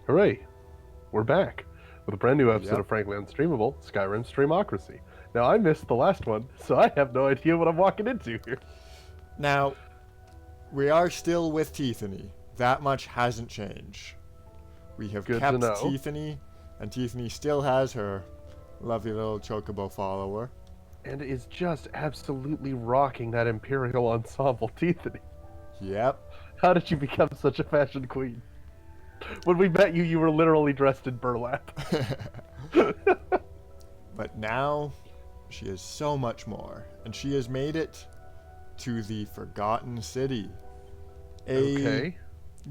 Hooray! We're back with a brand new episode Yep. of Frankly Unstreamable, Skyrim Streamocracy. Now, I missed the last one, so I have no idea what I'm walking into here. Now, we are still with Tiffany. That much hasn't changed. We have Good to kept know. Tiffany, and Tiffany still has her lovely little chocobo follower. And is just absolutely rocking that Imperial Ensemble, Tiffany. Yep. How did you become such a fashion queen? When we met you, you were literally dressed in burlap. But now, she is so much more, and she has made it to the Forgotten City. A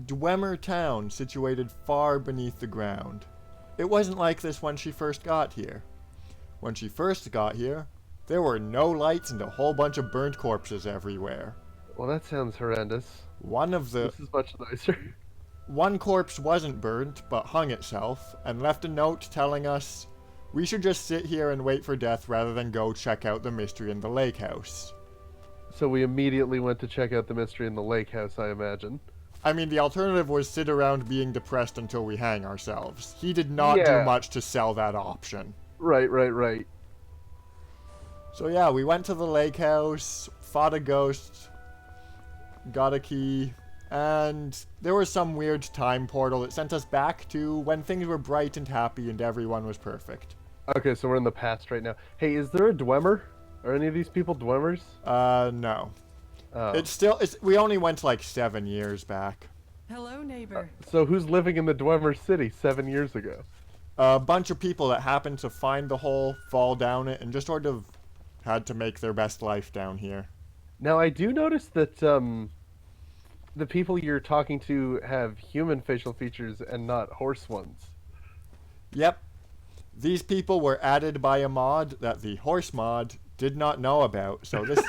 Dwemer town situated far beneath the ground. It wasn't like this when she first got here. When she first got here, there were no lights and a whole bunch of burnt corpses everywhere. Well, that sounds horrendous. This is much nicer. One corpse wasn't burnt, but hung itself, and left a note telling us we should just sit here and wait for death rather than go check out the mystery in the lake house. So we immediately went to check out the mystery in the lake house, I imagine. I mean, the alternative was sit around being depressed until we hang ourselves. He did not do much to sell that option. Right. So yeah, we went to the lake house, fought a ghost, got a key, and there was some weird time portal that sent us back to when things were bright and happy and everyone was perfect. Okay, so we're in the past right now. Hey, is there a Dwemer? Are any of these people Dwemers? No. Oh. We only went like 7 years back. Hello, neighbor. So who's living in the Dwemer city 7 years ago? A bunch of people that happened to find the hole, fall down it, and just sort of had to make their best life down here. Now, I do notice that the people you're talking to have human facial features and not horse ones. Yep. These people were added by a mod that the horse mod did not know about. So this...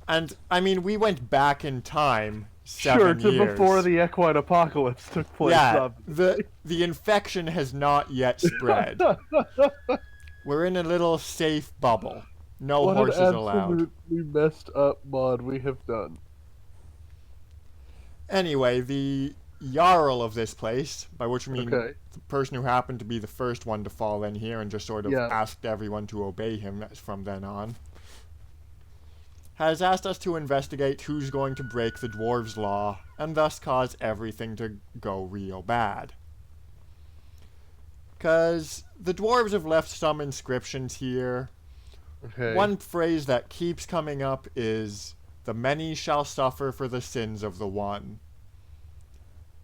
And, I mean, we went back in time 7 years. Sure, to before the equine apocalypse took place. Yeah, the infection has not yet spread. We're in a little safe bubble. No horses allowed. What an absolutely messed up mod we have done. Anyway, the Jarl of this place, by which I mean the person who happened to be the first one to fall in here and just sort of asked everyone to obey him from then on, has asked us to investigate who's going to break the dwarves' law and thus cause everything to go real bad. 'Cause the dwarves have left some inscriptions here. One phrase that keeps coming up is, "The many shall suffer for the sins of the one."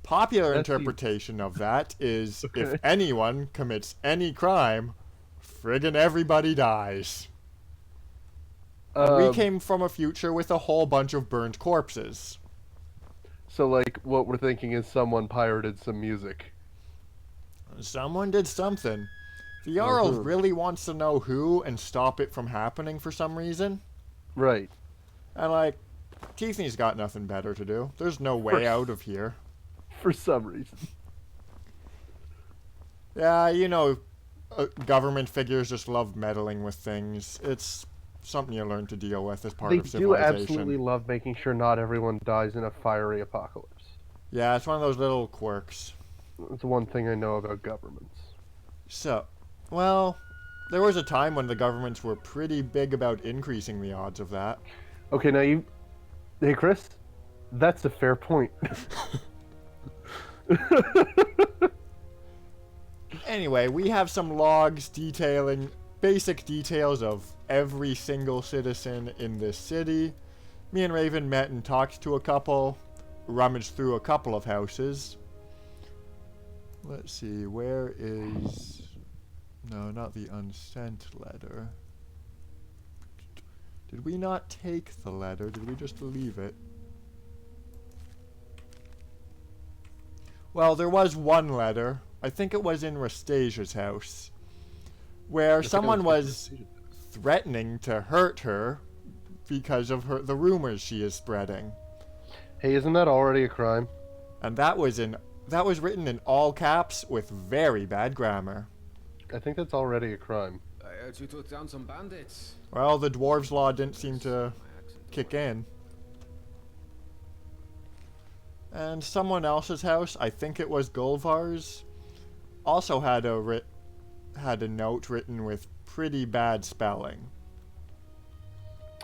Popular interpretation of that is, if anyone commits any crime, friggin' everybody dies. We came from a future with a whole bunch of burnt corpses. So, like, what we're thinking is someone pirated some music. Someone did something. The Jarl really wants to know who and stop it from happening for some reason. Right. And, like, Tiffany's got nothing better to do. There's no way out of here. For some reason. Yeah, you know, government figures just love meddling with things. It's something you learn to deal with as part of civilization. They do absolutely love making sure not everyone dies in a fiery apocalypse. Yeah, it's one of those little quirks. It's one thing I know about governments. So, well, there was a time when the governments were pretty big about increasing the odds of that. Okay, now Hey, Chris, that's a fair point. Anyway, we have some logs detailing basic details of every single citizen in this city. Me and Raven met and talked to a couple, rummaged through a couple of houses. Let's see, where is... No, not the unsent letter. Did we not take the letter? Did we just leave it? Well, there was one letter. I think it was in Rastasia's house, where someone was threatening to hurt her because of the rumors she is spreading. Hey, isn't that already a crime? And that was written in all caps with very bad grammar. I think that's already a crime. To took down some bandits. Well, the dwarves' law didn't seem to kick in. And someone else's house, I think it was Gulvar's, also had a note written with pretty bad spelling.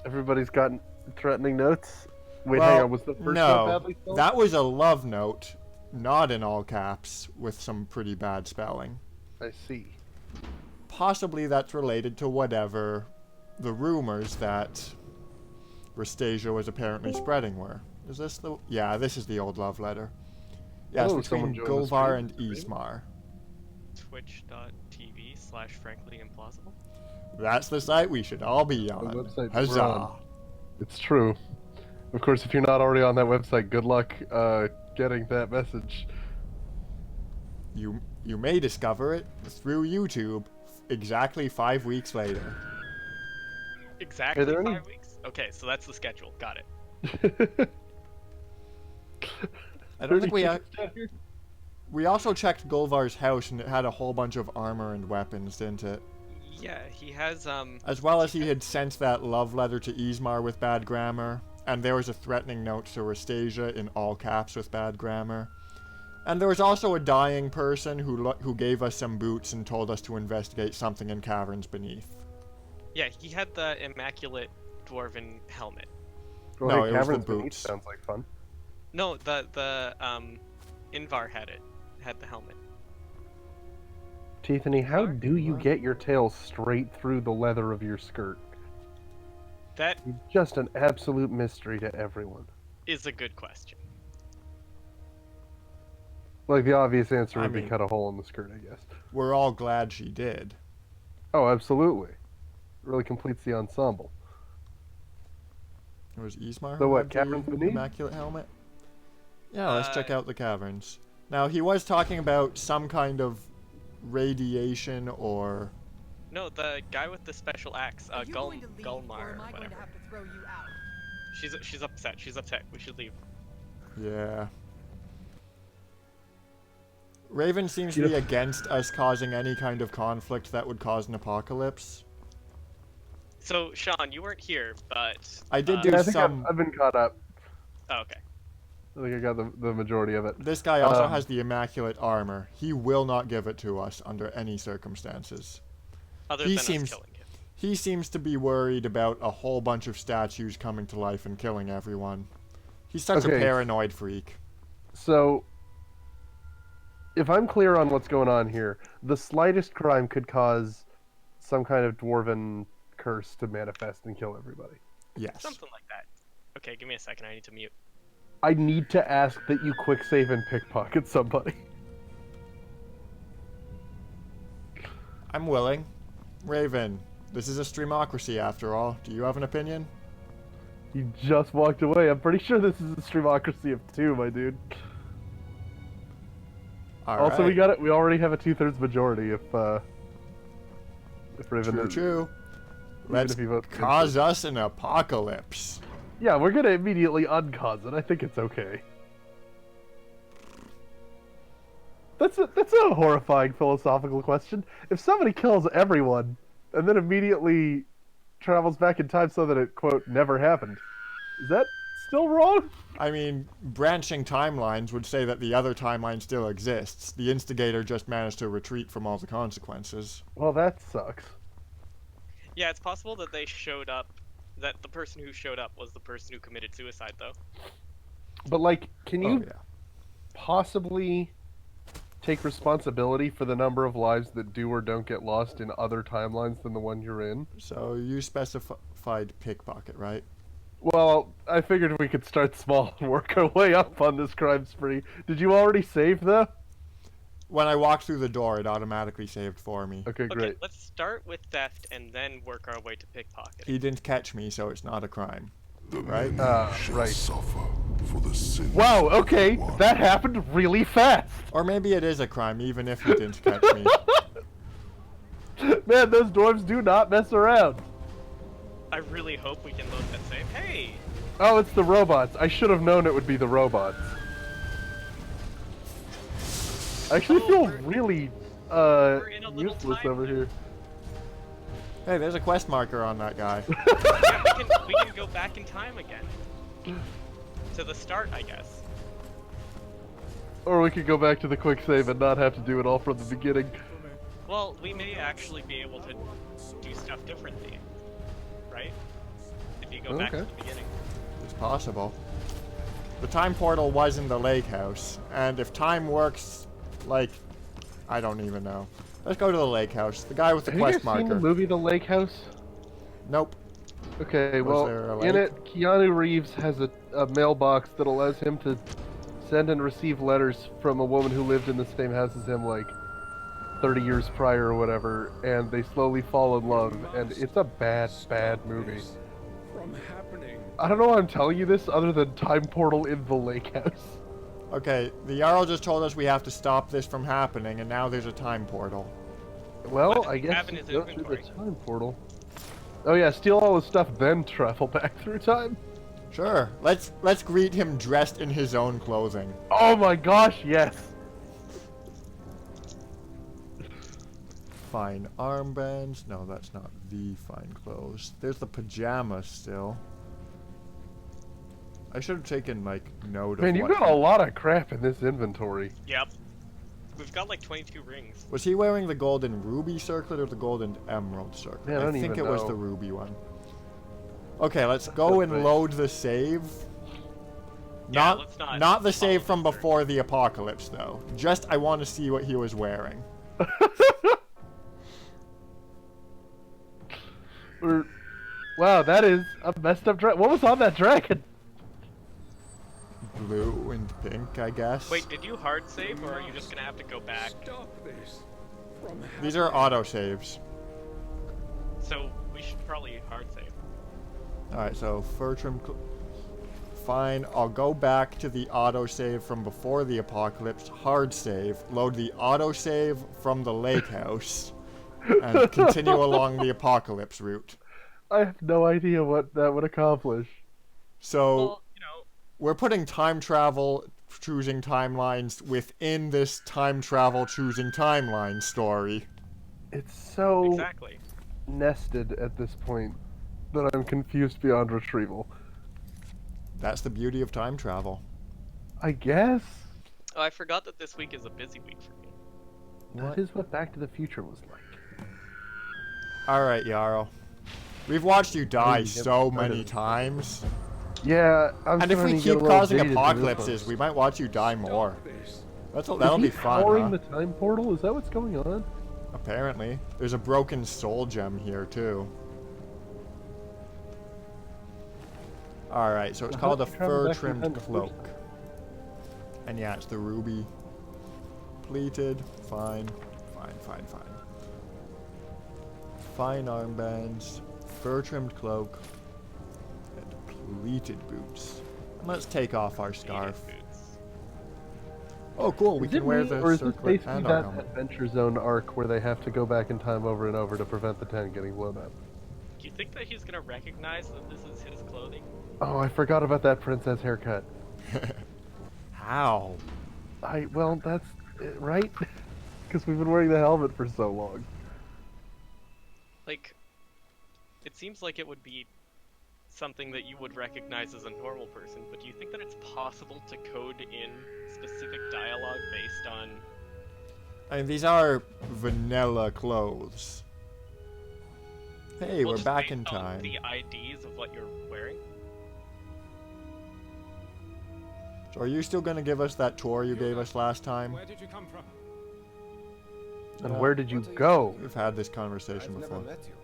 Everybody's gotten threatening notes. Wait, Well, hang on. Was the first one no, badly spelled? that was a love note, not in all caps, with some pretty bad spelling. I see. Possibly that's related to whatever the rumors that Rastasia was apparently spreading were. Is this the... Yeah, this is the old love letter. Yeah, it's Oh, between someone joined the Gulvar and stream. Ismar. Twitch.tv/franklyimplausible. That's the site we should all be on. website we're Huzzah! on. It's true. Of course, if you're not already on that website, good luck getting that message. You may discover it through YouTube exactly 5 weeks later. Exactly there 5 any- weeks. Okay, so that's the schedule. Got it. I don't think Here? we also checked Gulvar's house and it had a whole bunch of armor and weapons, didn't it? Yeah, he has As well as he had sent that love letter to Ismar with bad grammar, and there was a threatening note to Rastasia in all caps with bad grammar. And there was also a dying person who gave us some boots and told us to investigate something in caverns beneath. Yeah, he had the immaculate dwarven helmet. Well, No, hey, it was the Caverns Beneath boots. sounds like fun. No, the Invar had it. Had the helmet. Tiffany, how Alright, do you what? get your tail straight through the leather of your skirt? That It's just an absolute mystery to everyone. is a good question. Like, the obvious answer I would be mean- cut a hole in the skirt, I guess. We're all glad she did. Oh, absolutely. Really completes the ensemble. It was Ismar So who what, had caverns the beneath? immaculate helmet? Yeah, let's check Uh, out the caverns. Now, he was talking about some kind of radiation or... No, the guy with the special axe, Are you going to leave, or Gulmar, am I going to whatever. have to throw you out? She's upset. She's upset. We should leave. Yeah. Raven seems to be against us causing any kind of conflict that would cause an apocalypse. So, Sean, you weren't here, but I did do Yeah, I think some... I've been caught up. oh, okay. I think I got the majority of it. This guy also Um, has the immaculate armor. He will not give it to us under any circumstances. Other He than seems- us killing him. He seems to be worried about a whole bunch of statues coming to life and killing everyone. He's such a Okay. paranoid freak. So, if I'm clear on what's going on here, the slightest crime could cause some kind of dwarven curse to manifest and kill everybody. Yes. Something like that. Okay, give me a second. I need to mute. I need to ask that you quick save and pickpocket somebody. I'm willing. Raven, this is a Streamocracy after all. Do you have an opinion? You just walked away. I'm pretty sure this is a Streamocracy of 2, my dude. Also, we got it. We already have a 2/3 majority. If Raven True, is- true. Let's if you vote for cause us an apocalypse. Yeah, we're gonna immediately uncause it. I think it's okay. That's a horrifying philosophical question. If somebody kills everyone and then immediately travels back in time so that it, quote, never happened, is that still wrong? I mean, branching timelines would say that the other timeline still exists. The instigator just managed to retreat from all the consequences. Well, that sucks. Yeah, it's possible that they showed up. That the person who showed up was the person who committed suicide, though. But, like, can you Oh, yeah. possibly take responsibility for the number of lives that do or don't get lost in other timelines than the one you're in? So you specified pickpocket, right? Well, I figured we could start small and work our way up on this crime spree. Did you already save, though? When I walked through the door, it automatically saved for me. Okay, Okay, great. let's start with theft and then work our way to pickpocket. He didn't catch me, so it's not a crime. The Right? many shall right. suffer for the sins Wow, of okay, one. that happened really fast. Or maybe it is a crime, even if he didn't catch me. Man, those dwarves do not mess around. I really hope we can load that save. Hey! Oh, it's the robots. I should have known it would be the robots. I actually feel really, in a little useless time over loop. here. Hey, there's a quest marker on that guy. Yeah, we can go back in time again. To the start, I guess. Or we could go back to the quick save and not have to do it all from the beginning. Well, we may actually be able to do stuff differently, right? If you go back to Okay. the beginning. It's possible. The time portal was in the lake house, and if time works, like, I don't even know. Let's go to the lake house. The guy with the Have you quest guys seen the marker. movie The Lake House? Nope. Okay, Was well, there a in lake? it, Keanu Reeves has a mailbox that allows him to send and receive letters from a woman who lived in the same house as him, like, 30 years prior or whatever, and they slowly fall in love, and it's a bad, bad movie. From happening. I don't know why I'm telling you this other than time portal in the lake house. Okay, the Jarl just told us we have to stop this from happening, and now there's a time portal. Well, What does I he guess have in you his go through the inventory? time portal. Oh yeah, steal all his stuff, then travel back through time? Sure, let's greet him dressed in his own clothing. Oh my gosh, yes! Fine armbands. No, that's not the fine clothes. There's the pajamas still. I should have taken, like, note Man, of you've what got a lot of crap in this inventory. Yep. We've got like 22 rings. Was he wearing the golden ruby circlet or the golden emerald circlet? Man, I don't think even it was know. the ruby one. Okay, let's go and right. load the save. Yeah, let's not Not the follow save this from through. before the apocalypse, though. Just I want to see what he was wearing. Wow, that is a messed up dragon. What was on that dragon? Blue and pink, I guess. Wait, did you hard save, or are you just gonna have to go back? Stop this. From These are auto saves. So we should probably hard save. Alright, so Furtrim. Fine, I'll go back to the autosave from before the apocalypse, hard save, load the autosave from the lake house, and continue along the apocalypse route. I have no idea what that would accomplish. So, Well, you know, we're putting time travel choosing timelines within this time travel choosing timeline story. It's so exactly. nested at this point that I'm confused beyond retrieval. That's the beauty of time travel. I guess Oh, I forgot that this week is a busy week for me. that is what Back to the Future was like. Alright, Yarrow. We've watched you die you get so started. many times. Yeah, I'm And if we starting to get a keep little causing jaded to this apacalypses, one. we might watch you die more. this. That'll Is be he fun, powering huh? the time portal? Is that what's going on? Apparently. There's a broken soul gem here, too. Alright, so it's How called a did you travel back in fur-trimmed time the first cloak. And yeah, it's the ruby. Pleated. Fine. Fine. Fine armbands. Fur-trimmed cloak. And pleated boots. And let's take off our scarf. Needed boots. Oh, cool. We Is can it wear me, the or is this circlet basically and that our helmet. Adventure Zone arc where they have to go back in time over and over to prevent the town getting blown up? Do you think that he's gonna recognize that this is his clothing? Oh, I forgot about that princess haircut. How? Well, that's right, because we've been wearing the helmet for so long. Like, it seems like it would be something that you would recognize as a normal person, but do you think that it's possible to code in specific dialogue based on... I mean, these are vanilla clothes. Hey, well, we're just back in based on time. the IDs of what you're wearing? So are you still gonna give us that tour you gave us last time? Where did you come from? And where did you What are you go? We've had this conversation I've never before. met you.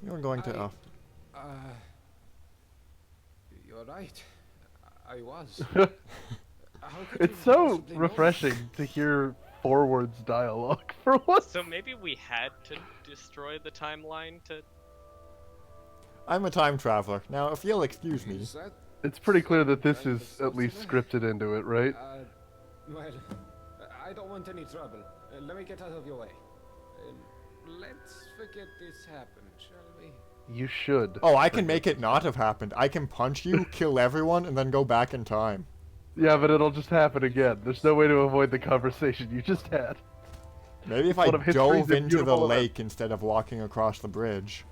You were going to... Oh. You're right. I was. How could It's you so possibly know? refreshing to hear forwards dialogue for once. So maybe we had to destroy the timeline to... I'm a time traveler. Now, if you'll excuse me... Is that? It's pretty clear that this is at least scripted into it, right? Well, I don't want any trouble. Let me get out of your way. Let's forget this happened, shall we? You should. Oh, I can make it not have happened. I can punch you, kill everyone, and then go back in time. Yeah, but it'll just happen again. There's no way to avoid the conversation you just had. Maybe if One I of history's dove into the beautiful events. lake instead of walking across the bridge.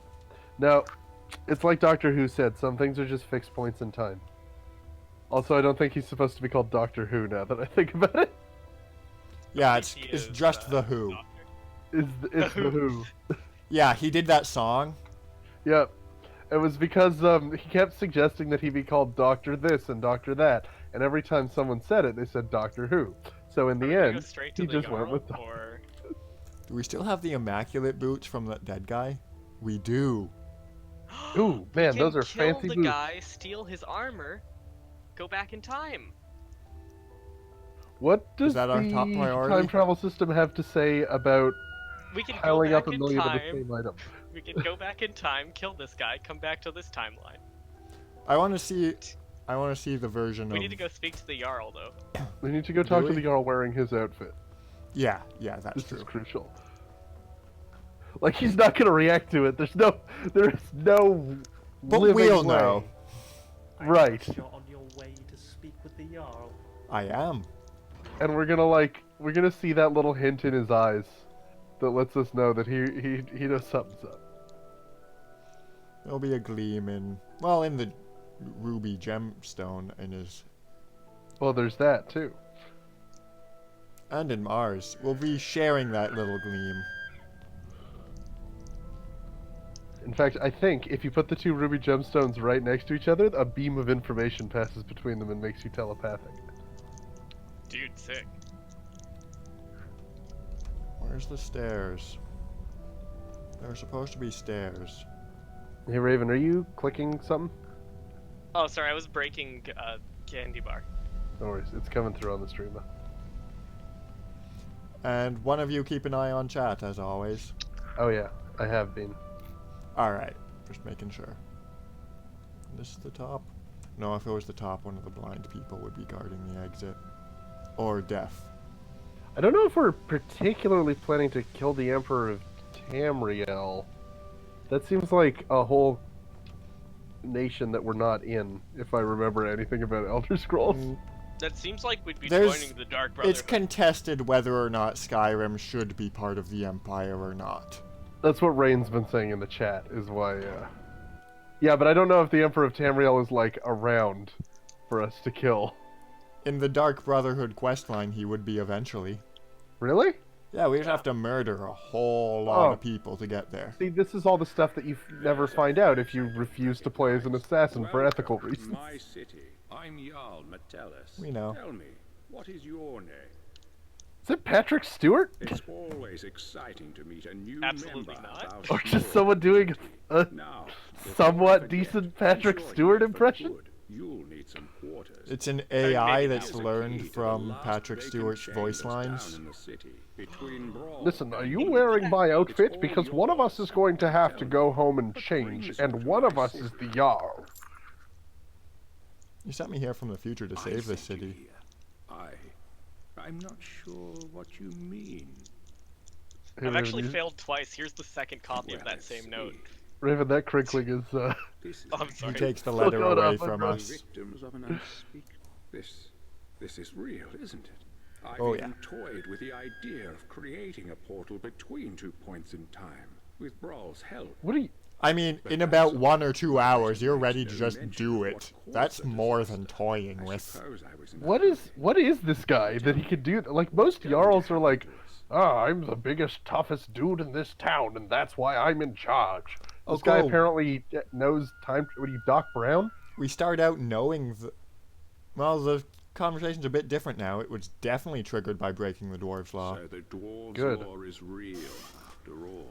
No, it's like Doctor Who said, some things are just fixed points in time. Also, I don't think he's supposed to be called Doctor Who now that I think about it. Yeah, I it's think he it's is, just the Who. Doctor. It's the Who. Yeah, he did that song. Yep. It was because he kept suggesting that he be called Doctor this and Doctor that, and every time someone said it, they said Doctor Who. So in Are the we gonna go end, straight to he the just went Jarl, with or Do we still have the immaculate boots from that dead guy? We do. Ooh, We man, can those are kill fancy the boots. guy, steal his armor, go back in time. What does that our top the priority? time travel system have to say about We can go piling back up a in million of the time. same item? We can go back in time, kill this guy, come back to this timeline. I want to see. I want to see the version We of. need to go speak to the Jarl, though. We need to go talk to we? the Jarl wearing his outfit. Yeah, that's This true. is crucial. Like, he's not gonna react to it. There's no But living we'll way. know. Right. You're on your way to speak with the Jarl. I am. And we're gonna see that little hint in his eyes that lets us know that he knows something's up. There'll be a gleam in the ruby gemstone in his, Well, there's that too. and in Mars. We'll be sharing that little gleam. In fact, I think if you put the two ruby gemstones right next to each other, a beam of information passes between them and makes you telepathic. Dude, sick. Where's the stairs? There were supposed to be stairs. Hey Raven, are you clicking something? Oh, sorry, I was breaking candy bar. No worries, it's coming through on the streamer. And one of you keep an eye on chat, as always. Oh yeah, I have been. Alright, just making sure. This is the top? No, if it was the top, one of the blind people would be guarding the exit. Or deaf. I don't know if we're particularly planning to kill the Emperor of Tamriel. That seems like a whole nation that we're not in, if I remember anything about Elder Scrolls. That seems like we'd be There's- joining the Dark Brotherhood. It's contested whether or not Skyrim should be part of the Empire or not. That's what Rain's been saying in the chat, is why, Yeah, but I don't know if the Emperor of Tamriel is, like, around for us to kill. In the Dark Brotherhood questline, he would be eventually. Really? Yeah, we'd have to murder a whole lot Oh. of people to get there. See, this is all the stuff that you never find out if you refuse to play as an assassin for ethical Welcome to reasons. my city. I'm Jarl Metellus. We know. Tell me, what is your name? Is it Patrick Stewart? It's always exciting to meet a new Absolutely member not. of our Or just small someone doing a Now, before I somewhat forget, decent be Patrick sure you Stewart have a impression? good- You'll need some quarters. It's an AI maybe that's Here's a learned key to the from last Patrick vacant Stewart's chambers voice down lines. in the city, between Brawl Listen, are and you Eden. wearing my outfit? all Because one of us is going to have to go home and change, and one of us is the Jarl. You sent me here from the future to I save this sent you city. here. I'm not sure what you mean. Hey, I've actually Raven, failed twice. Here's the second copy of Well, that let's same note. see. Raven, that crinkling is, This is Oh, I'm He sorry. takes the Still letter going away off, my from brother. us. victims of an this is real, isn't it? I've Oh, even toyed with the idea of creating a portal between 2 points in time, with Brawl's help. what are you... I mean, in about 1 or 2 hours, you're ready to just do it. That's more than toying I with. suppose I was What is this guy that he could do? Like, most Jarls are like, I'm the biggest, toughest dude in this town, and that's why I'm in charge. This guy cool. apparently knows time... What are you, Doc Brown? We start out knowing well, the conversation's a bit different now. It was definitely triggered by breaking the dwarves' law. So the dwarves' Good. law is real, after all.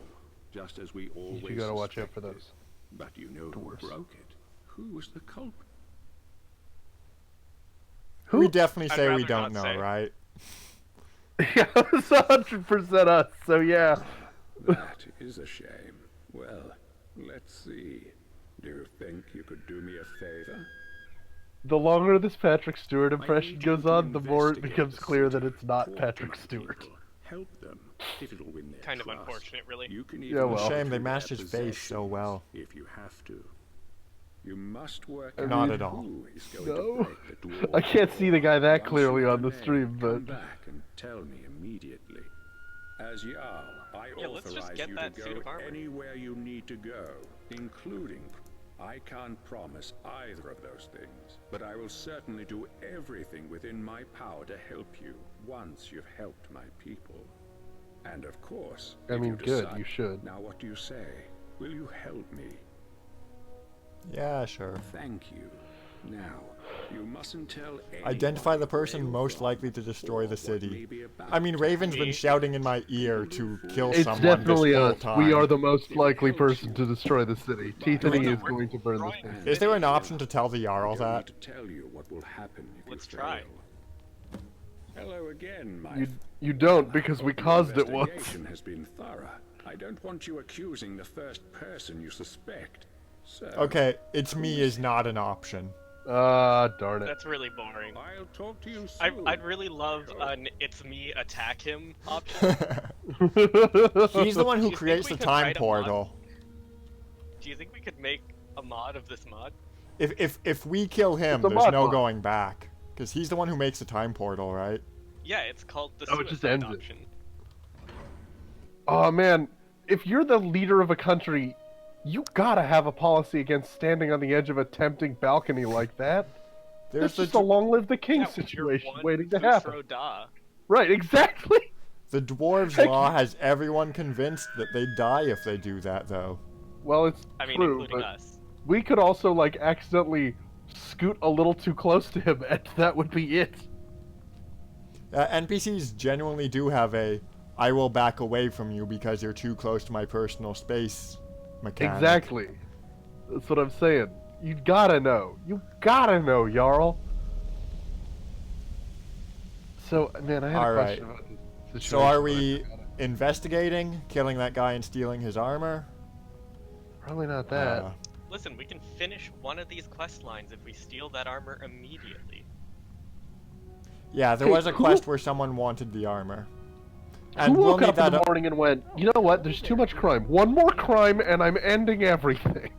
Just as we always You gotta watch out for suspected. those. But you know Dwarves. who broke it? Who was the culprit? We definitely I'd say we rather don't not know, say. right? Yeah, it's 100% us, so yeah. That is a shame. Well, let's see. Do you think you could do me a favor? The longer this Patrick Stewart I impression need you goes to on, the more it investigate becomes the clear city. that it's not Talk to Patrick my Stewart. people. Help them if it'll win their Kind of trust. unfortunate, really. You can Yeah, even well. go Shame they through matched their his face so possessions well. If you have to. You must work I out Not at all. who is going No. to break the dwarves' I can't see the guy that Once clearly you on the have stream, come but... back and tell me immediately. As Jarl, I Yeah, let's just authorize get you that to suit go of armor. anywhere you need to go, including I can't promise either of those things, but I will certainly do everything within my power to help you once you've helped my people. And of course, I if mean, you good, decide- you should. Now what do you say? Will you help me? Yeah, sure. Thank you. Now, you mustn't tell anyone Identify the where person you're most from likely to destroy or the what may city. be about I mean, to Raven's been Me. shouting in my ear to kill It's someone definitely this whole us. time. We are the most likely person to destroy the city. Tiffany We're is going to burn the destroying city. Is there an option to tell the I Jarl don't that? need to tell you what will happen if Let's you try. fail. Hello again, my You don't, because we Hope your caused it once. investigation has been thorough. I don't want you accusing the first person you suspect. So, Okay, it's me is not an option. Darn it. That's really boring. I'll talk to you soon. I'd really love an "it's me, attack him" option. He's the one Do who you think creates we the could time write a mod? portal. Do you think we could make a mod of this mod? If we kill him, It's a there's mod no mod. going back. Because he's the one who makes the time portal, right? Yeah, it's called the Oh, it just suicide ends it. option. Oh man, if you're the leader of a country, you gotta have a policy against standing on the edge of a tempting balcony like that. There's That's the just a long live the king Yeah, you're situation one waiting to Fusro happen. Da. Right, exactly. the dwarves' law has everyone convinced that they die if they do that, though. Well, it's I mean, true, including but us. we could also like accidentally scoot a little too close to him, and that would be it. NPCs genuinely do have a "I will back away from you because you're too close to my personal space" mechanic. Exactly. That's what I'm saying. You gotta know. You gotta know, Jarl. So, man, I had All a right. question about this So are situation, we but I forgot it. investigating, killing that guy and stealing his armor? Probably not that. Listen, we can finish one of these quest lines if we steal that armor immediately. Yeah, there Hey, was a who- quest where someone wanted the armor. Who And we'll woke need up in that the morning and went, you know what, there's too much crime. One more crime and I'm ending everything.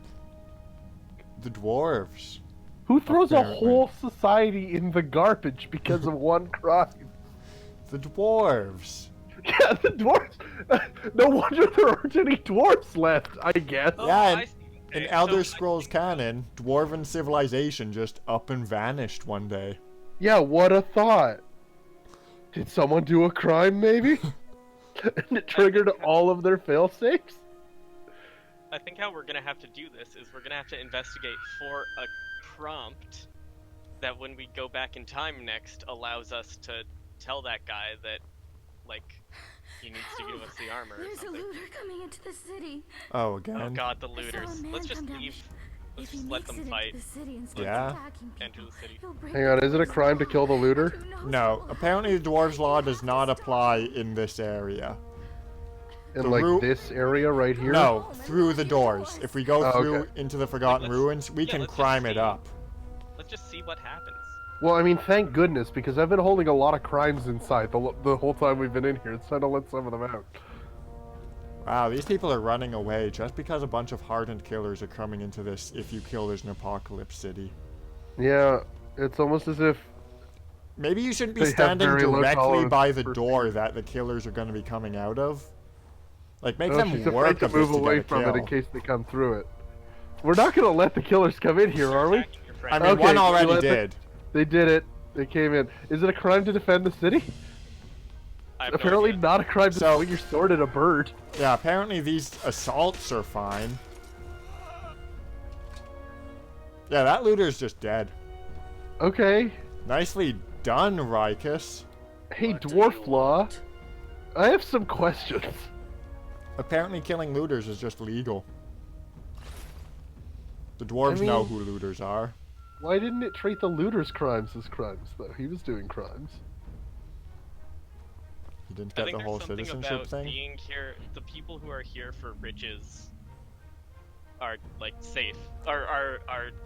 the dwarves. Who throws a Apparently. whole society in the garbage because of one crime? The dwarves. Yeah, the dwarves. No wonder there aren't any dwarves left, I guess. Oh, Yeah, I and- see. In Okay, Elder so Scrolls canon, dwarven civilization just up and vanished one day. Yeah, what a thought. Did someone do a crime, maybe? And it triggered all of their fail-safes? I think how we're gonna have to do this is we're gonna have to investigate for a prompt that when we go back in time next allows us to tell that guy that, like, he needs to give us the armor or There's a something. looter coming into the city. Oh, again? Oh god, the I saw a looters. man Let's just come down leave. the- Let's If he just let makes them it into fight. the city and starts Yeah. attacking people, Enter the city. he'll break Hang on, the is it a dwarves' crime to law. kill the looter? And who knows No, what will apparently the happen. dwarves' law We'll does have not to stop apply it. in this area. In, The like, root- this area right here? No, through the doors. If we go Oh, through okay. into the Forgotten let's- Ruins, we yeah, can let's just crime it see. up. Let's just see what happens. Well, I mean, thank goodness, because I've been holding a lot of crimes inside the whole time we've been in here. It's time to let some of them out. Wow, these people are running away just because a bunch of hardened killers are coming into this if you kill there's an apocalypse city. Yeah, it's almost as if... Maybe you shouldn't be They have standing very low directly tolerance by the for door fear. that the killers are going to be coming out of. Like, make No, them she's work afraid a to bit move to away get a from it in kill. case they come through it. We're not gonna let the killers come in here, are we? Attacking your friend. I mean, Okay, one we already let the- did. They did it. They came in. Is it a crime to defend the city? I have no Apparently idea. not a crime to So- swing your sword at a bird. Yeah, apparently these assaults are fine. Yeah, that looter's just dead. Okay. Nicely done, Rikus. Hey, What do Dwarf you Law. want? I have some questions. Apparently killing looters is just legal. The dwarves I know mean- who looters are. Why didn't it treat the looters' crimes as crimes, though? He was doing crimes. You didn't I get think the there's whole something citizenship about thing? being here. The people who are here for riches are like safe. Are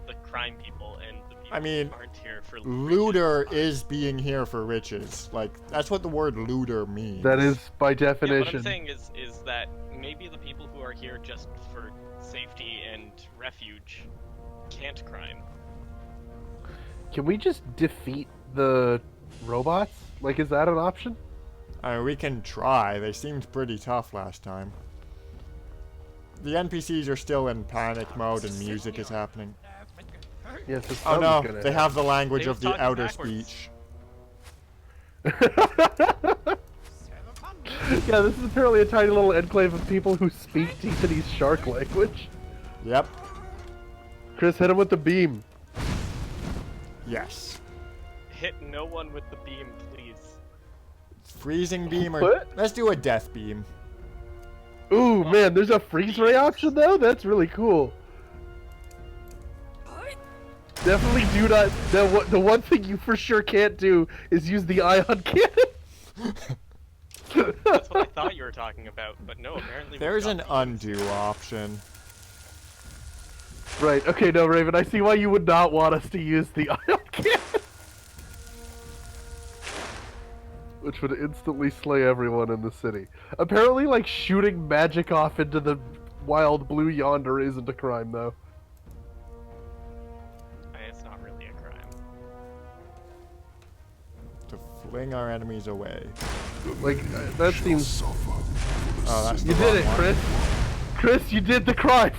the crime people, and the people I mean, who aren't here for Looter riches is being here for riches. Like, that's what the word looter means. That is, by Yeah, what definition. I'm saying is that maybe the people who are here just for safety and refuge can't crime. Can we just defeat the robots? Like, is that an option? I mean, we can try. They seemed pretty tough last time. The NPCs are still in panic mode and music is happening. Yes, it Oh sounds no, gonna they have the language They of was the talking outer backwards. speech. Yeah, this is apparently a tiny little enclave of people who speak Tiffany's shark language. Yep. Chris, hit him with the beam. Yes. Hit no one with the beam, please. Freezing beam or... What? Let's do a death beam. Ooh, man, there's a freeze ray option though? That's really cool. Definitely do not... The one thing you for sure can't do is use the ion cannon. That's what I thought you were talking about, but no, apparently There's we've an got undo option. Right, okay, no, Raven, I see why you would not want us to use the ion cannon. Which would instantly slay everyone in the city. Apparently, like, shooting magic off into the wild blue yonder isn't a crime, though. It's not really a crime. To fling our enemies away. Like, that seems... Oh, that's the You did wrong it, one. Chris! Chris, you did the crimes!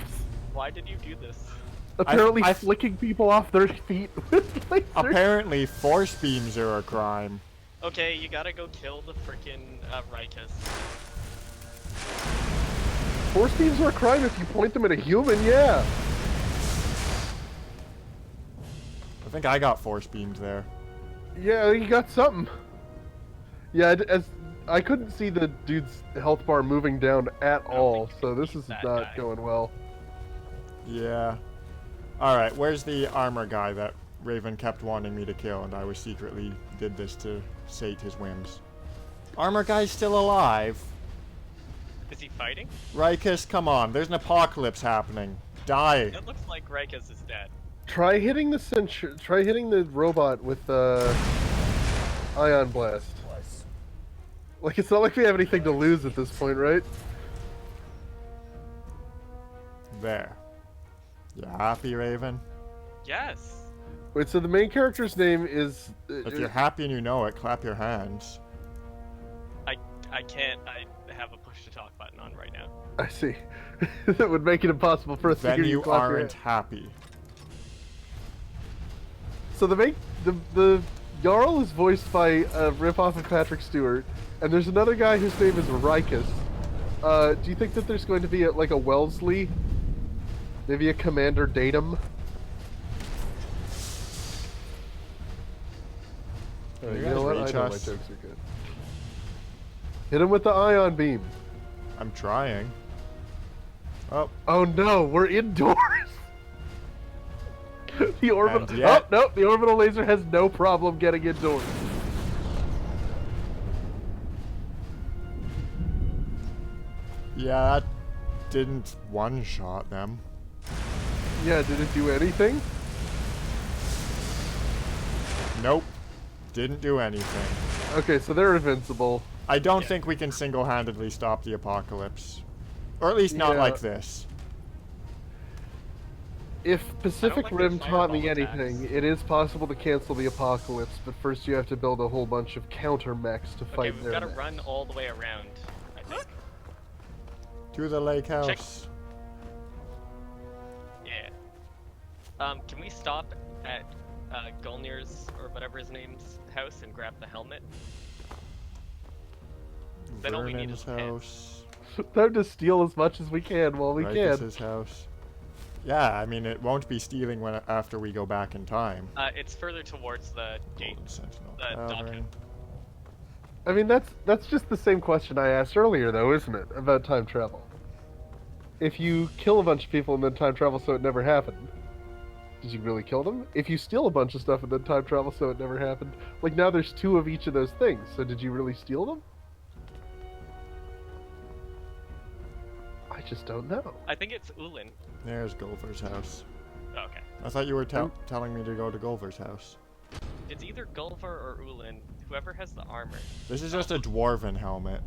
Why did you do this? Apparently I- flicking people off their feet with lasers. Apparently, force beams are a crime. Okay, you gotta go kill the frickin' Rikus. Force beams are a crime if you point them at a human, yeah. I think I got force beamed there. Yeah, you got something. Yeah, as I couldn't see the dude's health bar moving down at all, so this is that not guy. going well. Yeah. Alright, where's the armor guy that Raven kept wanting me to kill and I was secretly did this to sate his whims? Armor guy's still alive. Is he fighting? Rikus, come on, there's an apocalypse happening. Die. It looks like Rikus is dead. Try hitting the robot with ion blast. Like, it's not like we have anything to lose at this point, right? There. You happy, Raven? Yes! Wait, so the main character's name is... If you're happy and you know it, clap your hands. I can't. I have a push to talk button on right now. I see. That would make it impossible for us to Then hear you you clap your aren't hand. happy. So the Jarl is voiced by a ripoff of Patrick Stewart, and there's another guy whose name is Rikus. Do you think that there's going to be like a Wellesley? Maybe a Commander Datum? Can You you know guys what? I reach know my us? jokes are good. Hit him with the ion beam. I'm trying. Oh, Oh no, we're indoors. The orbital. And yet- Oh no, the orbital laser has no problem getting indoors. yeah, that didn't one-shot them. Yeah, did it do anything? Nope. Didn't do anything. Okay, so they're invincible. I don't think we can single-handedly stop the apocalypse. Or at least not Yeah. like this. If Pacific like Rim the taught me fireball anything, attacks. it is possible to cancel the apocalypse, but first you have to build a whole bunch of counter mechs to Okay, fight we've their gotta mechs. run all the way around, I think. To the lake house. Yeah. Can we stop at Gulnir's, or whatever his name's, house and grab the helmet? Then all we need Vernon's is a pin. house. Time to steal as much as we can while we can. Rikus' house. Yeah, I mean, it won't be stealing when after we go back in time. It's further towards the gate. Golden Sentinel The Tavern. Dawkins. I mean, that's just the same question I asked earlier, though, isn't it? About time travel. If you kill a bunch of people and then time travel so it never happened, did you really kill them? If you steal a bunch of stuff and then time travel so it never happened, like now there's two of each of those things, so did you really steal them? I just don't know. I think it's Ulin. There's Gulver's house. Oh, okay. I thought you were telling me to go to Gulver's house. It's either Gulvar or Ulin, whoever has the armor. This is just a dwarven helmet.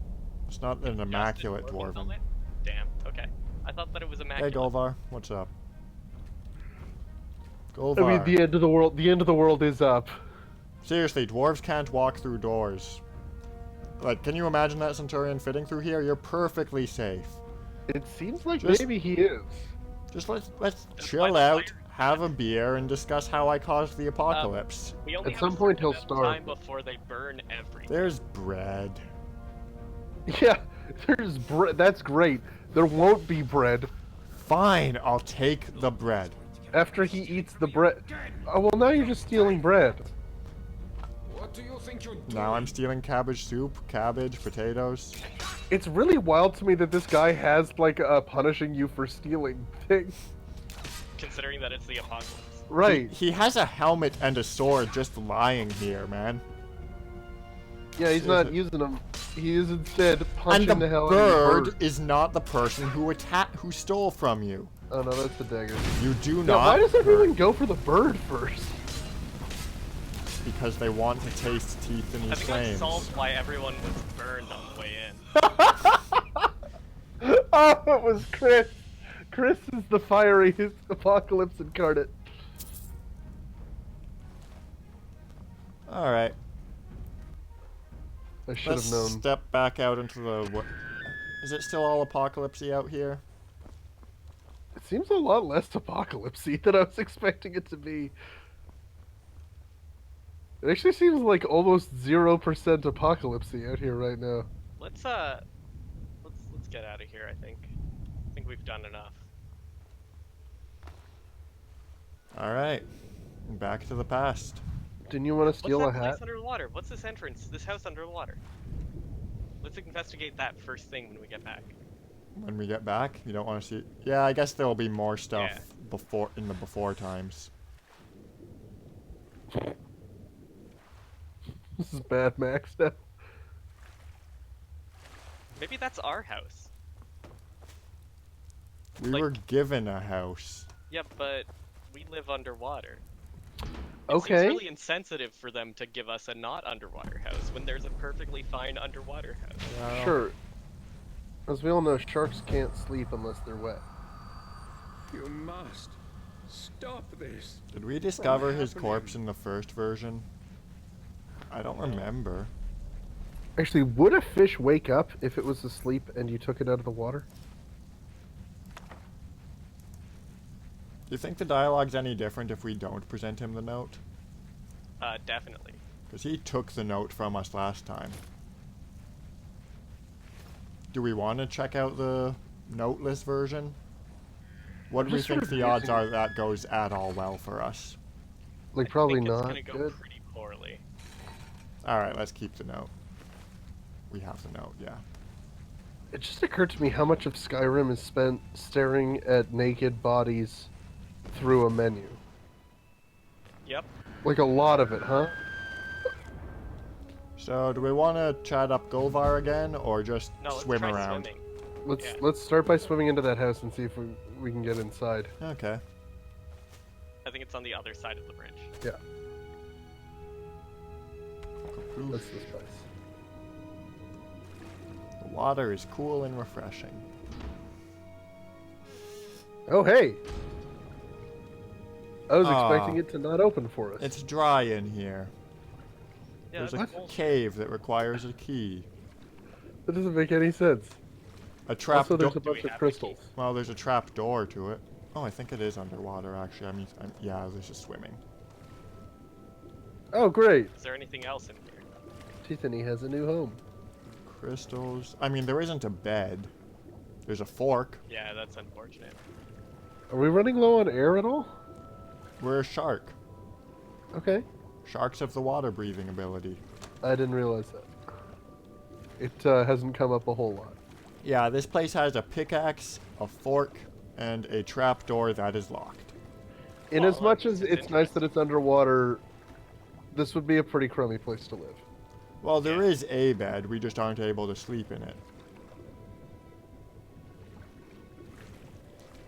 It's not an immaculate Just the dwarven. helmet? Damn, okay. I thought that it was Hey immaculate. Gulvar, what's up? I Gulvar. mean, the end of the world is up. Seriously, dwarves can't walk through doors. Like, can you imagine that Centurion fitting through here? You're perfectly safe. It seems like Just- maybe he is. Just let's Just chill light a out, fire. have a beer, and discuss how I caused the apocalypse. We only At have some a point certain he'll amount of starve. time before they burn everything. There's bread. Yeah, there's bread. That's great. There won't be bread Fine, I'll take the bread. after he eats the bread. Oh, well, now you're just stealing bread. What do you think you're doing? Now I'm stealing cabbage soup, cabbage, potatoes. It's really wild to me that this guy has, like, a punishing you for stealing thing. Considering that it's the apocalypse. Right. He has a helmet and a sword just lying here, man. Yeah, he's not using them. He is instead And punching the the hell out of the bird is not the person who stole from you. Oh no, that's the dagger. You do Yeah, not. why does everyone go for the bird first? Because they want to taste teeth in I his think that flames. solves why everyone was burned on the way in. Oh, it was Chris. Chris is the fiery apocalypse incarnate. All right. I should Let's have known. step back out into the. Is it still all apocalypsey out here? It seems a lot less apocalypsey than I was expecting it to be. It actually seems like almost 0% apocalypsey out here right now. Let's get out of here. I think we've done enough. All right. Back to the past. Didn't you want to What's steal a that hat? place under the water? What's this entrance? This house under the water. Let's investigate that first thing when we get back. When we get back, you don't want to see. Yeah, I guess there will be more stuff Yeah. before times. This is bad, Max. Now. Maybe that's our house. We Like- were given a house. Yeah, but we live underwater. Okay. It's really insensitive for them to give us a not underwater house when there's a perfectly fine underwater house. Well, Sure. As we all know, sharks can't sleep unless they're wet. You must stop this. Did we discover his happening. corpse in the first version? I don't remember. Actually, would a fish wake up if it was asleep and you took it out of the water? Do you think the dialogue's any different if we don't present him the note? Definitely. Because he took the note from us last time. Do we want to check out the noteless version? What do we Just sort think of the odds using- are that goes at all well for us? Like, probably I think not. It's gonna go Good. pretty poorly. Alright, let's keep the note. We have the note, yeah. It just occurred to me how much of Skyrim is spent staring at naked bodies through a menu. Yep. Like a lot of it, huh? So, do we want to chat up Golvar again, or just No, let's swim try around? swimming. Let's Yeah. let's start by swimming into that house and see if we can get inside. Okay. I think it's on the other side of the bridge. Yeah, that's this place. The water is cool and refreshing. Oh hey! I was Ah. expecting it to not open for us. It's dry in here. Yeah, There's a that's bullshit. cave that requires a key. That doesn't make any sense. A trap Also, there's door. a bunch we of have the crystals. Well, there's a trap door to it. Oh, I think it is underwater, actually. Yeah, there's just swimming. Oh great! Is there anything else in here? Tiffany has a new home. Crystals. I mean, there isn't a bed. There's a fork. Yeah, that's unfortunate. Are we running low on air at all? We're a shark. Okay. Sharks have the water breathing ability. I didn't realize that. It hasn't come up a whole lot. Yeah, this place has a pickaxe, a fork, and a trap door that is locked. In Well, as much this as is it's nice that it's underwater, this would be a pretty crummy place to live. Well, there Yeah. is a bed, we just aren't able to sleep in it.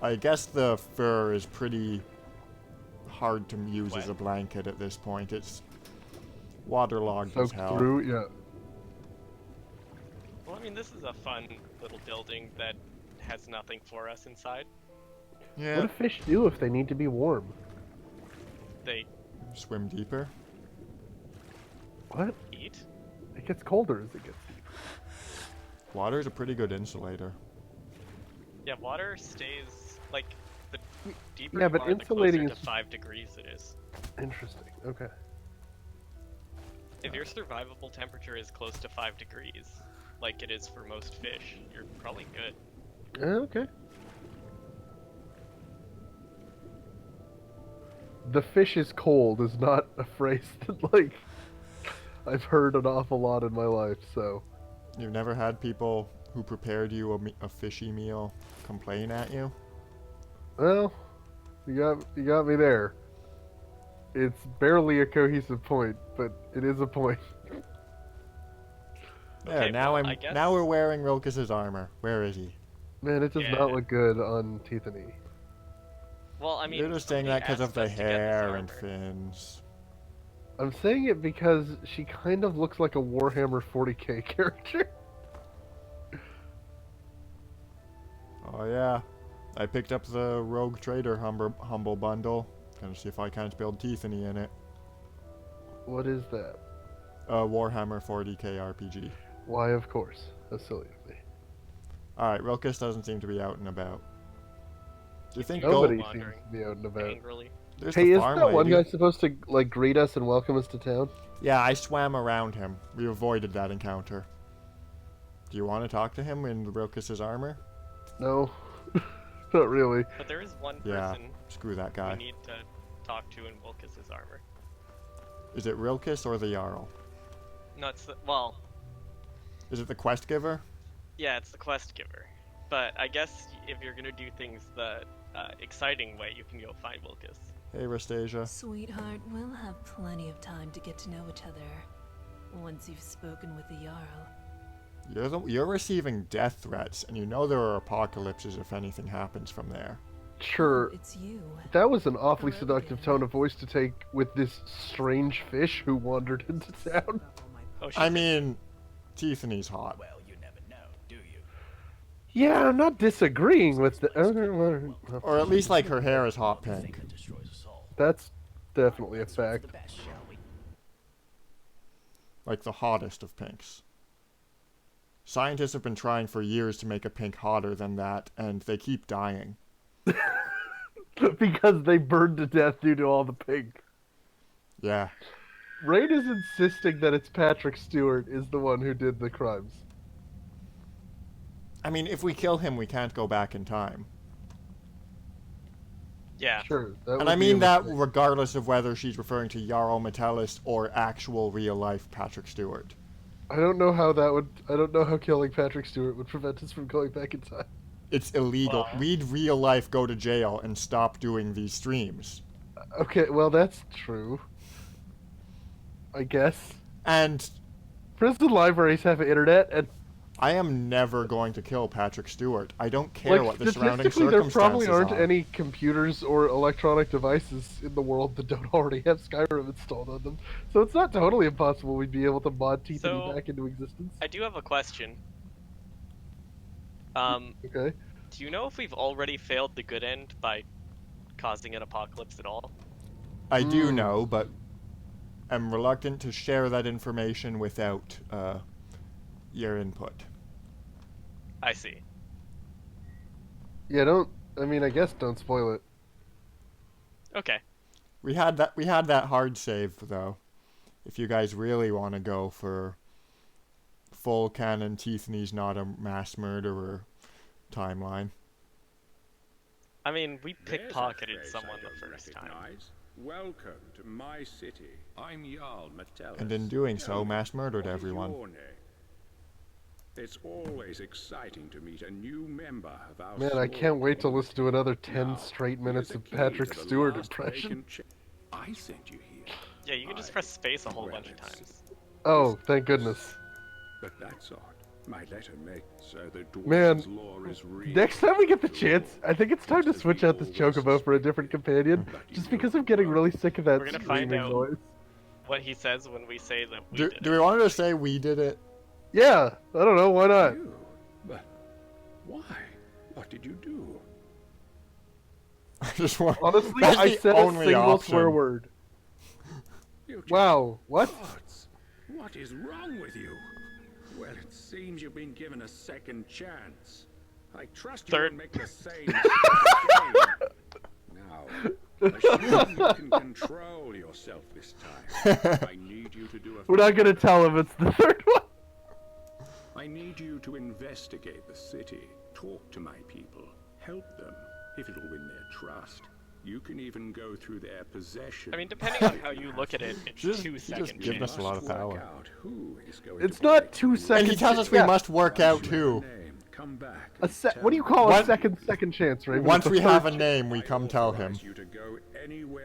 I guess the fur is pretty hard to use as Wet. a blanket at this point. It's waterlogged as Soaked hell. through, yeah. Well, I mean, this is a fun little building that has nothing for us inside. What Yeah. do fish do if they need to be warm? They Swim deeper. What? eat. It gets colder as it gets. Water is a pretty good insulator. Yeah, water stays like the deeper Yeah, you but are, the insulating closer to is- 5 degrees it is. Interesting. Okay. If your survivable temperature is close to 5 degrees, like it is for most fish, you're probably good. Okay. The fish is cold is not a phrase that, like, I've heard an awful lot in my life, so... You've never had people who prepared you a fishy meal complain at you? Well, you got me there. It's barely a cohesive point, but it is a point. There, Okay, now well, I guess- now we're wearing Rilkus's armor. Where is he? Man, it does Yeah. not look good on Teethany. Well, I mean, You're just saying somebody that because of asked the us to get this hair and armor. fins. I'm saying it because she kind of looks like a Warhammer 40k character. Oh yeah, I picked up the Rogue Trader Humble Bundle. Gonna see if I can't build Teethany in it. What is that? Warhammer 40k RPG. Why, of course. How silly of me. Alright, Rilkus doesn't seem to be out and about. Do you think Nobody Gold... seems wandering to be out and about. Angrily. There's Hey, the isn't farm that one lady. guy supposed to, like, greet us and welcome us to town? Yeah, I swam around him. We avoided that encounter. Do you want to talk to him in Rilkus's armor? No. Not really. But there is one Yeah, person screw that we guy. need to talk to in Wilkes's armor. Is it Rilkus or the Jarl? No, it's the, well, Is it the quest giver? yeah, it's the quest giver. But I guess if you're gonna do things the exciting way, you can go find Wilkes. Hey, Rastasia. Sweetheart, we'll have plenty of time to get to know each other once you've spoken with the Jarl. You're receiving death threats, and you know there are apocalypses if anything happens from there. Sure. Oh, it's you. That was an awfully Hello seductive again. tone of voice to take with this strange fish who wandered into town. Oh, she's I mean, Teethany's hot. Yeah, I'm not disagreeing with the... Or at least, like, her hair is hot pink. That's definitely a fact. Like the hottest of pinks. Scientists have been trying for years to make a pink hotter than that, and they keep dying. Because they burned to death due to all the pink. Yeah. Rain is insisting that it's Patrick Stewart is the one who did the crimes. I mean, if we kill him, we can't go back in time. yeah. Sure. That And would I be a mean that mistake. regardless of whether she's referring to Jarl Metellus or actual real-life Patrick Stewart. I don't know how that would... I don't know how killing Patrick Stewart would prevent us from going back in time. It's illegal. Well- We'd real life go to jail and stop doing these streams. Okay, well, that's true. I guess. And Prison libraries have internet, and I am never going to kill Patrick Stewart. I don't care like, what the surrounding statistically, there circumstances probably aren't are. any computers or electronic devices in the world that don't already have Skyrim installed on them. So it's not totally impossible we'd be able to mod Teethany So- back into existence. I do have a question. Okay. Do you know if we've already failed the good end by causing an apocalypse at all? I do Hmm. know, but I'm reluctant to share that information without your input. I see. Yeah, don't... I mean, I guess don't spoil it. Okay. We had that hard save though. If you guys really want to go for full canon Teethany's not a mass murderer timeline. I mean, we There's a pickpocketed face someone I the don't first time. recognize. Welcome to my city. I'm Jarl Metellus. And in doing Tell so, me, mass murdered what is everyone. your name? It's always exciting to meet a new member of our Man, I small can't wait to community. listen to another 10 Now, straight here's minutes the of key Patrick to the Stewart last impression. vacant I sent you here. Yeah, you can just I press space a whole bunch of regret it. times. Oh, thank goodness. But that's odd. My letter makes so the Man, dwarf's lore is real. Next time we get the After chance, all, I think it's time to just as switch we out this always chocobo for a suspected. different companion, But you just know because I'm getting what? really sick of that We're gonna find screaming out. noise. What he says when we say that we Do, did do it. we want to say we did it? Yeah, I don't know, why not? You? But why? What did you do? I just want. Honestly, that's I the said a only single option. swear word. You just Wow, what? gods. What is wrong with you? Well, it seems you've been given a second chance. I trust you Third. will make the same mistake again. Now, assume you can control yourself this time. I need you to do a We're not gonna tell him it's the third one. I need you to investigate the city, talk to my people, help them, if it'll win their trust. You can even go through their possessions. I mean, depending on how you look at it, it's Just- 2 he just seconds. given us a lot of power. It's not 2 seconds. And he tells us we yeah. must work out too. Come back. What do you call What- a second chance, Raven? Once It's we a have third a name, we come tell him.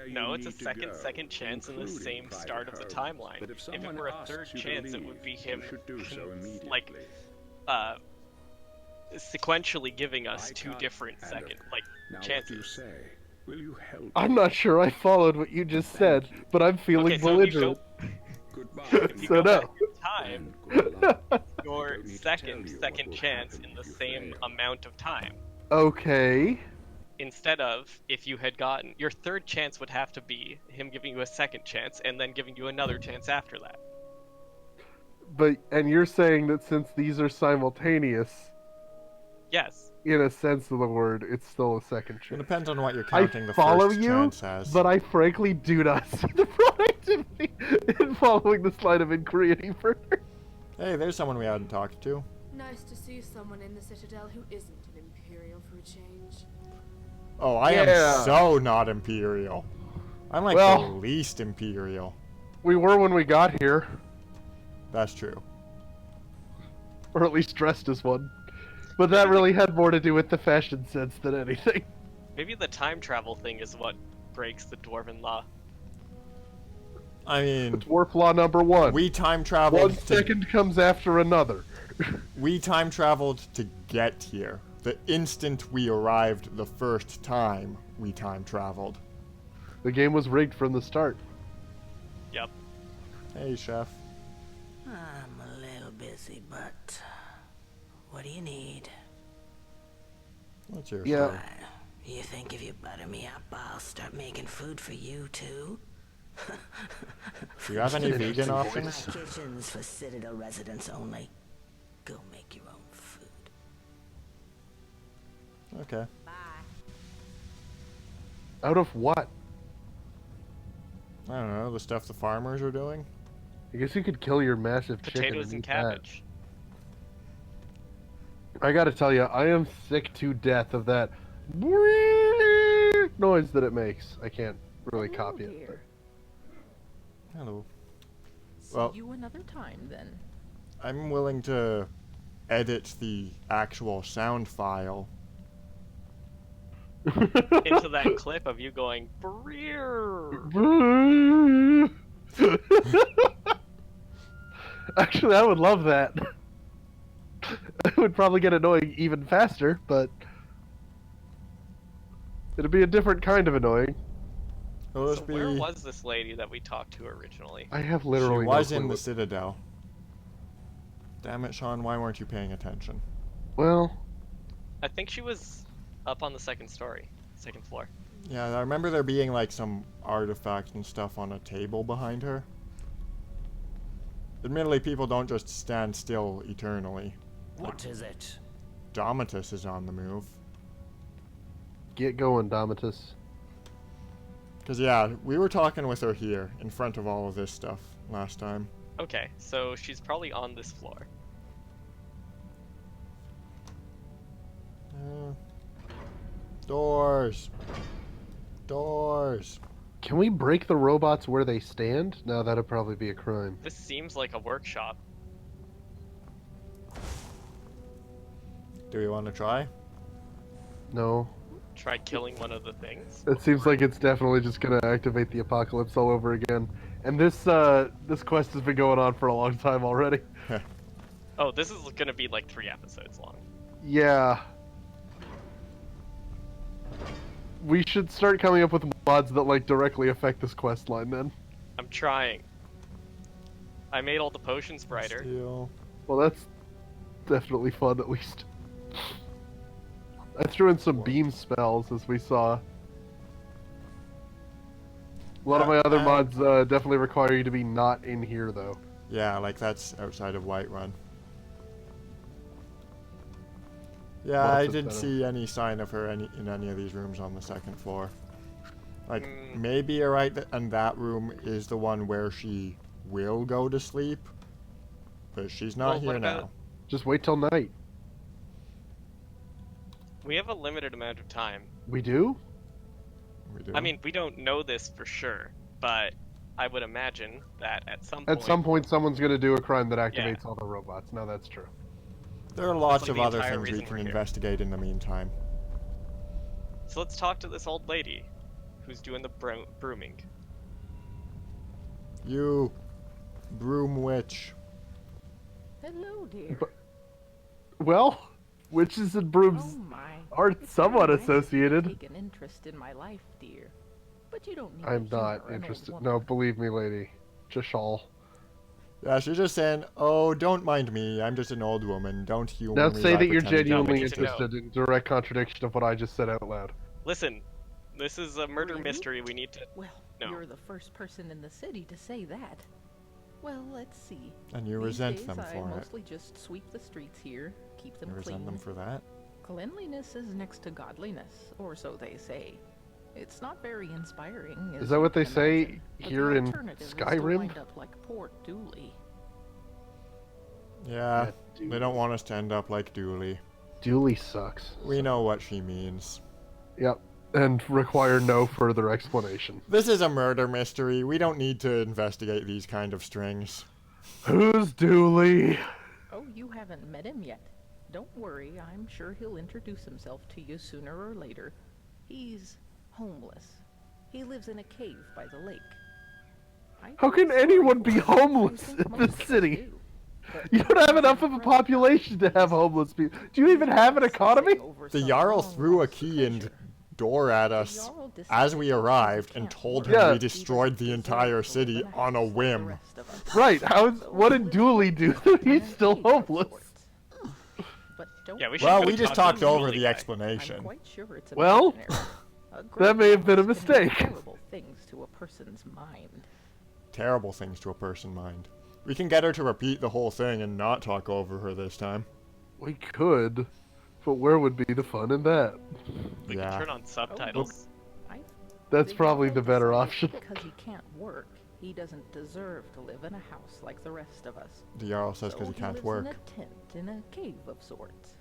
No, it's a second chance in the same start of the timeline. If it were a third chance, it would be him, like, sequentially giving us 2 different chances. Will you help? I'm not sure I followed what you just said, but I'm feeling Okay, so if you belligerent. Goodbye. If you So go no. back in time, your second chance in the same amount of time. Okay. Instead of, if you had gotten, your third chance would have to be him giving you a second chance and then giving you another chance after that. And you're saying that since these are simultaneous, Yes. in a sense of the word, it's still a second It chance. depends on what you're I counting the follow first you, chance as. but I frankly do not see the productivity in following this line of inquiry any further. Hey, there's someone we hadn't talked to. Nice to see someone in the Citadel who isn't an Imperial for a change. Oh, I Yeah. am so not Imperial. I'm like the Well- least Imperial. We were when we got here, That's true. or at least dressed as one. But that really had more to do with the fashion sense than anything. Maybe the time travel thing is what breaks the Dwarven law. I mean, Dwarf law number 1. we time traveled. One second comes after another. We time traveled to get here. The instant we arrived the first time, we time traveled. The game was rigged from the start. Yep. Hey, chef. I'm a little busy, but what do you need? What's your Yeah. story? You think if you butter me up, I'll start making food for you too? Do you have any vegan My options? kitchen's for Citadel residents only. Go make your own food. Okay. Out of what? I don't know, the stuff the farmers are doing? I guess you could kill your massive chicken Potatoes and eat that. cabbage. I gotta tell you, I am sick to death of that noise that it makes. I can't really copy it. But... Hello. See Well- you another time then. I'm willing to edit the actual sound file. Into that clip of you going, "Breer." Actually, I would love that. It would probably get annoying even faster, but it'd be a different kind of annoying. It'll So just where be... was this lady that we talked to originally? I have She literally was no in clue the what- Citadel. Damn it, Sean, why weren't you paying attention? Well, I think she was up on the second floor. Yeah, I remember there being like some artifacts and stuff on a table behind her. Admittedly, people don't just stand still eternally. What is it? Domitus is on the move. get going, Domitus. Because, yeah, we were talking with her here, in front of all of this stuff, last time. Okay, so she's probably on this floor. Doors! Doors! Can we break the robots where they stand? No, that'd probably be a crime. This seems like a workshop. Do we want to try? No. Try killing one of the things. It seems like it's definitely just gonna activate the apocalypse all over again. And this quest has been going on for a long time already. Oh, this is gonna be like 3 episodes long. Yeah. We should start coming up with mods that like directly affect this quest line then. I'm trying. I made all the potions brighter. Steel. Well, that's definitely fun at least. I threw in some beam spells as we saw. A lot of my other mods definitely require you to be not in here though. Yeah, like that's outside of Whiterun. Yeah, Well, I since didn't then. see any sign of her in any of these rooms on the second floor. Like, maybe you're right, and that room is the one where she will go to sleep, but she's not here now. Just wait till night. We have a limited amount of time. We do? We do. I mean, we don't know this for sure, but I would imagine that at some point someone's going to do a crime that activates all the robots. No, that's true. There are lots like of the other entire things we reason can we're here. investigate in the meantime. So let's talk to this old lady who's doing the brooming. You, broom witch. Hello, dear. Well, witches and brooms Oh my. are It's somewhat very nice of you to associated. Take an interest in my life, dear. But you don't need I'm to not humor an interested. old No, woman. believe me, lady. Just all. Yeah, she's just saying, oh, don't mind me, I'm just an old woman, don't humor Now me say by that you're pretending I'm genuinely interested. interested in direct contradiction of what I just said out loud. Listen, this is a murder Really? mystery. We need to. Well, No. you're the first person in the city to say that. Well, let's see. And you These resent days, them I for it. mostly just sweep the streets here, keep them You clean. resent them for that? Cleanliness is next to godliness, or so they say. It's not very inspiring. Is as that you what they can say imagine, but here the in alternative is to Skyrim? wind up like poor Dooley. Yeah, Yeah, they don't want us to end up like Dooley. Dooley sucks. We know what she means. Yep. And require no further explanation. This is a murder mystery. We don't need to investigate these kind of strings. Who's Dooley? Oh, you haven't met him yet. Don't worry, I'm sure he'll introduce himself to you sooner or later. He's homeless. He lives in a cave by the lake. I How feel can sorry anyone for be him. I homeless think in most this of us city? do. But You don't have enough of a rather population to have homeless people. Do you even have an economy? over The some Jarl long threw a lost key and treasure. door at The us Jarl as we decided arrived he and can't told work. him we Yeah. destroyed the entire city on a whim. Right, what did Dooley do that he's still homeless? Yeah, we should Well, go we just talk to talked over Dooley the guy. explanation. I'm quite sure it's Well, imaginary. A that great may have been a loss can do mistake. Terrible things to a person's mind. Terrible things to a person mind. We can get her to repeat the whole thing and not talk over her this time. We could, but where would be the fun in that? We Yeah. can turn on subtitles. That's probably the better option. Because he can't work, he doesn't deserve to live in a house like the rest of us. The Jarl says because So he can't lives work. in a tent in a cave of sorts.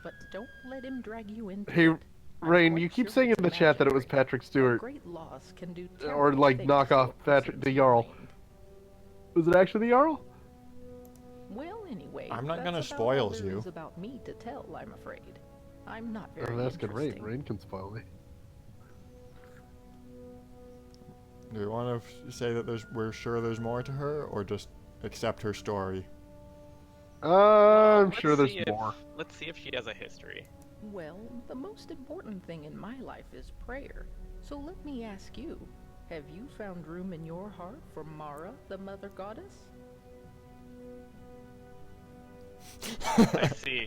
But don't let him drag you into Hey, it. I'm Rain, quite you keep sure saying it's in the chat that it was imaginary. Patrick A Stewart, great loss can do or terrible like things knock to a off Patrick the person's Jarl. mind. Was it actually the Jarl? Well, anyway, I'm not that's gonna about spoil all there you. is about me to tell, I'm afraid. I'm not very Oh, that's good. Rain. interesting. Rain can spoil me. Do we want to say that we're sure there's more to her, or just accept her story? I'm Let's sure there's see if- more. Let's see if she has a history. Well, the most important thing in my life is prayer. So let me ask you, have you found room in your heart for Mara, the mother goddess? I see.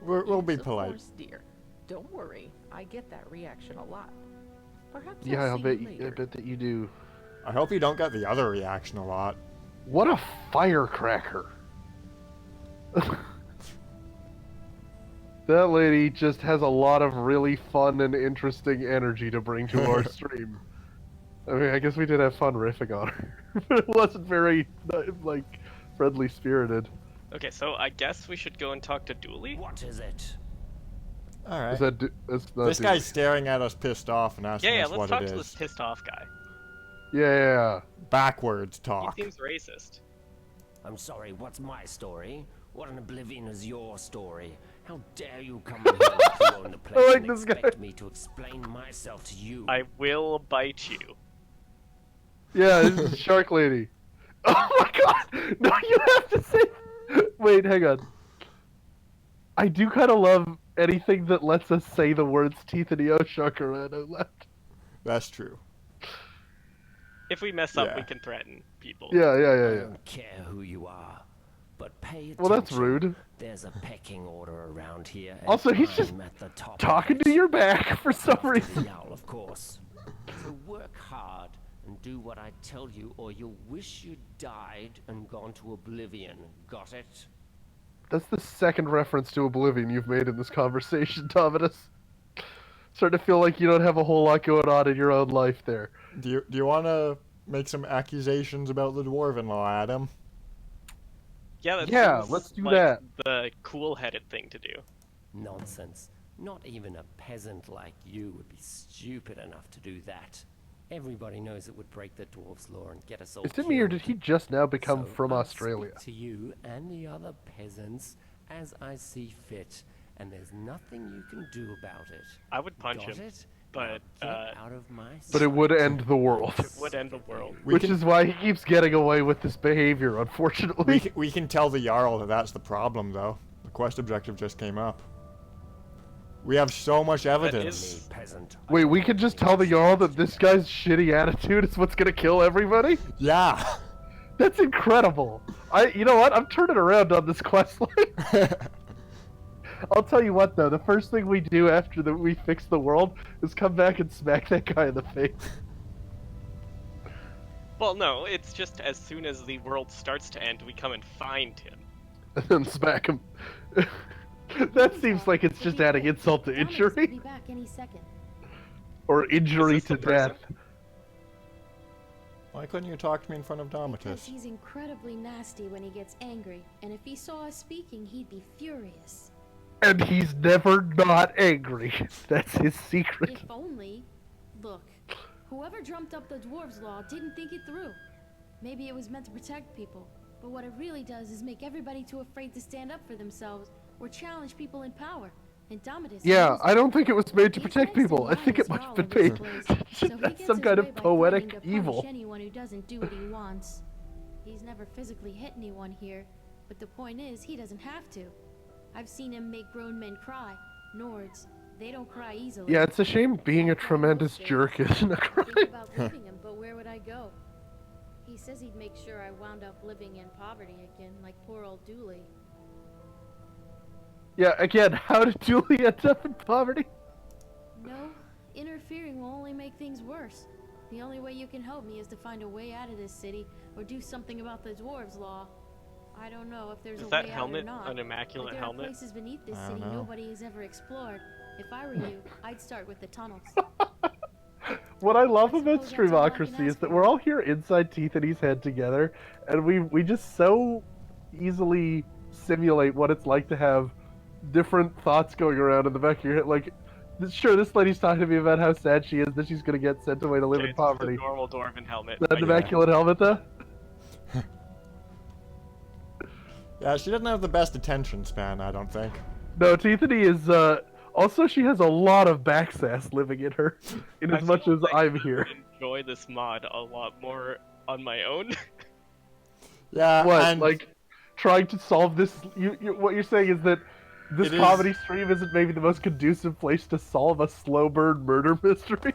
We'll be Yes, of polite. course, dear. Don't worry, I get that reaction a lot. Perhaps Yeah, I'll I'll see bet. you I later. bet that you do. I hope you don't get the other reaction a lot. What a firecracker! That lady just has a lot of really fun and interesting energy to bring to our stream. I mean, I guess we did have fun riffing on her, but it wasn't very, like, friendly spirited. Okay, so I guess we should go and talk to Dooley. What is it? Alright. That's not This Dooley. guy's staring at us pissed off and asking Yeah, us let's what talk it to is. this pissed off guy. Yeah. Backwards He talk. seems racist. I'm sorry, what's my story? What in oblivion is your story? How dare you come in here like you own the place like and this guy. expect me to explain myself to you? I will bite you. Yeah, this is Shark Lady. Oh my god! No, you have to say... Wait, hang on. I do kind of love anything that lets us say the words teeth and Shakura out loud. That's true. If we mess up, Yeah. we can threaten people. Yeah. I don't care who you are, but pay attention. Well, that's rude. There's a pecking order around here. and Also, he's I'm just at the top of talking it. to your back for some The reason. Yowl, of course. So work hard and do what I tell you, or you'll wish you died and gone to oblivion. Got it? That's the second reference to Oblivion you've made in this conversation, Dominus. Starting to feel like you don't have a whole lot going on in your own life there. Do you want to make some accusations about the Dwarven Law, Adam? Yeah, let's do like that. The cool-headed thing to do. Nonsense. Not even a peasant like you would be stupid enough to do that. Everybody knows it would break the dwarves' law and get us all Is it me, or did he just now become So from I'll Australia? speak to you and the other peasants as I see fit, and there's nothing you can do about it. I would punch Got him, it? but Now get out of my But it would end the world. it would end the world. Which is why he keeps getting away with this behavior, unfortunately. We can tell the Jarl that that's the problem, though. The quest objective just came up. We have so much evidence. peasant. Wait, we can just tell the Jarl that this guy's shitty attitude is what's gonna kill everybody? Yeah. That's incredible. You know what? I'm turning around on this quest line. I'll tell you what, though. The first thing we do after we fix the world is come back and smack that guy in the face. Well, no, it's just as soon as the world starts to end, we come and find him. And then smack him. That seems like it's just adding insult to injury. Be back any second. Or injury Is to this the person? death. Why couldn't you talk to me in front of Because Domitus? he's incredibly nasty when he gets angry, and if he saw us speaking, he'd be furious. And he's never not angry. That's his secret. If only. Look, whoever dreamt up the dwarves' law didn't think it through. Maybe it was meant to protect people, but what it really does is make everybody too afraid to stand up for themselves or challenge people in power. And Domitus Yeah, knows I don't think it was made to He protect tries to people. I think it rile might have us been all made over this place, so he gets some his kind way of by poetic threatening to evil. punish anyone who doesn't do what he wants. He's never physically hit anyone here, but the point is, he doesn't have to. I've seen him make grown men cry. Nords, they don't cry easily. Yeah, it's a shame being a tremendous jerk isn't a I think crime. about leaving him, but where would I go? He says he'd make sure I wound up living in poverty again, like poor old Dooley. Yeah, again, how did Julie end up in poverty? No, interfering will only make things worse. The only way you can help me is to find a way out of this city, or do something about the dwarves' law. I don't know if there's Is a that way helmet out or not. an immaculate but there helmet? are places beneath this I city don't know. nobody has ever explored. If I were you, I'd start with the tunnels. What I love I about suppose that's all I can Streamocracy is ask that for. we're all here inside Teeth and E's head together, and we just so easily simulate what it's like to have different thoughts going around in the back of your head. Like, sure, this lady's talking to me about how sad she is that she's gonna get sent away to live Okay, in it's just a poverty. normal dwarven helmet. That but an yeah. immaculate helmet, though? Yeah, she doesn't have the best attention span, I don't think. No, Teeth and E is, also she has a lot of backsass living in her, in I as much feel as like I'm I here. would enjoy this mod a lot more on my own. Yeah, What, and like, trying to solve this, what you're saying is that this It is- comedy stream isn't maybe the most conducive place to solve a slow burn murder mystery?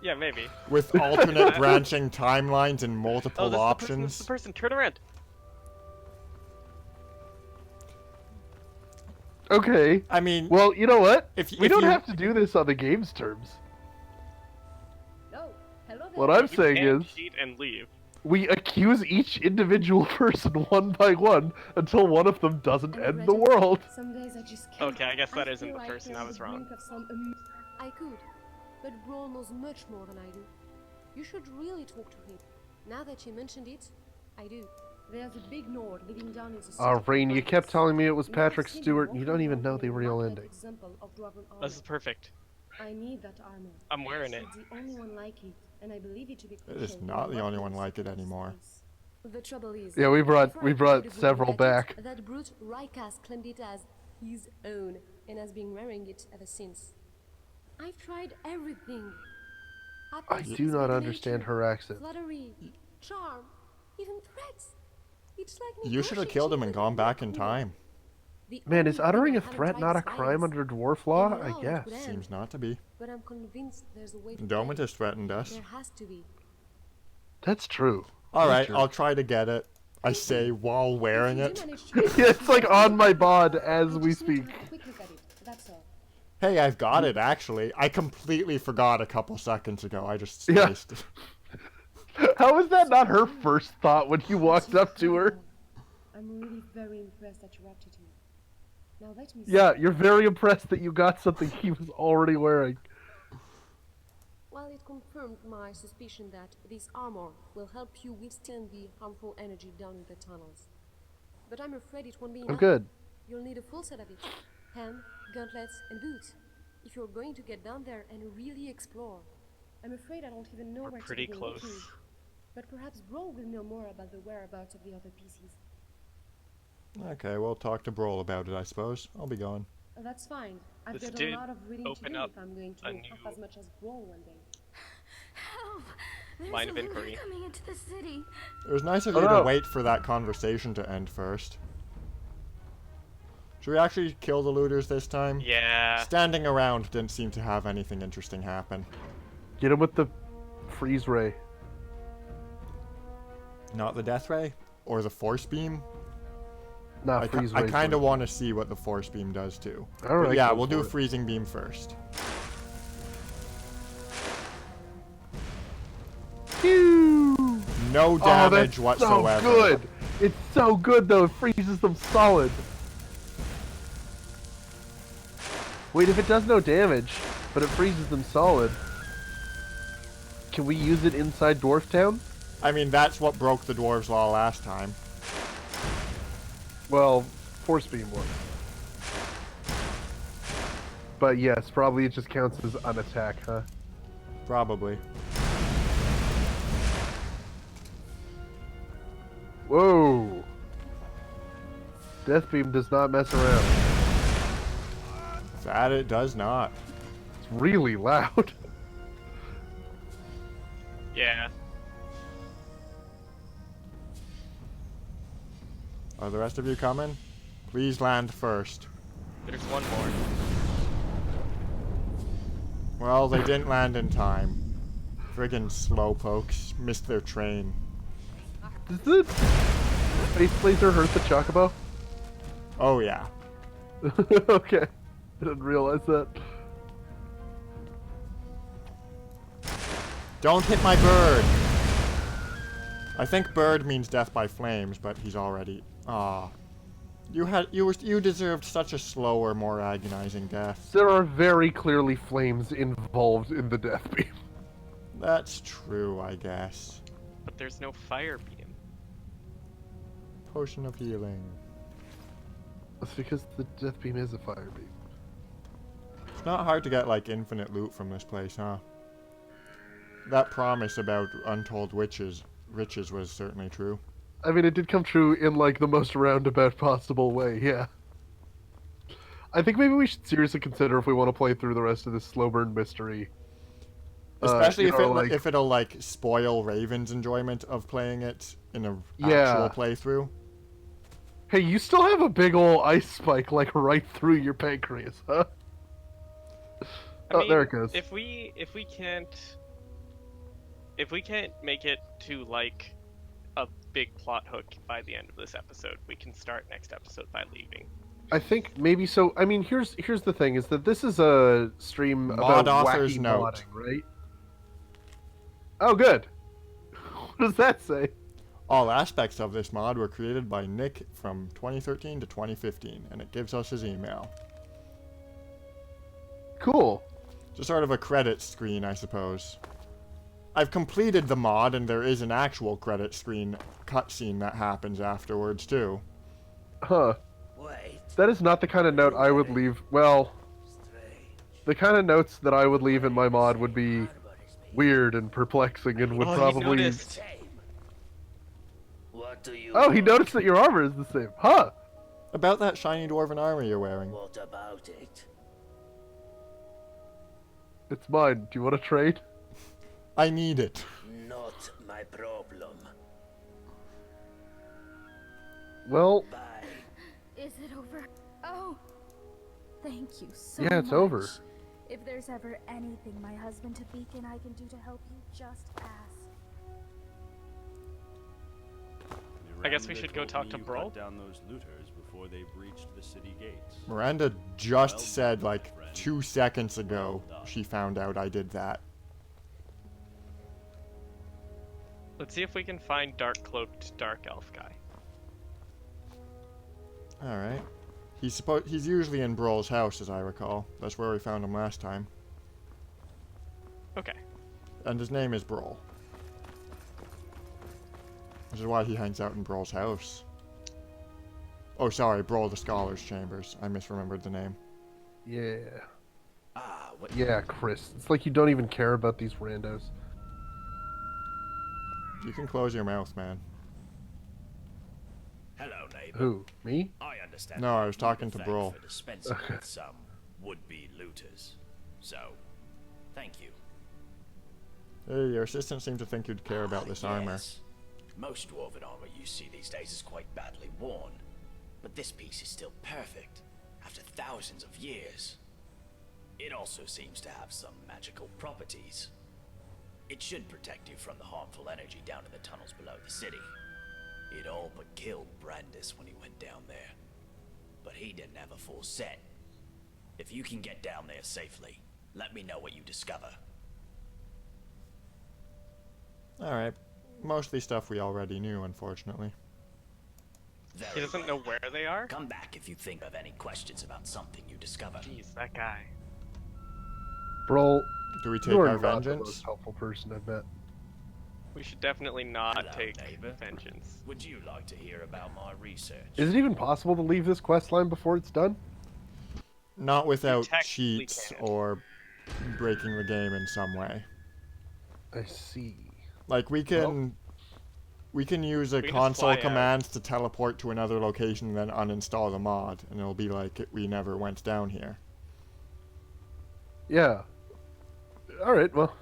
Yeah, maybe. with alternate branching timelines and multiple Oh, that's options. the person. Turn around. Okay. I mean, Well, you know what? If- we if don't you- have to do this on the game's terms. Oh, hello there. What I'm You saying can is, cheat and leave. we accuse each individual person one by one until one of them doesn't end the world. Some days I just can't. Okay, I guess that isn't feel the like person. we're I on was the wrong. brink of some I could, but Braun knows much more than I do. You should really talk to him. Now that you mentioned it, I do. There's a big Nord living down in the city. Rain, you kept telling me it was You might have Patrick seen him Stewart, and you don't walking even around know in the a real immaculate ending. example of dwarven This is armor. perfect. I need that armor. I'm wearing it. She's the only one like it, and I believe it to be It crucial is in not the what only one makes like it this anymore. place. The trouble is, Yeah, we brought before I could have several let it, back. That brute Rykas claimed it as his own, and has been wearing it ever since. I've tried everything. I do not understand her accent. Flattery, charm, even threats. It's like You should have killed him and gone back in time. The Man, only is thing uttering I a haven't threat tried not a is crime violence. under dwarf law? And I now it guess. could end. Seems not to be. But I'm convinced there's a way to Domitus threatened us. There has to be. That's true. Alright, true. I'll try to get it. I say while wearing If you it. do manage to- Yeah, it's like on my bod as I we just need to speak. have a quick look at it. That's all. Hey, I've got it actually. I completely forgot a couple seconds ago. I just Yeah. spaced it. How is that not her first thought when you walked up to her? I'm really very impressed at your aptitude. Now let me see. Yeah, you're very impressed that you got something he was already wearing. Well, it confirmed my suspicion that this armor will help you withstand the harmful energy down in the tunnels. But I'm afraid it won't be enough. Oh, good. You'll need a full set of it. Helm, gauntlets, and boots. If you're going to get down there and really explore. I'm afraid I don't even know where to begin looking. But perhaps Brawl will know more about the whereabouts of the other pieces. Okay, we'll talk to Brawl about it, I suppose. I'll be gone. Oh, that's fine. I've This got a did lot of reading to open do up if I'm going to a know new half as much as Brawl one day. Help! There's line a of looter inquiry. coming into the city. It was nice of you to wait for that conversation to end first. Should we actually kill the looters this time? Yeah. Standing around didn't seem to have anything interesting happen. Get him with the freeze ray. Not the death ray? Or the force beam? Nah, freeze ray. I kind of want to see what the force beam does too. Alright, but yeah, go we'll do for it. freezing beam first. Pew! No damage whatsoever. So good. It's so good though. It freezes them solid. Wait, if it does no damage, but it freezes them solid, can we use it inside Dwarf Town? I mean, that's what broke the Dwarves' Law last time. Well, Force Beam works. But yes, probably it just counts as an attack, huh? Probably. Whoa! Death Beam does not mess around. That it does not. It's really loud. Yeah. Are the rest of you coming? Please land first. There's one more. Well, they didn't land in time. Friggin' slowpokes. Missed their train. Does the space laser hurt the Chocobo? Oh, yeah. Okay. I didn't realize that. Don't hit my bird! I think bird means death by flames, but he's already... Ah. You deserved such a slower, more agonizing death. There are very clearly flames involved in the Death Beam. That's true, I guess. But there's no fire beam. Potion of healing. That's because the Death Beam is a fire beam. It's not hard to get, like, infinite loot from this place, huh? That promise about untold riches was certainly true. I mean, it did come true in, like, the most roundabout possible way, yeah. I think maybe we should seriously consider if we want to play through the rest of this slow burn mystery. Especially if it'll, like, spoil Raven's enjoyment of playing it in an actual playthrough. Hey, you still have a big ol' ice spike, like, right through your pancreas, huh? I mean, there it goes. If we can't make it to, like, a big plot hook by the end of this episode, we can start next episode by leaving. I think maybe so. I mean, here's the thing: is that this is a stream about wacky modding, right? Oh, good. What does that say? All aspects of this mod were created by Nick from 2013 to 2015, and it gives us his email. Cool. Just sort of a credit screen, I suppose. I've completed the mod, and there is an actual credit screen cutscene that happens afterwards, too. Huh. That is not the kind of note I would leave. Well, the kind of notes that I would leave in my mod would be weird and perplexing and would probably... Oh, he noticed that your armor is the same. Huh. About that shiny dwarven armor you're wearing. What about it? It's mine. Do you want to trade? I need it. Not my problem. Well... Is it over? Oh, thank you so much. Yeah, it's over. If there's ever anything my husband to Beacon I can do to help you, just ask. I guess we should go talk to Brawl. Down those looters before they breached the city gates. Miranda just said, like, 2 seconds ago she found out I did that. Let's see if we can find dark-cloaked dark elf guy. Alright. He's usually in Broll's house, as I recall. That's where we found him last time. Okay. And his name is Broll. Which is why he hangs out in Broll's house. Oh, sorry, Broll the Scholar's Chambers. I misremembered the name. Yeah. What? Yeah, Chris. It's like you don't even care about these randos. You can close your mouth, man. Hello, neighbor. Who? Me? I understand. No, I was talking to thank Broll. for dispensing with some would-be looters. So, thank you. Hey, your assistant seemed to think you'd care about this armor. Yes. Most dwarven armor you see these days is quite badly worn. But this piece is still perfect, after thousands of years. It also seems to have some magical properties. It should protect you from the harmful energy down in the tunnels below the city. It all but killed Brandis when he went down there. But he didn't have a full set. If you can get down there safely, let me know what you discover. Alright. Mostly stuff we already knew, unfortunately. He doesn't know where they are? Come back if you think of any questions about something you discover. Jeez, that guy. Broll, do we take you are our not the vengeance? most helpful person, I bet. We should definitely not Hello, take neighbor. vengeance. Would you like to hear about my research? Is it even possible to leave this quest line before it's done? Not without technically cheats can't. or breaking the game in some way. I see. Like, we can use a We can just console fly out. command to teleport to another location and then uninstall the mod, and it'll be like we never went down here. Yeah. Alright, well.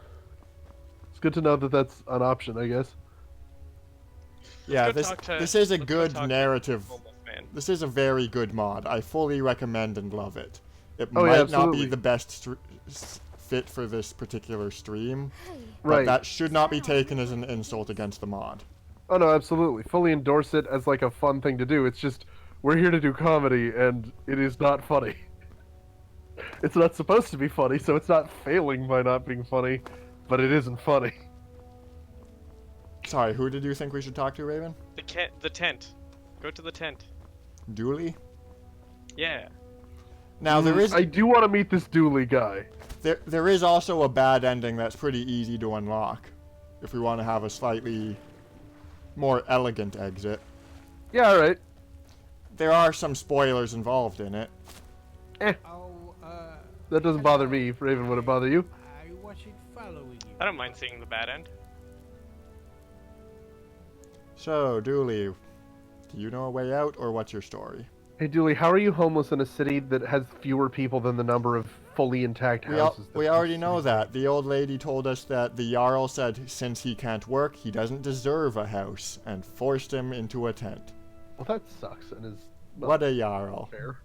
It's good to know that that's an option, I guess. Yeah, go this talk to- this is a let's go good talk to narrative. Homeless Man. This is a very good mod. I fully recommend and love it. It Oh, yeah, might not absolutely. be the best fit for this particular stream, but Right. that should not be taken as an insult against the mod. Oh no, absolutely. Fully endorse it as like a fun thing to do. It's just, we're here to do comedy, and it is not funny. It's not supposed to be funny, so it's not failing by not being funny, but it isn't funny. Sorry, who did you think we should talk to, Raven? The tent. Go to the tent. Dooley? Yeah. Now there is I do want to meet this Dooley guy. there is also a bad ending that's pretty easy to unlock, if we want to have a slightly more elegant exit. Yeah, alright. There are some spoilers involved in it. That doesn't bother me. Raven, would it bother you? I wasn't following you. I don't mind seeing the bad end. So, Dooley, do you know a way out, or what's your story? Hey Dooley, how are you homeless in a city that has fewer people than the number of fully intact houses? We already know that. The old lady told us that the Jarl said since he can't work, he doesn't deserve a house, and forced him into a tent. Well, that sucks and is not What a Jarl. fair.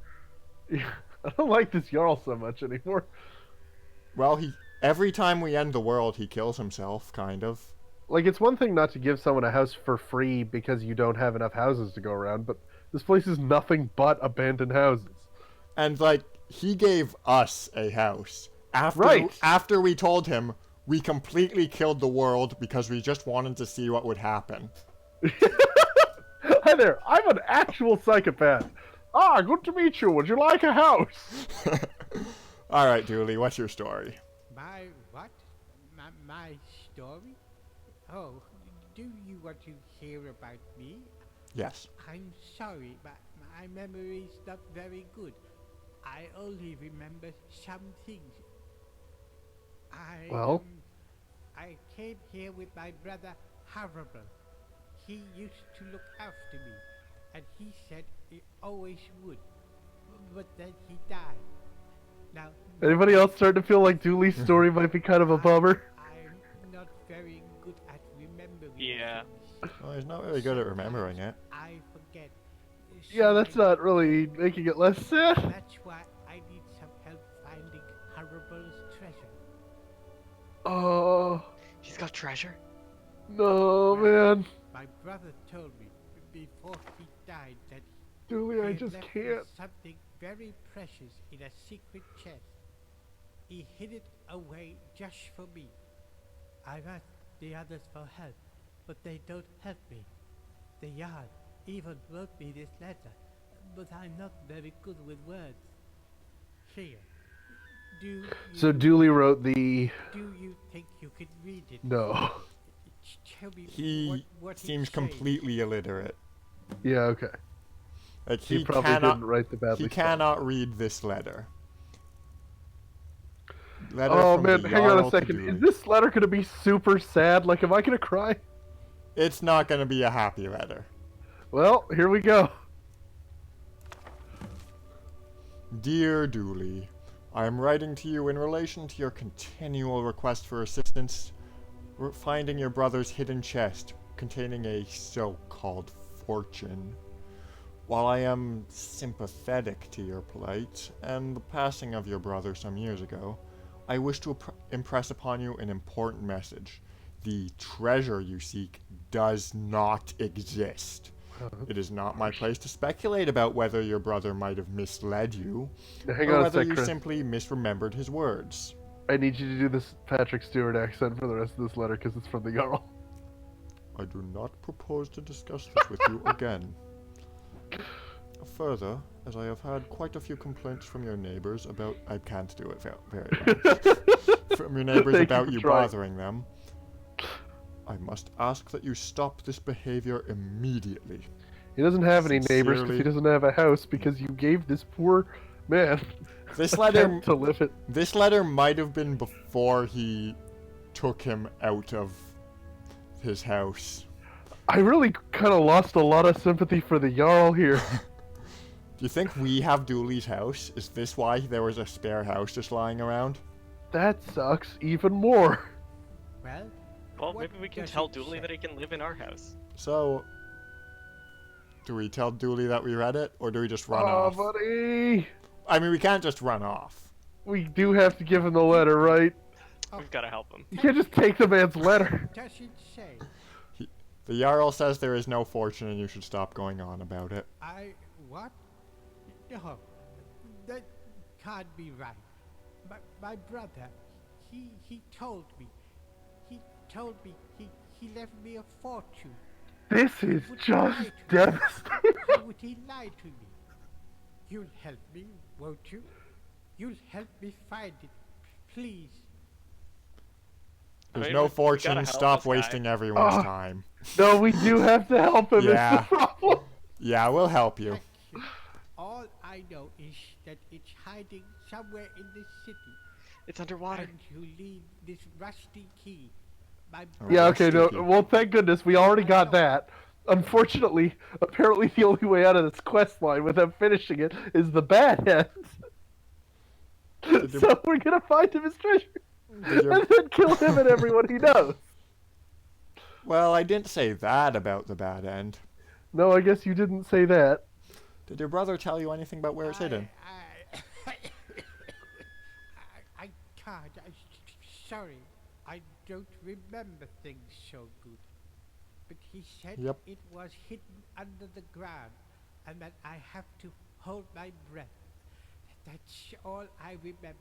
Yeah, I don't like this Jarl so much anymore. Well, every time we end the world, he kills himself, kind of. Like, it's one thing not to give someone a house for free because you don't have enough houses to go around, but this place is nothing but abandoned houses. And, like, he gave us a house. After we told him we completely killed the world because we just wanted to see what would happen. Hi there, I'm an actual psychopath. Ah, good to meet you. Would you like a house? Alright, Dooley, what's your story? My what? My story? Oh, do you want to hear about me? Yes. I'm sorry, but my memory's not very good. I only remember some things. I came here with my brother Horrible. He used to look after me, and he said he always would. But then he died. Now, Anybody else starting to feel like Dooley's story might be kind of a bummer? I'm not very good at remembering. Yeah. Well, he's not really good at remembering it. I forget. Yeah, that's not really making it less sad. That's why I need some help finding Horrible's treasure. Oh. He's got treasure? No, man. My brother told me before he died that Dooley, I he just left can't. me something very precious in a secret chest. He hid it away just for me. I've asked the others for help, but they don't help me. The Jarl even wrote me this letter, but I'm not very good with words. Here. So Dooley wrote the... Do you think you could read it? No. Tell me He what seems it completely illiterate. Yeah, okay. Like he probably didn't write the badly He cannot read this letter. Oh from man, the hang on a Jarl to second. Dooley. Is this letter gonna be super sad? Like, am I gonna cry? It's not gonna be a happy letter. Well, here we go. Dear Dooley, I am writing to you in relation to your continual request for assistance finding your brother's hidden chest containing a so-called fortune. While I am sympathetic to your plight and the passing of your brother some years ago, I wish to impress upon you an important message. The treasure you seek does not exist. It is not my place to speculate about whether your brother might have misled you, or whether you simply misremembered his words. I need you to do this Patrick Stewart accent for the rest of this letter because it's from the Jarl. I do not propose to discuss this with you again. Further, as I have had quite a few complaints from your neighbors about... I can't do it very well. From your neighbors about you bothering them, I must ask that you stop this behavior immediately. He doesn't have any neighbors because he doesn't have a house because you gave this poor man this letter to live it. This letter might have been before he took him out of his house. I really kind of lost a lot of sympathy for the Jarl here. Do you think we have Dooley's house? Is this why there was a spare house just lying around? That sucks even more. Well, maybe we can tell Dooley that he can live in our house. So, do we tell Dooley that we read it, or do we just run off? Oh, buddy! I mean, we can't just run off. We do have to give him the letter, right? We've got to help him. You can't just take the man's letter. Does it say? The Jarl says there is no fortune and you should stop going on about it. What? No, that can't be right. My brother, he told me. He told me he left me a fortune. This is just devastating. Why would he lie to me? You'll help me, won't you? You'll help me find it, please. There's no fortune. Stop wasting everyone's time. No, we do have to help him. Yeah. It's the problem. Yeah, we'll help you. All I know is that it's hiding somewhere in the city. It's underwater. And you leave this rusty key. Yeah, okay, no, well, thank goodness, we already got that. Unfortunately, apparently the only way out of this quest line without finishing it is the bad end. So we're gonna find him his treasure. And then kill him and everyone he knows. Well, I didn't say that about the bad end. No, I guess you didn't say that. Did your brother tell you anything about where it's hidden? I can't. Sorry. I don't remember things so good. But he said it was hidden under the ground and that I have to hold my breath. That's all I remember.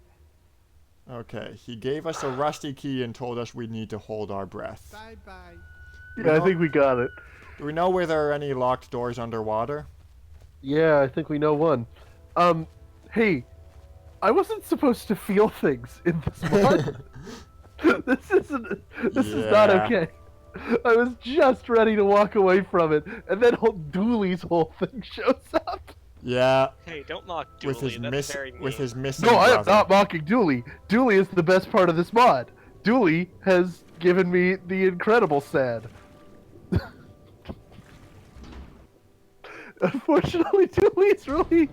Okay, he gave us a rusty key and told us we need to hold our breath. Bye-bye. Yeah, I think we got it. Do we know where there are any locked doors underwater? Yeah, I think we know one. Hey, I wasn't supposed to feel things in this mod. This is not okay. I was just ready to walk away from it, and then Dooley's whole thing shows up. Yeah. Hey, don't mock Dooley. That's very mean. With his missing No, I am brother. not mocking Dooley. Dooley is the best part of this mod. Dooley has given me the incredible sad. Unfortunately, Dooley's really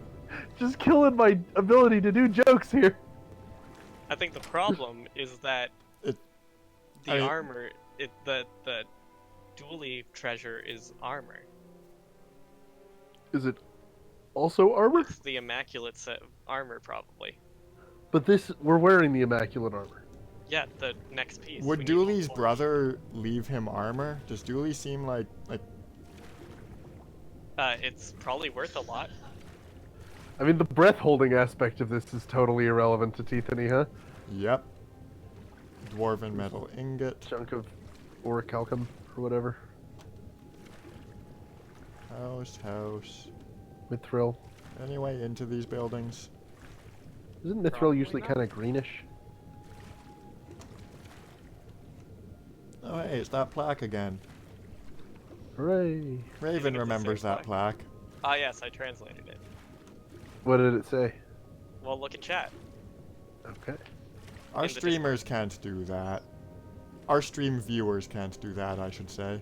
just killing my ability to do jokes here. I think the problem is that armor, the Dooley treasure is armor. Is it also armor? It's the immaculate set of armor, probably. But we're wearing the immaculate armor. Yeah, the next piece. Would Dooley's brother leave him armor? Does Dooley seem like... It's probably worth a lot. I mean, the breath holding aspect of this is totally irrelevant to Tithany, huh? Yep. Dwarven metal ingot. Chunk of orichalcum or whatever. House. Mithril. Anyway, into these buildings. Isn't Mithril usually kind of greenish? Oh, hey, it's that plaque again. Hooray! Raven remembers that plaque. Ah, yes, I translated it. What did it say? Well, look in chat. Okay. Our streamers can't do that. Our stream viewers can't do that, I should say.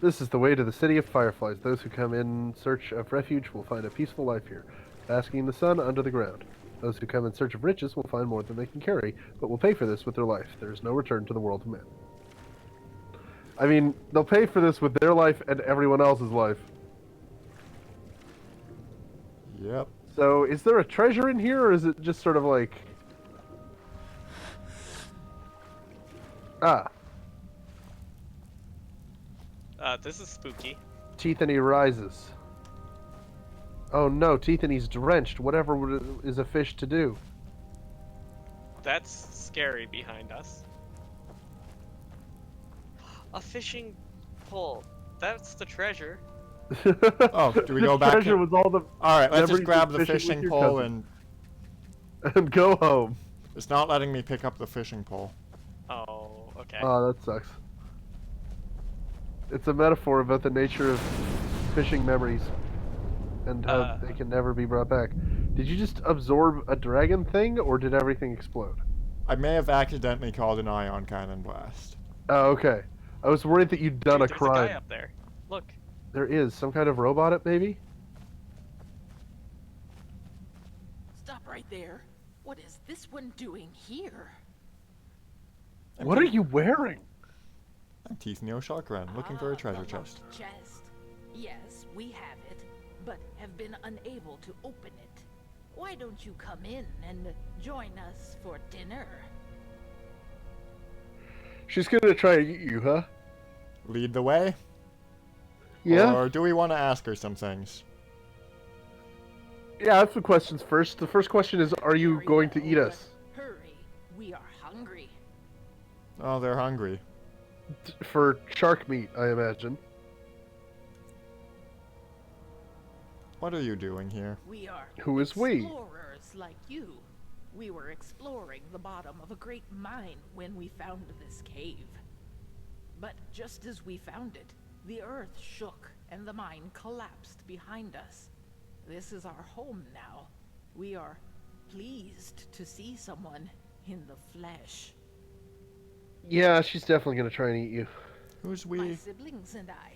This is the way to the city of fireflies. Those who come in search of refuge will find a peaceful life here, basking in the sun under the ground. Those who come in search of riches will find more than they can carry, but will pay for this with their life. There is no return to the world of men. I mean, they'll pay for this with their life and everyone else's life. Yep. So, is there a treasure in here, or is it just sort of like... Ah. This is spooky. Teethany rises. Oh no, Teethany's drenched. Whatever is a fish to do. That's scary behind us. A fishing pole. That's the treasure. Oh, do we go back? The treasure was all the... Alright, let's just grab the fishing fishing pole and go home. It's not letting me pick up the fishing pole. Oh, okay. Oh, that sucks. It's a metaphor about the nature of fishing memories and how they can never be brought back. Did you just absorb a dragon thing, or did everything explode? I may have accidentally called an ion cannon blast. Oh, okay. I was worried that you'd done a crime. There's a guy up there. Look. There is. Some kind of robot, maybe? Stop right there. What is this one doing here? What are you wearing? I'm Teethany O'Sharkran, looking for a treasure chest. Yes, we have it, but have been unable to open it. Why don't you come in and join us for dinner? She's gonna try to eat you, huh? Lead the way? Yeah? Or do we want to ask her some things? Yeah, that's the questions first. The first question is, are you going to eat us? Hurry, we are hungry. Oh, they're hungry. For shark meat, I imagine. What are you doing here? We are Who is we? Explorers like you. We were exploring the bottom of a great mine when we found this cave. But just as we found it, the earth shook and the mine collapsed behind us. This is our home now. We are pleased to see someone in the flesh. Yeah, she's definitely gonna try and eat you. Who's we? My siblings and I.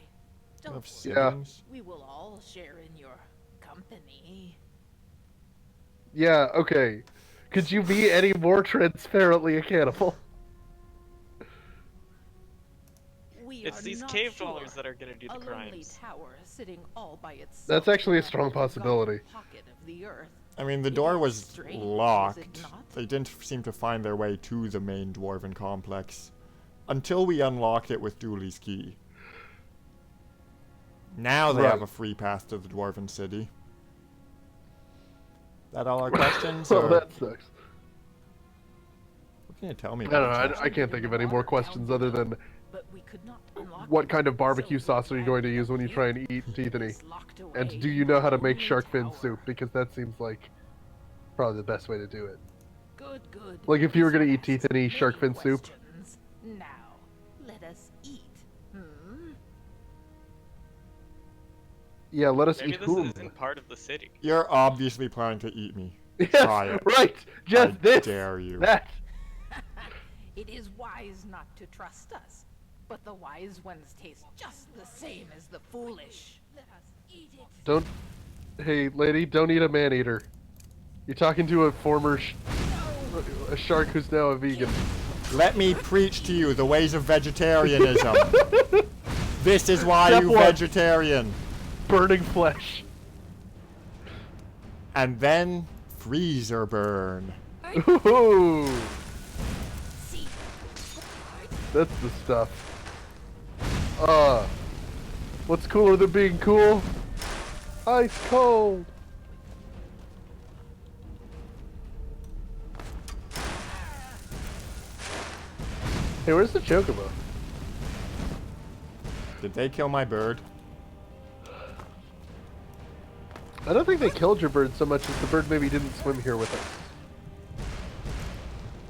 Don't worry. Siblings? We will all share in your company. Yeah, okay. Could you be any more transparently a cannibal? It's these cave dwellers that are gonna do the crimes. Tower sitting all by itself. That's actually a strong possibility. Pocket of the earth. I mean, the door was strange, is locked. it not? They didn't seem to find their way to the main dwarven complex until we unlocked it with Dooley's key. Now they have a free path to the dwarven city. That all our questions? Oh, or... that sucks. What can you tell me? I don't know. I can't think of any more questions other than what kind of barbecue sauce are you going to use when you try and eat Teethany? And do you know how to make shark fin soup? Because that seems like probably the best way to do it. Good. Like if you were going to eat Teethany shark fin soup. Now, let us eat. Yeah, let us Maybe eat this whom? isn't part of the city. You're obviously planning to eat me. Yes, Try it. right. Just I this. dare you. That. It is wise not to trust us, but the wise ones taste just the same as the foolish. Let us eat it. Don't. Hey, lady, don't eat a man-eater. You're talking to a former a shark who's now a vegan. Let me preach to you the ways of vegetarianism. This is why Step you one. vegetarian. Burning flesh. And then freezer burn. Ooh. That's the stuff. What's cooler than being cool? Ice cold. Hey, where's the chocobo? Did they kill my bird? I don't think they killed your bird so much as the bird maybe didn't swim here with us.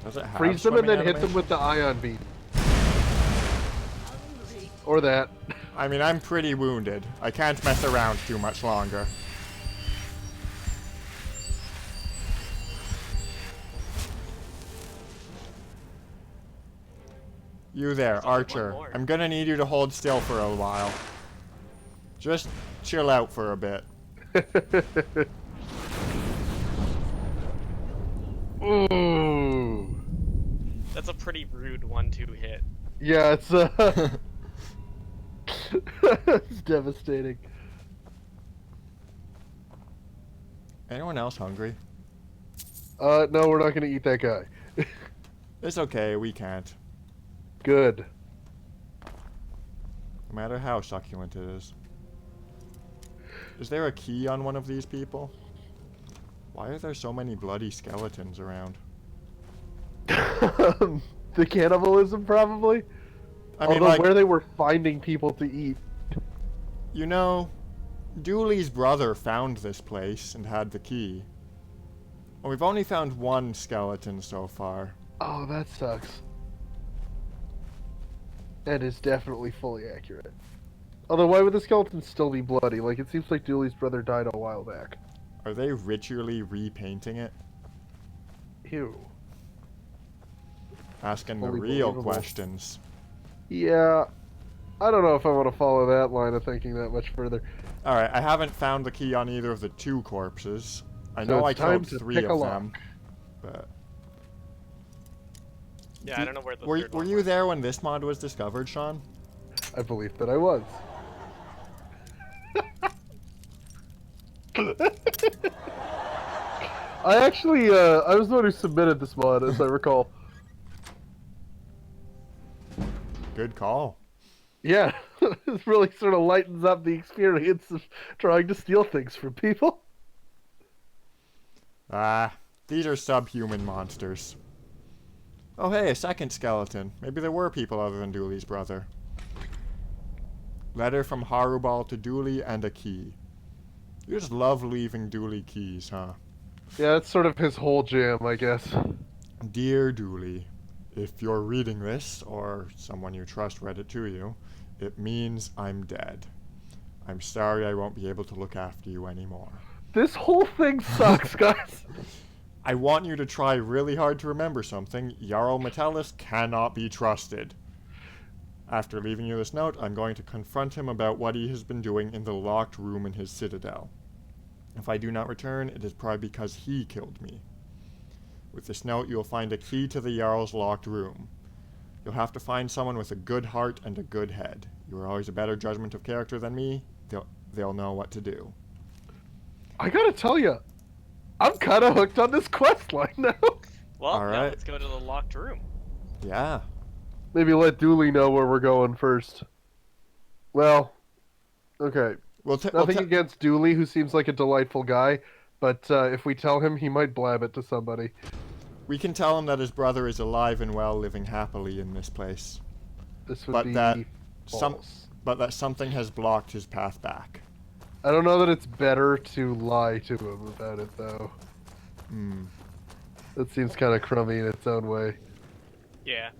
Does it have Freeze them and then swimming hit them with the ion beam. Or that. I mean, I'm pretty wounded. I can't mess around too much longer. You there, Archer. I'm gonna need you to hold still for a while. Just chill out for a bit. Ooh. That's a pretty rude 1-2 hit. Yeah, it's it's devastating. Anyone else hungry? No, we're not gonna eat that guy. It's okay, we can't. Good. No matter how succulent it is. Is there a key on one of these people? Why are there so many bloody skeletons around? The cannibalism, probably? I mean, although like, where they were finding people to eat. You know, Dooley's brother found this place and had the key. Well, we've only found one skeleton so far. Oh, that sucks. And is definitely fully accurate. Although, why would the skeleton still be bloody? Like, it seems like Dooley's brother died a while back. Are they ritually repainting it? Ew. Asking the Fully real believable. questions. Yeah. I don't know if I want to follow that line of thinking that much further. Alright, I haven't found the key on either of the two corpses. I So know I it's time killed to 3 pick a of lock. them. But... Yeah, I don't know where the Were third one you was. there when this mod was discovered, Sean? I believe that I was. I actually, I was the one who submitted this mod, as I recall. Good call. Yeah, it really sort of lightens up the experience of trying to steal things from people. Ah, these are subhuman monsters. Oh hey, a second skeleton. Maybe there were people other than Dooley's brother. Letter from Harubal to Dooley and a key. You just love leaving Dooley keys, huh? Yeah, that's sort of his whole jam, I guess. Dear Dooley, if you're reading this, or someone you trust read it to you, it means I'm dead. I'm sorry I won't be able to look after you anymore. This whole thing sucks, guys. I want you to try really hard to remember something. Jarl Metellus cannot be trusted. After leaving you this note, I'm going to confront him about what he has been doing in the locked room in his citadel. If I do not return, it is probably because he killed me. With this note, you will find a key to the Jarl's locked room. You'll have to find someone with a good heart and a good head. You are always a better judgment of character than me. They'll know what to do. I gotta tell you, I'm kind of hooked on this quest line now. Well, All now right. let's go to the locked room. Yeah. Maybe let Dooley know where we're going first. Well, okay. Nothing against Dooley, who seems like a delightful guy, but if we tell him, he might blab it to somebody. We can tell him that his brother is alive and well, living happily in this place. This would But be that false. but that something has blocked his path back. I don't know that it's better to lie to him about it, though. Hmm. That seems kind of crummy in its own way. Yeah.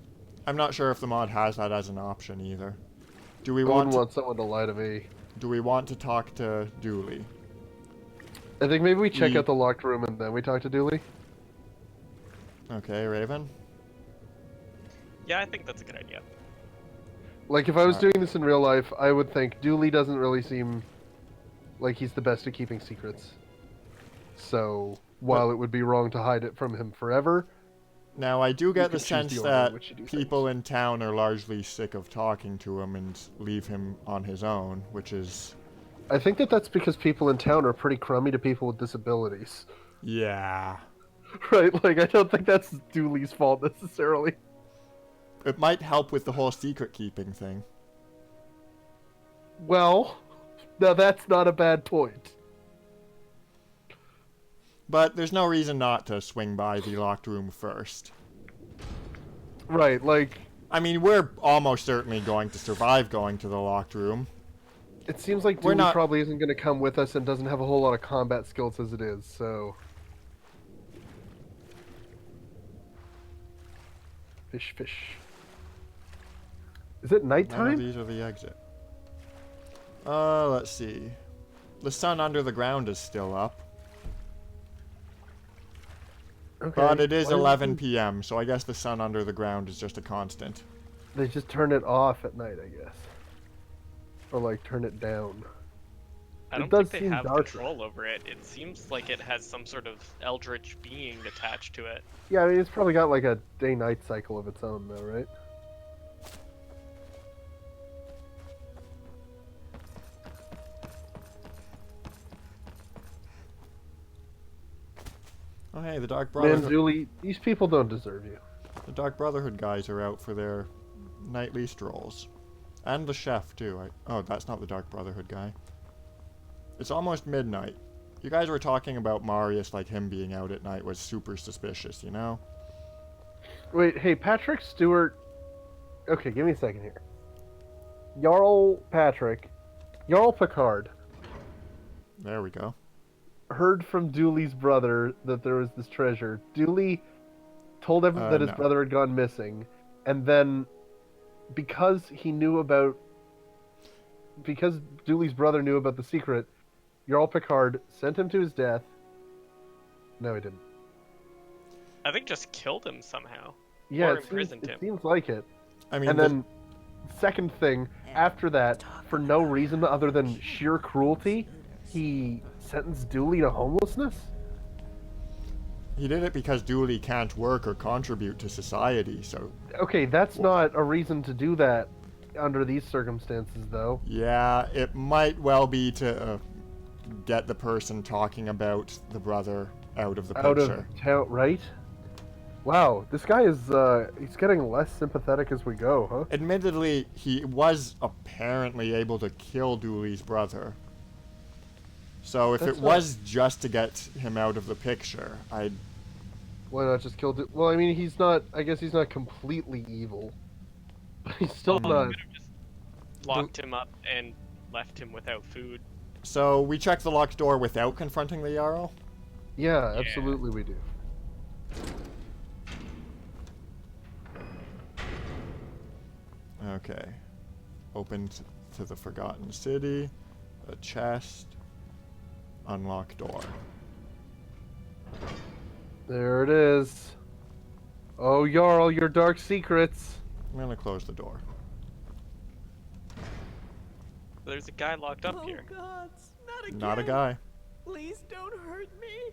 I'm not sure if the mod has that as an option either. Do we I want wouldn't to, want someone to lie to me. Do we want to talk to Dooley? I think maybe we check out the locked room and then we talk to Dooley. Okay, Raven. Yeah, I think that's a good idea. Like, if I was doing this in real life, I would think Dooley doesn't really seem like he's the best at keeping secrets. So, while it would be wrong to hide it from him forever... Now, I do get the could choose sense the order in that which you do people in town are largely sick of talking to him and leave him on his own, which is... I think that that's because people in town are pretty crummy to people with disabilities. Yeah. Right? Like, I don't think that's Dooley's fault necessarily. It might help with the whole secret-keeping thing. Well, now that's not a bad point. But there's no reason not to swing by the locked room first. Right, like... I mean, we're almost certainly going to survive going to the locked room. It seems like We're Dooley not- probably isn't going to come with us and doesn't have a whole lot of combat skills as it is, so... Fish, fish. Is it None of nighttime? these are the exit. Let's see. The sun under the ground is still up. Okay. But it is Why 11 p.m., so I guess the sun under the ground is just a constant. They just turn it off at night, I guess. Or, like, turn it down. I don't think they have control over it. It seems like it has some sort of eldritch being attached to it. Yeah, I mean, it's probably got, like, a day-night cycle of its own, though, right? Oh hey, the Dark Brotherhood. Man, Dooley, these people don't deserve you. The Dark Brotherhood guys are out for their nightly strolls. And the chef, too. Oh, that's not the Dark Brotherhood guy. It's almost midnight. You guys were talking about Marius, like him being out at night was super suspicious, you know? Wait, hey, Patrick Stewart... Okay, give me a second here. Jarl Patrick, Jarl Picard, There we go. heard from Dooley's brother that there was this treasure. Dooley told him that his no. brother had gone missing, and then because Dooley's brother knew about the secret, Jarl Picard sent him to his death. No, he didn't. I think just killed him somehow. Yeah, or imprisoned it him. seems like it. I mean, And then, second thing, after that, for no reason other than sheer cruelty, he sentenced Dooley to homelessness? he did it because Dooley can't work or contribute to society, so... Okay, that's not a reason to do that under these circumstances, though. Yeah, it might well be to get the person talking about the brother out of the Out picture. of town, right? Wow, this guy is, he's getting less sympathetic as we go, huh? Admittedly, he was apparently able to kill Dooley's brother. So if That's it not- was just to get him out of the picture, I'd... Why not just kill Well, I mean, he's not, I guess he's not completely evil. But he's still not... Locked him up and left him without food. So we check the locked door without confronting the Jarl? Yeah, absolutely we do. Okay. Open to the Forgotten City. A chest. Unlock door. There it is. Oh, Jarl, your dark secrets. I'm gonna close the door. There's a guy locked up here. Gods, not again. Not a guy. Please don't hurt me.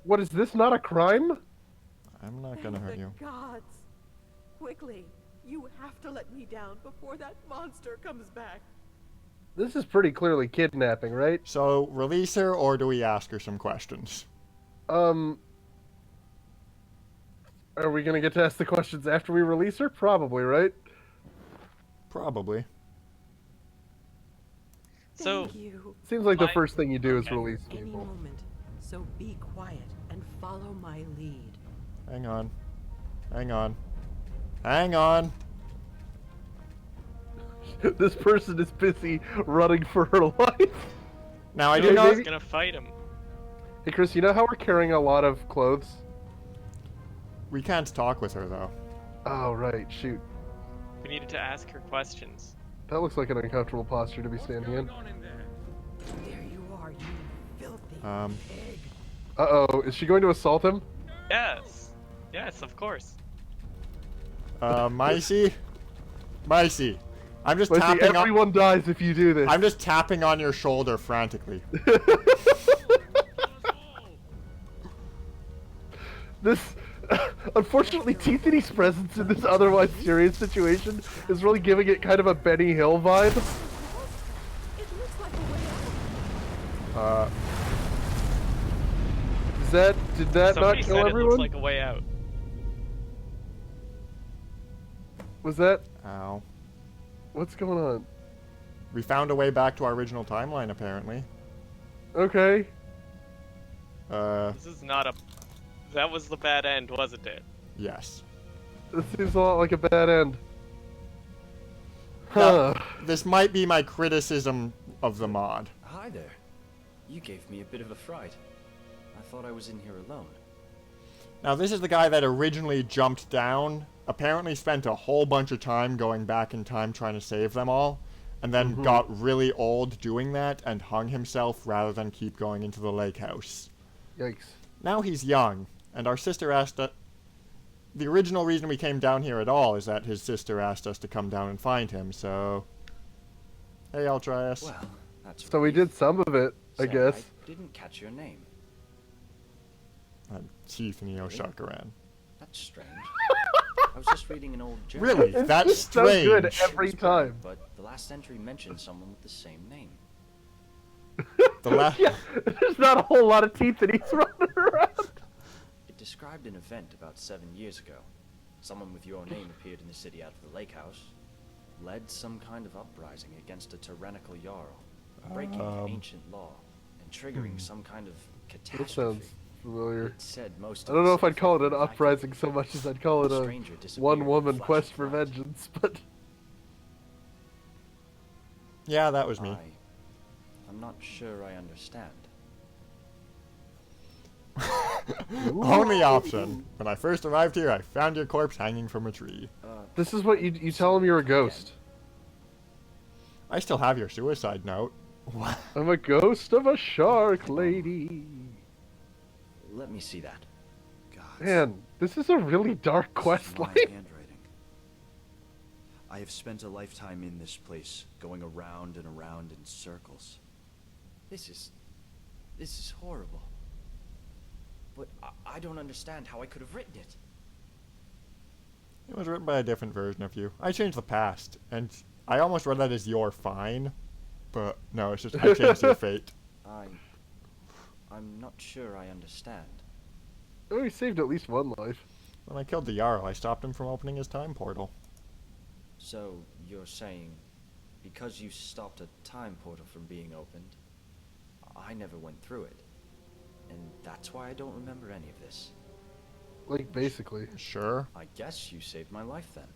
What, is this not a crime? I'm not gonna hurt you. Gods, quickly, you have to let me down before that monster comes back. This is pretty clearly kidnapping, right? So, release her, or do we ask her some questions? Are we gonna get to ask the questions after we release her? Probably, right? Probably. So, Thank you. Seems like the My- first thing you do is okay. release Any people. moment, so be quiet and follow my lead. Hang on. Hang on. Hang on! This person is busy running for her life. Now, I no do one's not... gonna fight him. Hey, Chris, you know how we're carrying a lot of clothes? We can't talk with her, though. Oh, right. Shoot. We needed to ask her questions. That looks like an uncomfortable posture to be standing in. There you are, you filthy pig. Uh-oh. Is she going to assault him? Yes. Yes, of course. Micey? Micey. I'm just Let's see, tapping on... everyone dies if you do this. I'm just tapping on your shoulder frantically. This... Unfortunately, T-City's presence in this otherwise serious situation is really giving it kind of a Benny Hill vibe. It looks like a way out. Did that Somebody not said kill it everyone? looks like a way out. Was that... Ow. What's going on? We found a way back to our original timeline, apparently. Okay. This is not a... That was the bad end, wasn't it? Yes. This seems a lot like a bad end. Now, this might be my criticism of the mod. Hi there. You gave me a bit of a fright. I thought I was in here alone. Now, this is the guy that originally jumped down, apparently spent a whole bunch of time going back in time trying to save them all, and then got really old doing that and hung himself rather than keep going into the lake house. Yikes. Now he's young, and our sister asked us... The original reason we came down here at all is that his sister asked us to come down and find him, so... Hey, Ultrias. Well, that's so we did some of it, I guess. I didn't catch your name. I'm Chief Neo Shakaran. That's strange. I was just reading an old journal. Really? That's strange. So good every time. But the last entry mentioned someone with the same name. Yeah, there's not a whole lot of teeth that he's running around. It described an event about 7 years ago. Someone with your name appeared in the city out of the lake house. Led some kind of uprising against a tyrannical Jarl, breaking ancient law, and triggering some kind of catastrophe. That sounds familiar. It said most I don't know if I'd call it an uprising so much as I'd call it a one-woman quest for vengeance, but... Yeah, that was me. I'm not sure I understand. Only option. When I first arrived here, I found your corpse hanging from a tree. This is what you tell him you're a ghost. I still have your suicide note. What? I'm a ghost of a shark lady. Let me see that. Man, this is a really dark quest line. Handwriting. I have spent a lifetime in this place, going around and around in circles. This is horrible. But I don't understand how I could have written it. It was written by a different version of you. I changed the past, and I almost read that as you're fine, but no, it's just I changed your fate. I'm not sure I understand. Oh, he saved at least one life. When I killed the Jarl, I stopped him from opening his time portal. So, you're saying, because you stopped a time portal from being opened, I never went through it. And that's why I don't remember any of this. Like, basically. Sure. I guess you saved my life then.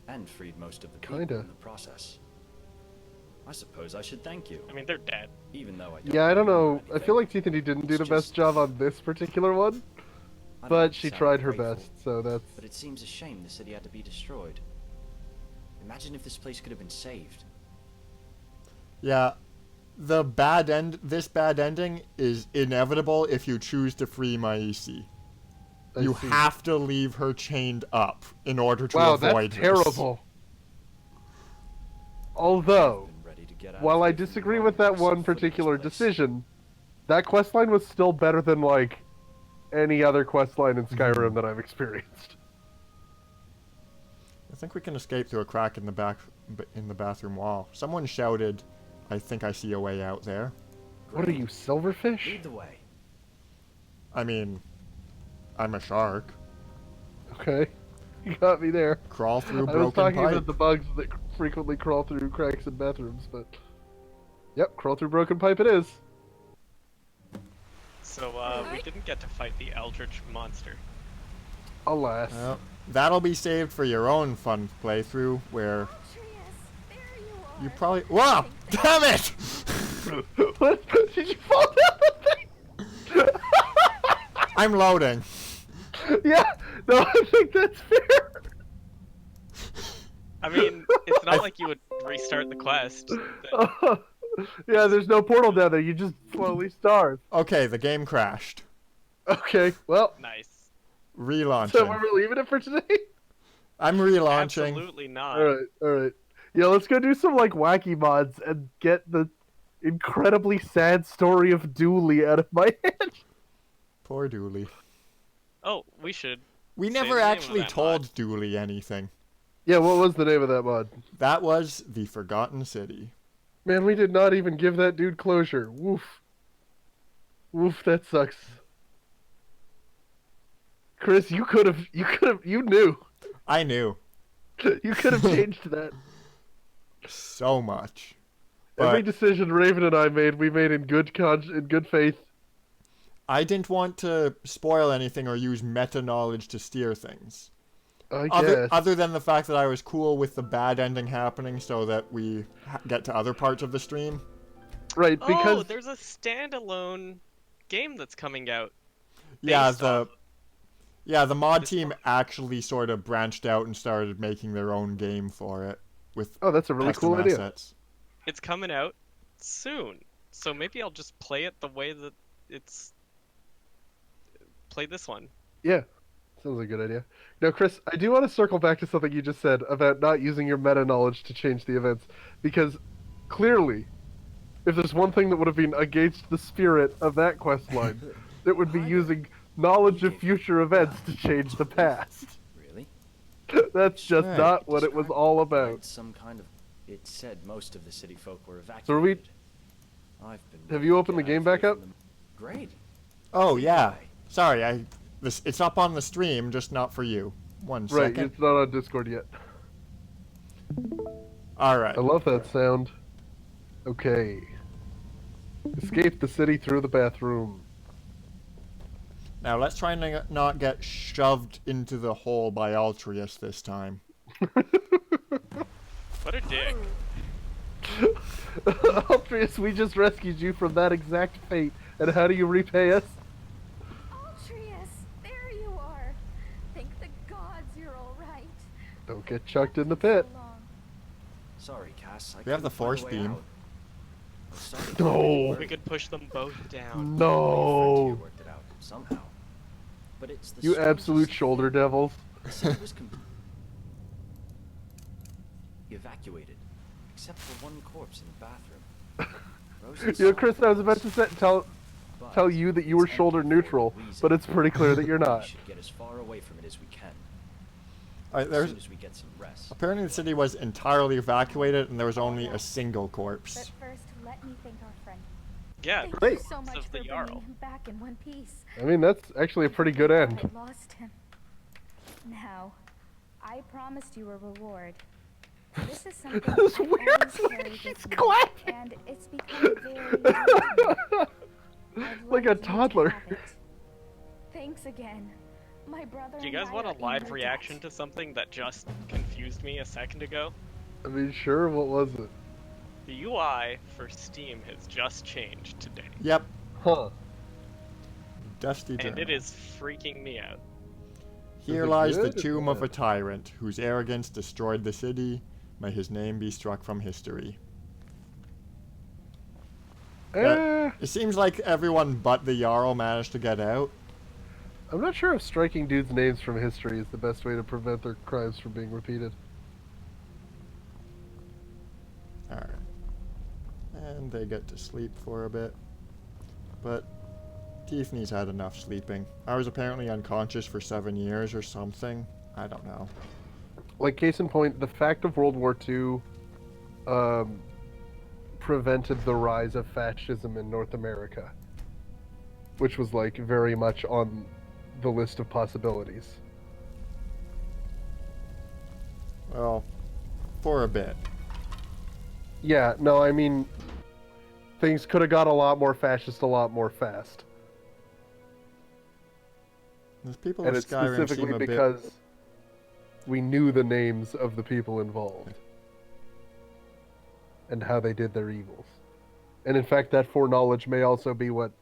And freed most of the people Kinda. in the process. I suppose I should thank you. I mean, they're dead. Even though I don't Yeah, I don't know. remember I feel like Tiffany didn't do the best job on this particular one. I But don't she sound tried her grateful, best, so that's... But it seems a shame the city had to be destroyed. Imagine if this place could have been saved. Yeah, this bad ending is inevitable if you choose to free Maisi. You have to leave her chained up in order to avoid that's terrible. Although, while I disagree with that one particular decision, that questline was still better than, like, any other questline in Skyrim that I've experienced. I think we can escape through a crack in the bathroom wall. Someone shouted, "I think I see a way out there." What are you, silverfish? Lead the way. I mean, I'm a shark. Okay, you got me there. Crawl through I was broken talking pipe. about the bugs that frequently crawl through cracks in bathrooms, but... Yep, crawl through broken pipe it is. So, we didn't get to fight the Eldritch monster. Alas. Well, that'll be saved for your own fun playthrough, where... You probably... Wow! Damn it! What? Did you fall down the thing? I'm loading. Yeah, no, I think that's fair. I mean, it's not like you would restart the quest. Yeah, there's no portal down there. You just slowly starve. Okay, the game crashed. Okay, well. Nice. Relaunching. So we're leaving it for today? I'm relaunching. Absolutely not. Alright. Yeah, let's go do some, like, wacky mods and get the incredibly sad story of Dooley out of my head. Poor Dooley. Oh, we should. We say never the name of actually that told mod. Dooley anything. Yeah, what was the name of that mod? That was The Forgotten City. Man, we did not even give that dude closure. Woof. Woof, that sucks. Chris, you knew. I knew. You could have changed that. So much. Every But decision Raven and I made, we made in good faith. I didn't want to spoil anything or use meta-knowledge to steer things. I guess. Other than the fact that I was cool with the bad ending happening so that we get to other parts of the stream. Right, because... Oh, there's a standalone game that's coming out. Yeah, the mod team actually sort of branched out and started making their own game for it with that's a really custom cool idea. assets. It's coming out soon, so maybe I'll just play it the way that it's... Play this one. Yeah, sounds like a good idea. Now, Chris, I do want to circle back to something you just said about not using your meta knowledge to change the events, because clearly, if there's one thing that would have been against the spirit of that quest line, it would be using knowledge of future events to change the past. Really? That's just not what it was all about. Some kind of... It said most of the city folk were evacuated. So are we... Have you opened the game back up? Great. Oh, yeah. Sorry, it's up on the stream, just not for you. One second. Right, it's not on Discord yet. Alright. I love that sound. Okay. Escape the city through the bathroom. Now let's try and not get shoved into the hole by Altruis this time. What a dick. Altruis, we just rescued you from that exact fate, and how do you repay us? Altruis, there you are. Thank the gods you're alright. Don't get chucked in the pit. Sorry, Cass. We have the force beam. No. We could push them both down. No. Worked it out somehow. But it's the You absolute shoulder devils. The city was evacuated, except for one corpse in the bathroom. You know, Chris, I was about to tell you that you were shoulder neutral, but it's pretty clear that you're not. We should get as far away from it as we can. Alright, As soon as we get some rest. Apparently the city was entirely evacuated and there was only a single corpse. But first, let me thank our friend. Yeah, Thank great. you so much for bringing him back in one piece. I mean, that's actually a pretty good end. I lost him. Now, I promised you a reward. This is something I always carry with me, and it's become very like a toddler. Thanks again. My brother. Do you guys want a live reaction to something that just confused me a second ago? I mean, sure, what was it? The UI for Steam has just changed today. Yep. Huh. Dusty And journal. it is freaking me out. Here lies the tomb of a tyrant, whose arrogance destroyed the city. May his name be struck from history. It seems like everyone but the Jarl managed to get out. I'm not sure if striking dudes' names from history is the best way to prevent their crimes from being repeated. Alright. And they get to sleep for a bit. But Tiffany's had enough sleeping. I was apparently unconscious for 7 years or something. I don't know. Like, case in point, the fact of World War II prevented the rise of fascism in North America, which was, like, very much on the list of possibilities. Well, for a bit. Yeah, no, I mean, things could have got a lot more fascist a lot more fast. Those people And in it's Skyrim seem specifically a because we knew the names of the people involved and how they did their evils. And in fact, that foreknowledge may also be what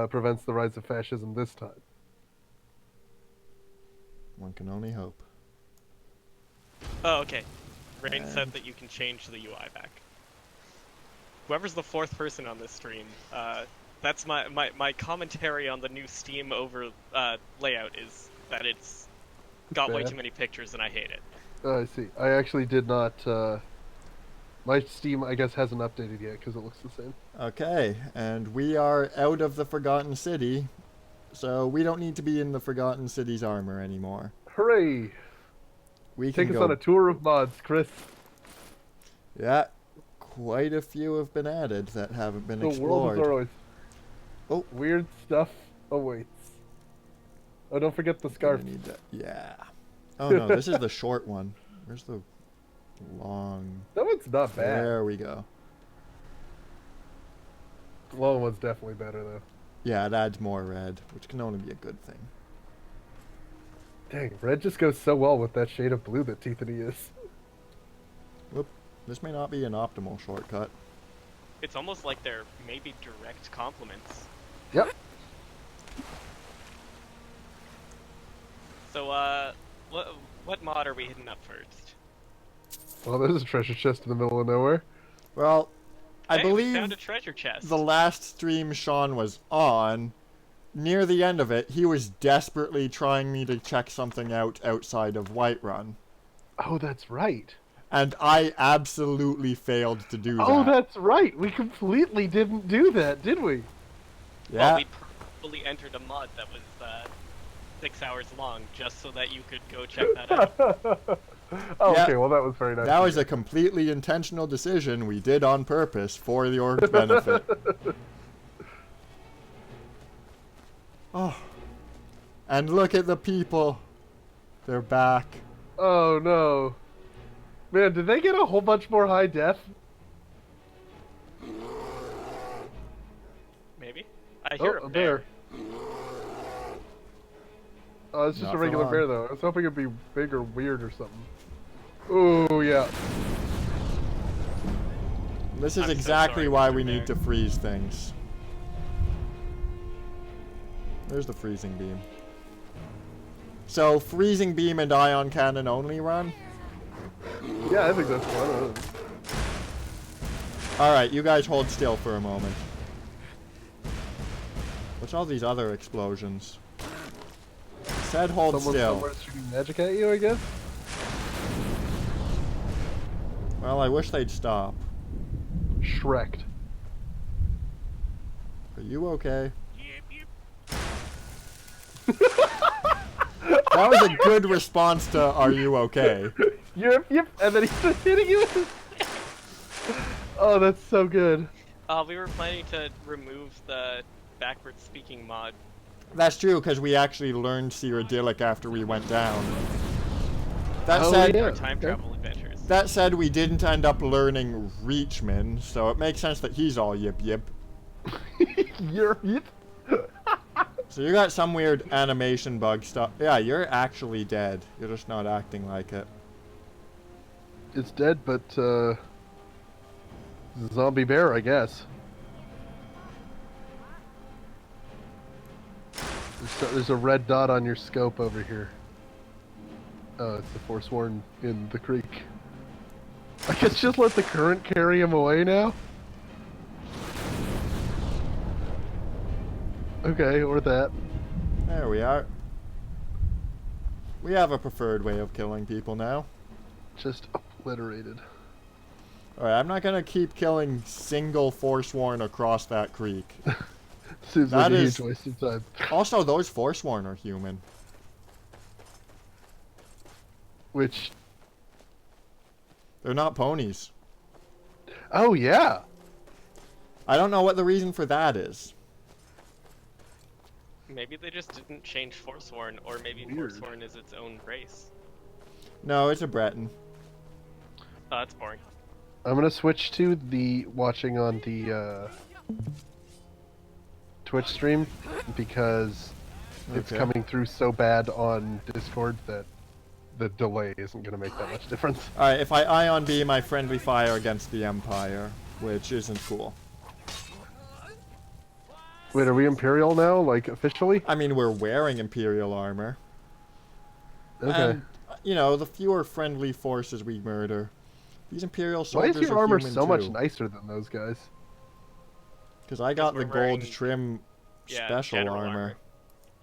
prevents the rise of fascism this time. One can only hope. Oh, okay. Rain said that you can change the UI back. Whoever's the fourth person on this stream, that's my commentary on the new Steam over layout is that it's got way bad. too many pictures and I hate it. I see. I actually did not... my Steam, I guess, hasn't updated yet because it looks the same. Okay, and we are out of the Forgotten City, so we don't need to be in the Forgotten City's armor anymore. Hooray! We Take can us go... on a tour of mods, Chris. Yeah, quite a few have been added that haven't been The explored. world is ours. Oh. Weird stuff awaits. Oh, don't forget the scarf. Need that. Yeah. Oh no, this is the short one. Where's the long... That one's not bad. There we go. The long one's definitely better, though. Yeah, it adds more red, which can only be a good thing. Dang, red just goes so well with that shade of blue that Tiffany is. Whoop. This may not be an optimal shortcut. It's almost like they're maybe direct compliments. Yep. So, what mod are we hitting up first? Well, there's a treasure chest in the middle of nowhere. Well, I Hey, we believe found a treasure chest. the last stream Sean was on, near the end of it, he was desperately trying me to check something out outside of Whiterun. Oh, that's right. And I absolutely failed to do that. Oh, that's right. We completely didn't do that, did we? Yeah. Well, we purposefully entered a mod that was 6 hours long just so that you could go check that out. Oh, Yeah. okay, well, that was very nice. That was a completely intentional decision we did on purpose for your benefit. Oh. And look at the people. They're back. Oh, no. Man, did they get a whole bunch more high def? Maybe. I hear a bear. Oh, it's just Not a for regular long. bear, though. I was hoping it'd be big or weird or something. Ooh, yeah. This is I'm so exactly sorry, why Mr. we Bear. need to freeze things. There's the freezing beam. So, freezing beam and ion cannon only run? Yeah, I think that's fun. Alright, you guys hold still for a moment. What's all these other explosions? Said hold Someone still. somewhere shooting magic at you, I guess? Well, I wish they'd stop. Shrek'd. Are you okay? That was a good response to "Are you okay?" Yep, and then he's just hitting you with his... Oh, that's so good. We were planning to remove the backwards speaking mod. That's true, because we actually learned Cyrodiilic after we went down. That Oh, said, yeah. Our time travel adventures. that said, we didn't end up learning Reachman, so it makes sense that he's all yip yip. You're yip. So you got some weird animation bug stuff. Yeah, you're actually dead. You're just not acting like it. It's dead, but, zombie bear, I guess. There's a red dot on your scope over here. Oh, it's the Forsworn in the creek. I guess just let the current carry him away now? Okay, or that. There we are. We have a preferred way of killing people now. Just obliterated. Alright, I'm not gonna keep killing single Forsworn across that creek. Seems That like a is- huge waste of time. Also, those Forsworn are human. Which... They're not ponies. Oh, yeah! I don't know what the reason for that is. Maybe they just didn't change Forsworn, or maybe Weird. Forsworn is its own race. No, it's a Breton. Oh, that's boring. I'm gonna switch to the watching on the Twitch stream because it's Okay. coming through so bad on Discord that the delay isn't gonna make that much difference. Alright, if I ion beam, my friendly fire against the Empire, which isn't cool. Wait, are we Imperial now? Like, officially? I mean, we're wearing Imperial armor. Okay. And, you know, the fewer friendly forces we murder. These Imperial Why soldiers is your are armor human so much too. nicer than those guys? Because I got the we're gold wearing- trim Yeah, special general armor.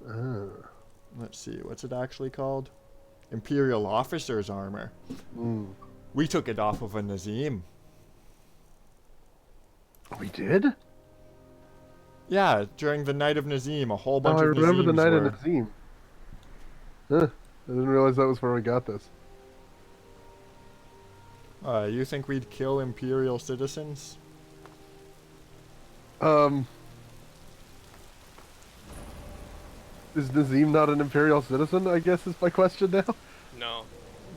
Oh. Let's see, what's it actually called? Imperial officer's armor. Mm. We took it off of a Nazim. We did? Yeah, during the Night of Nazim, a whole bunch Oh, I of remember the Nazims night were... of Nazim. Huh. I didn't realize that was where we got this. You think we'd kill Imperial citizens? Is Nazim not an Imperial citizen, I guess is my question now? No.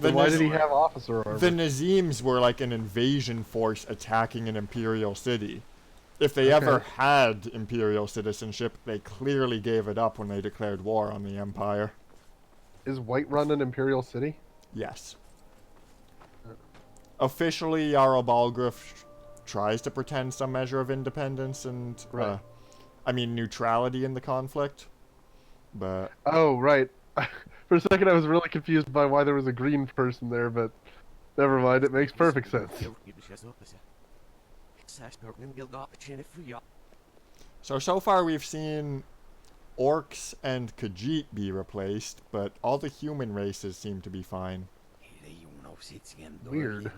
Then why did he have officer armor? The Nazims were like an invasion force attacking an Imperial city. If they ever Okay. had Imperial citizenship, they clearly gave it up when they declared war on the Empire. Is Whiterun an imperial city? Yes. Officially, Jarl Balgruuf tries to pretend some measure of independence and, neutrality in the conflict. But... Oh, right. For a second I was really confused by why there was a green person there, but never mind, it makes perfect sense. So far we've seen orcs and Khajiit be replaced, but all the human races seem to be fine. Weird.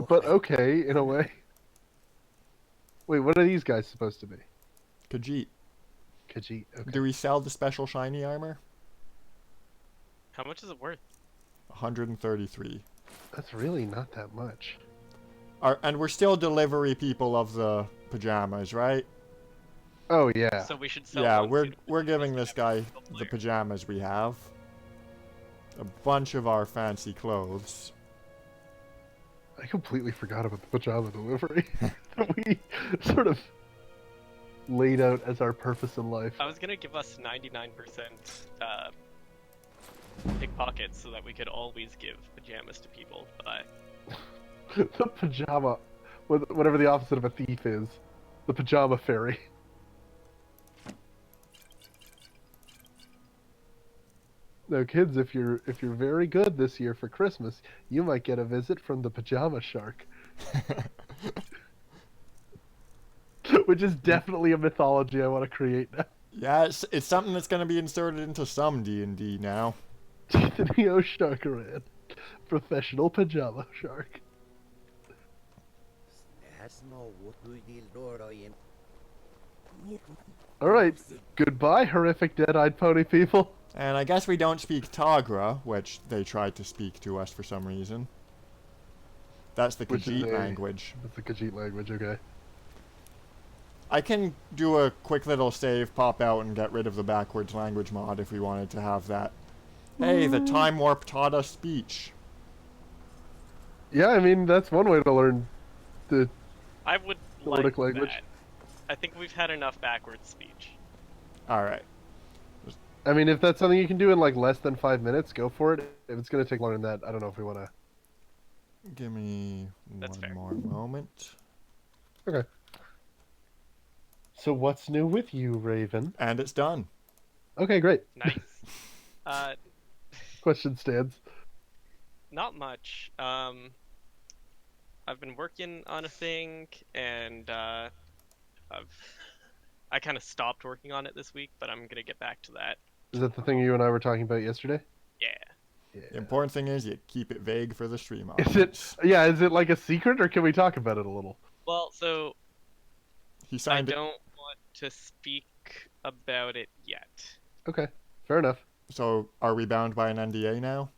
But okay, in a way. Wait, what are these guys supposed to be? Khajiit. Khajiit, okay. Do we sell the special shiny armor? How much is it worth? 133. That's really not that much. And we're still delivery people of the pajamas, right? Oh yeah. So we should sell. Yeah, we're giving this guy the pajamas we have. A bunch of our fancy clothes. I completely forgot about the pajama delivery that we sort of laid out as our purpose in life. I was gonna give us 99% pickpockets so that we could always give pajamas to people, but The pajama, whatever the opposite of a thief is, the pajama fairy. Now, kids, if you're very good this year for Christmas, you might get a visit from the pajama shark. Which is definitely a mythology I want to create now. Yeah, it's something that's going to be inserted into some D&D now. The Neo Sharkaran. Professional pajama shark. Alright, goodbye, horrific dead-eyed pony people. And I guess we don't speak Tagra, which they tried to speak to us for some reason. That's the Khajiit language. That's the Khajiit language, okay. I can do a quick little save, pop out, and get rid of the backwards language mod if we wanted to have that. Hey, the Time Warp taught us speech. Yeah, I mean, that's one way to learn the I would Nordic like language. that. I think we've had enough backwards speech. Alright. I mean, if that's something you can do in like less than 5 minutes, go for it. If it's going to take longer than that, I don't know if we want to. Give me one more moment. Okay. So what's new with you, Raven? And it's done. Okay, great. Nice. Question stands. Not much. I've been working on a thing, and I kind of stopped working on it this week, but I'm gonna get back to that. Is that the thing you and I were talking about yesterday? Yeah. The important thing is you keep it vague for the stream Is it? Yeah. Is it like a secret, or can we talk about it a little? Well, so he signed I don't want to speak about it yet. Okay, fair enough. So, are we bound by an NDA now?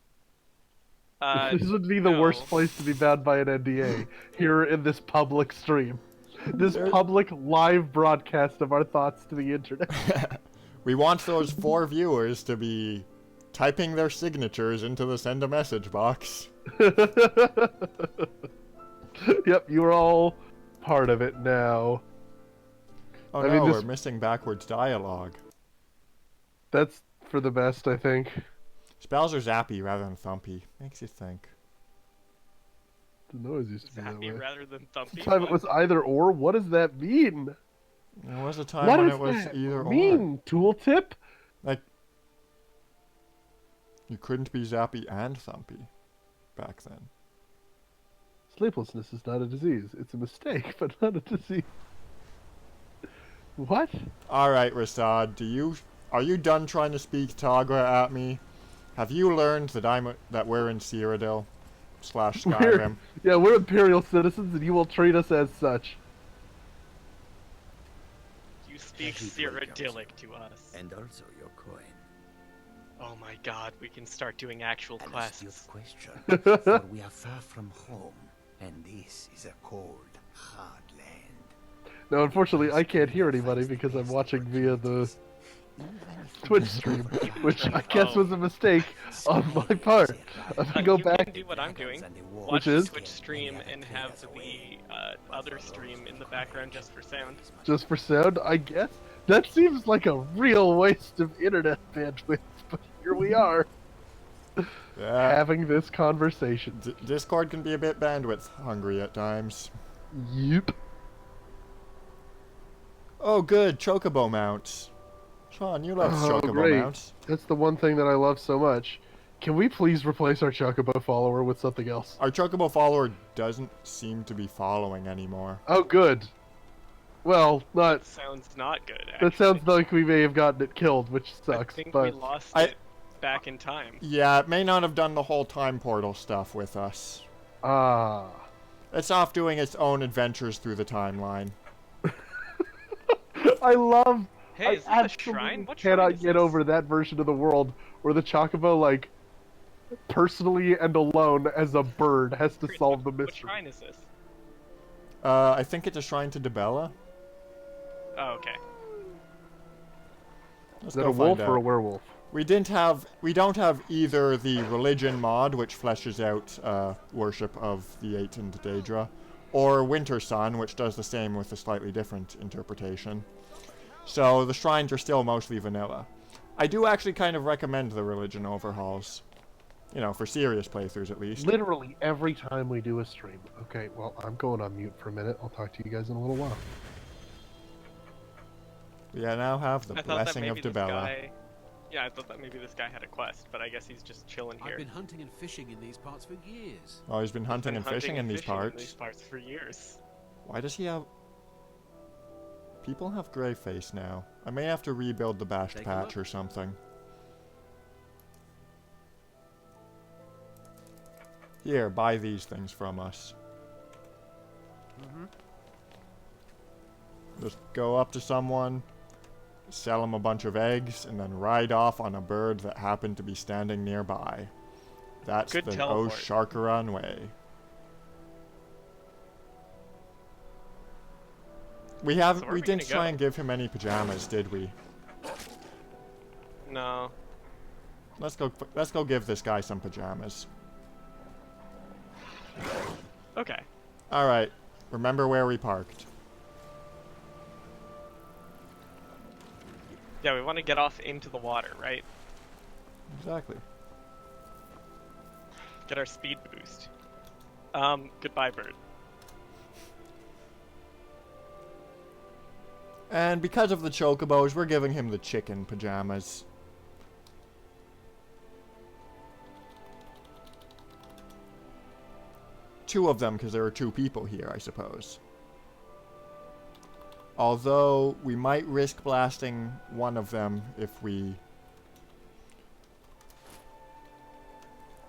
This would be the worst place to be bound by an NDA, here in this public stream. This public live broadcast of our thoughts to the internet. We want those 4 viewers to be typing their signatures into the send a message box. Yep, you're all part of it now. Oh no, we're missing backwards dialogue. That's for the best, I think. Spells are zappy rather than thumpy. Makes you think. The noise used to be that Zappy way. rather than thumpy. Time it was either or. What does that mean? There was a time What when does it was that either mean, tooltip? Like, you couldn't be zappy and thumpy back then. Sleeplessness is not a disease. It's a mistake, but not a disease. What? Alright, Rasad, are you done trying to speak Tagra at me? Have you learned that we're in Cyrodiil / Skyrim? We're Imperial citizens, and you will treat us as such. You speak Cyrodiilic to us. And also your coin. Oh my god, we can start doing actual quests. Question, for we are far from home, and this is a cold, hard land. Now, unfortunately, I can't hear anybody because I'm watching via the Twitch stream, which I guess was a mistake on my part. I'm gonna go you back. can do what I'm doing. Which Watch is? the Twitch stream and have the other stream in the background just for sound. Just for sound, I guess? That seems like a real waste of internet bandwidth, but here we are. Yeah. Having this conversation. Discord can be a bit bandwidth hungry at times. Yep. Oh good, chocobo mounts. Sean, you love chocobo great. mounts. That's the one thing that I love so much. Can we please replace our chocobo follower with something else? Our chocobo follower doesn't seem to be following anymore. Oh good. Well, not... That sounds not good, actually. That sounds like we may have gotten it killed, which sucks, I think but... we lost it back in time. Yeah, it may not have done the whole time portal stuff with us. Ah. It's off doing its own adventures through the timeline. I love... Hey, is I this a shrine? What cannot shrine is get this? over that version of the world where the chocobo, like, personally and alone as a bird has to solve the mystery. What shrine is this? I think it's a shrine to Debella. Oh, okay. Is that a wolf or a werewolf? We don't have either the religion mod, which fleshes out worship of the Ancient Daedra, or Winter Sun, which does the same with a slightly different interpretation. So the shrines are still mostly vanilla. I do actually kind of recommend the religion overhauls. You know, for serious playthroughs at least. Literally every time we do a stream. Okay, well, I'm going on mute for a minute. I'll talk to you guys in a little while. We now have the blessing of Debella. Yeah, I thought that maybe this guy had a quest, but I guess he's just chilling here. I've been hunting and fishing in these parts for years. Oh, he's been hunting and fishing in these parts? In these parts for years. Why does he have... People have grey face now. I may have to rebuild the bashed patch or something. Here, buy these things from us. Just go up to someone, sell them a bunch of eggs, and then ride off on a bird that happened to be standing nearby. That's Good the teleport. Osharkaran way. We didn't try and give him any pajamas, did we? No. Let's go give this guy some pajamas. Okay. Alright. Remember where we parked. Yeah, we want to get off into the water, right? Exactly. Get our speed boost. Goodbye, bird. And because of the chocobos, we're giving him the chicken pajamas. Two of them, because there are two people here, I suppose. Although, we might risk blasting one of them if we...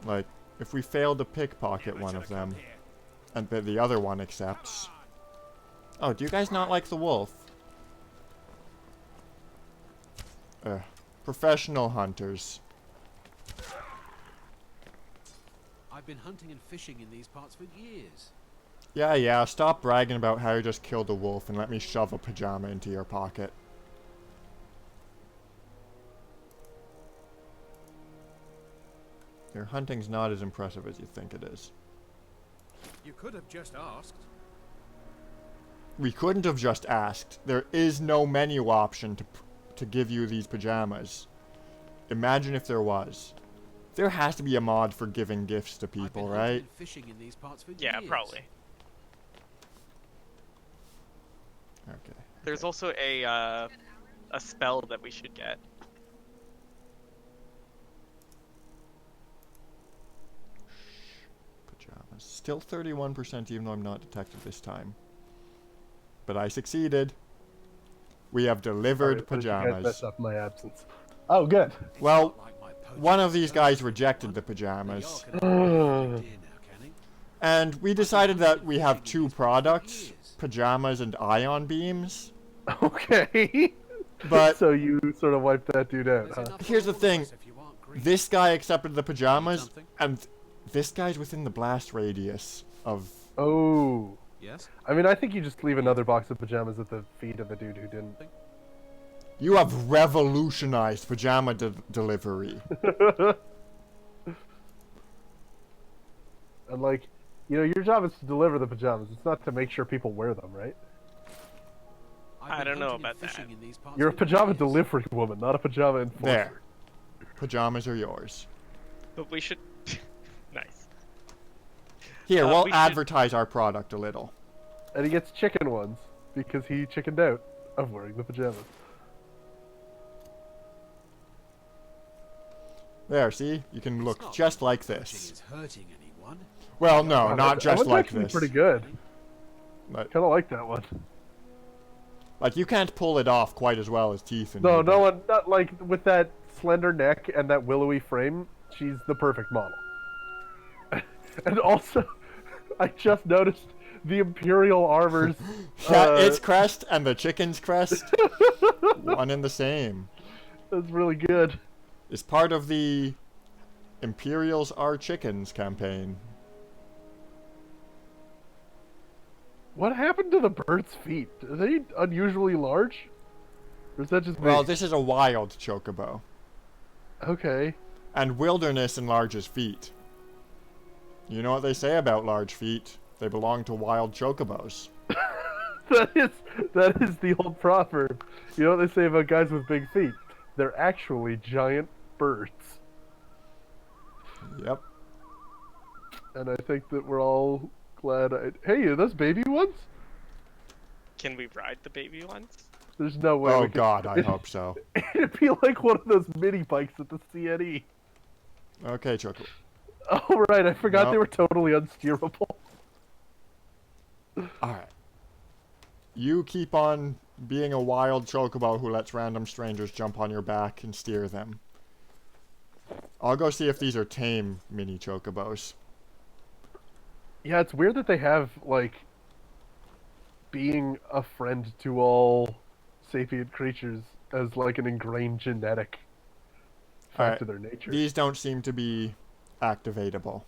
Like, if we fail to pickpocket one of them, and the other one accepts. Oh, do you guys not like the wolf? Professional hunters. I've been hunting and fishing in these parts for years. Yeah, stop bragging about how you just killed a wolf and let me shove a pajama into your pocket. Your hunting's not as impressive as you think it is. You could have just asked. We couldn't have just asked. There is no menu option to give you these pajamas. Imagine if there was. There has to be a mod for giving gifts to people, right? Fishing in these parts for yeah, years. probably. Okay. There's also a spell that we should get. Pajamas. Still 31% even though I'm not detected this time. But I succeeded. We have delivered pajamas. That's up my absence. Oh, good. Well, one of these guys rejected the pajamas. And we decided that we have two products, pajamas and ion beams. Okay. But so you sort of wiped that dude out, huh? Here's the thing. This guy accepted the pajamas, and this guy's within the blast radius of... Oh. Yes? I mean, I think you just leave another box of pajamas at the feet of the dude who didn't. You have revolutionized pajama delivery. And like, you know, your job is to deliver the pajamas. It's not to make sure people wear them, right? I don't know about that. You're a pajama delivery woman, not a pajama enforcer. There. Pajamas are yours. But we should... Nice. Here, we'll we advertise our product a little. And he gets chicken ones, because he chickened out of wearing the pajamas. There, see? You can look just like this. It's hurting anyone. Well, no, not just like this. Pretty good. But, kind of like that one. Like, you can't pull it off quite as well as Teeth. No, no one, not like with that slender neck and that willowy frame. She's the perfect model. And also, I just noticed the Imperial armor's... yeah, its crest and the chicken's crest. One and the same. That's really good. It's part of the Imperials Are Chickens campaign. What happened to the bird's feet? Are they unusually large? Or is that just Well, me? this is a wild chocobo. Okay. And wilderness enlarges feet. You know what they say about large feet? They belong to wild chocobos. that is the old proverb. You know what they say about guys with big feet? They're actually giant birds. Yep. And I think that we're all glad Hey, are those baby ones? Can we ride the baby ones? There's no way. Oh god, I hope so. It'd be like one of those mini bikes at the CNE. Okay, Choco. Oh right, I forgot Nope. they were totally unsteerable. Alright. You keep on being a wild chocobo who lets random strangers jump on your back and steer them. I'll go see if these are tame mini chocobos. Yeah, it's weird that they have, like, being a friend to all sapient creatures as, like, an ingrained genetic fact of their nature. These don't seem to be activatable.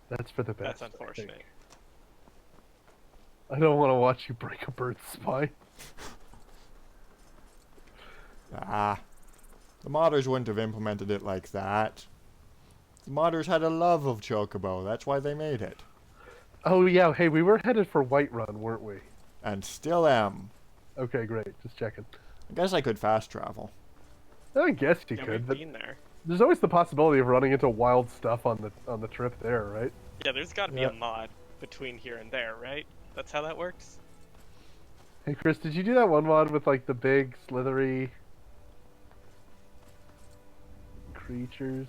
That's for the best. That's unfortunate. I don't want to watch you break a bird's spine. Ah. The modders wouldn't have implemented it like that. The modders had a love of chocobo, that's why they made it. Oh yeah, hey, we were headed for Whiterun, weren't we? And still am. Okay, great, just checking. I guess I could fast travel. I guess you Yeah, could, we've but been there. there's always the possibility of running into wild stuff on the trip there, right? Yeah, there's got to be a mod between here and there, right? That's how that works? Hey Chris, did you do that one mod with like the big slithery creatures?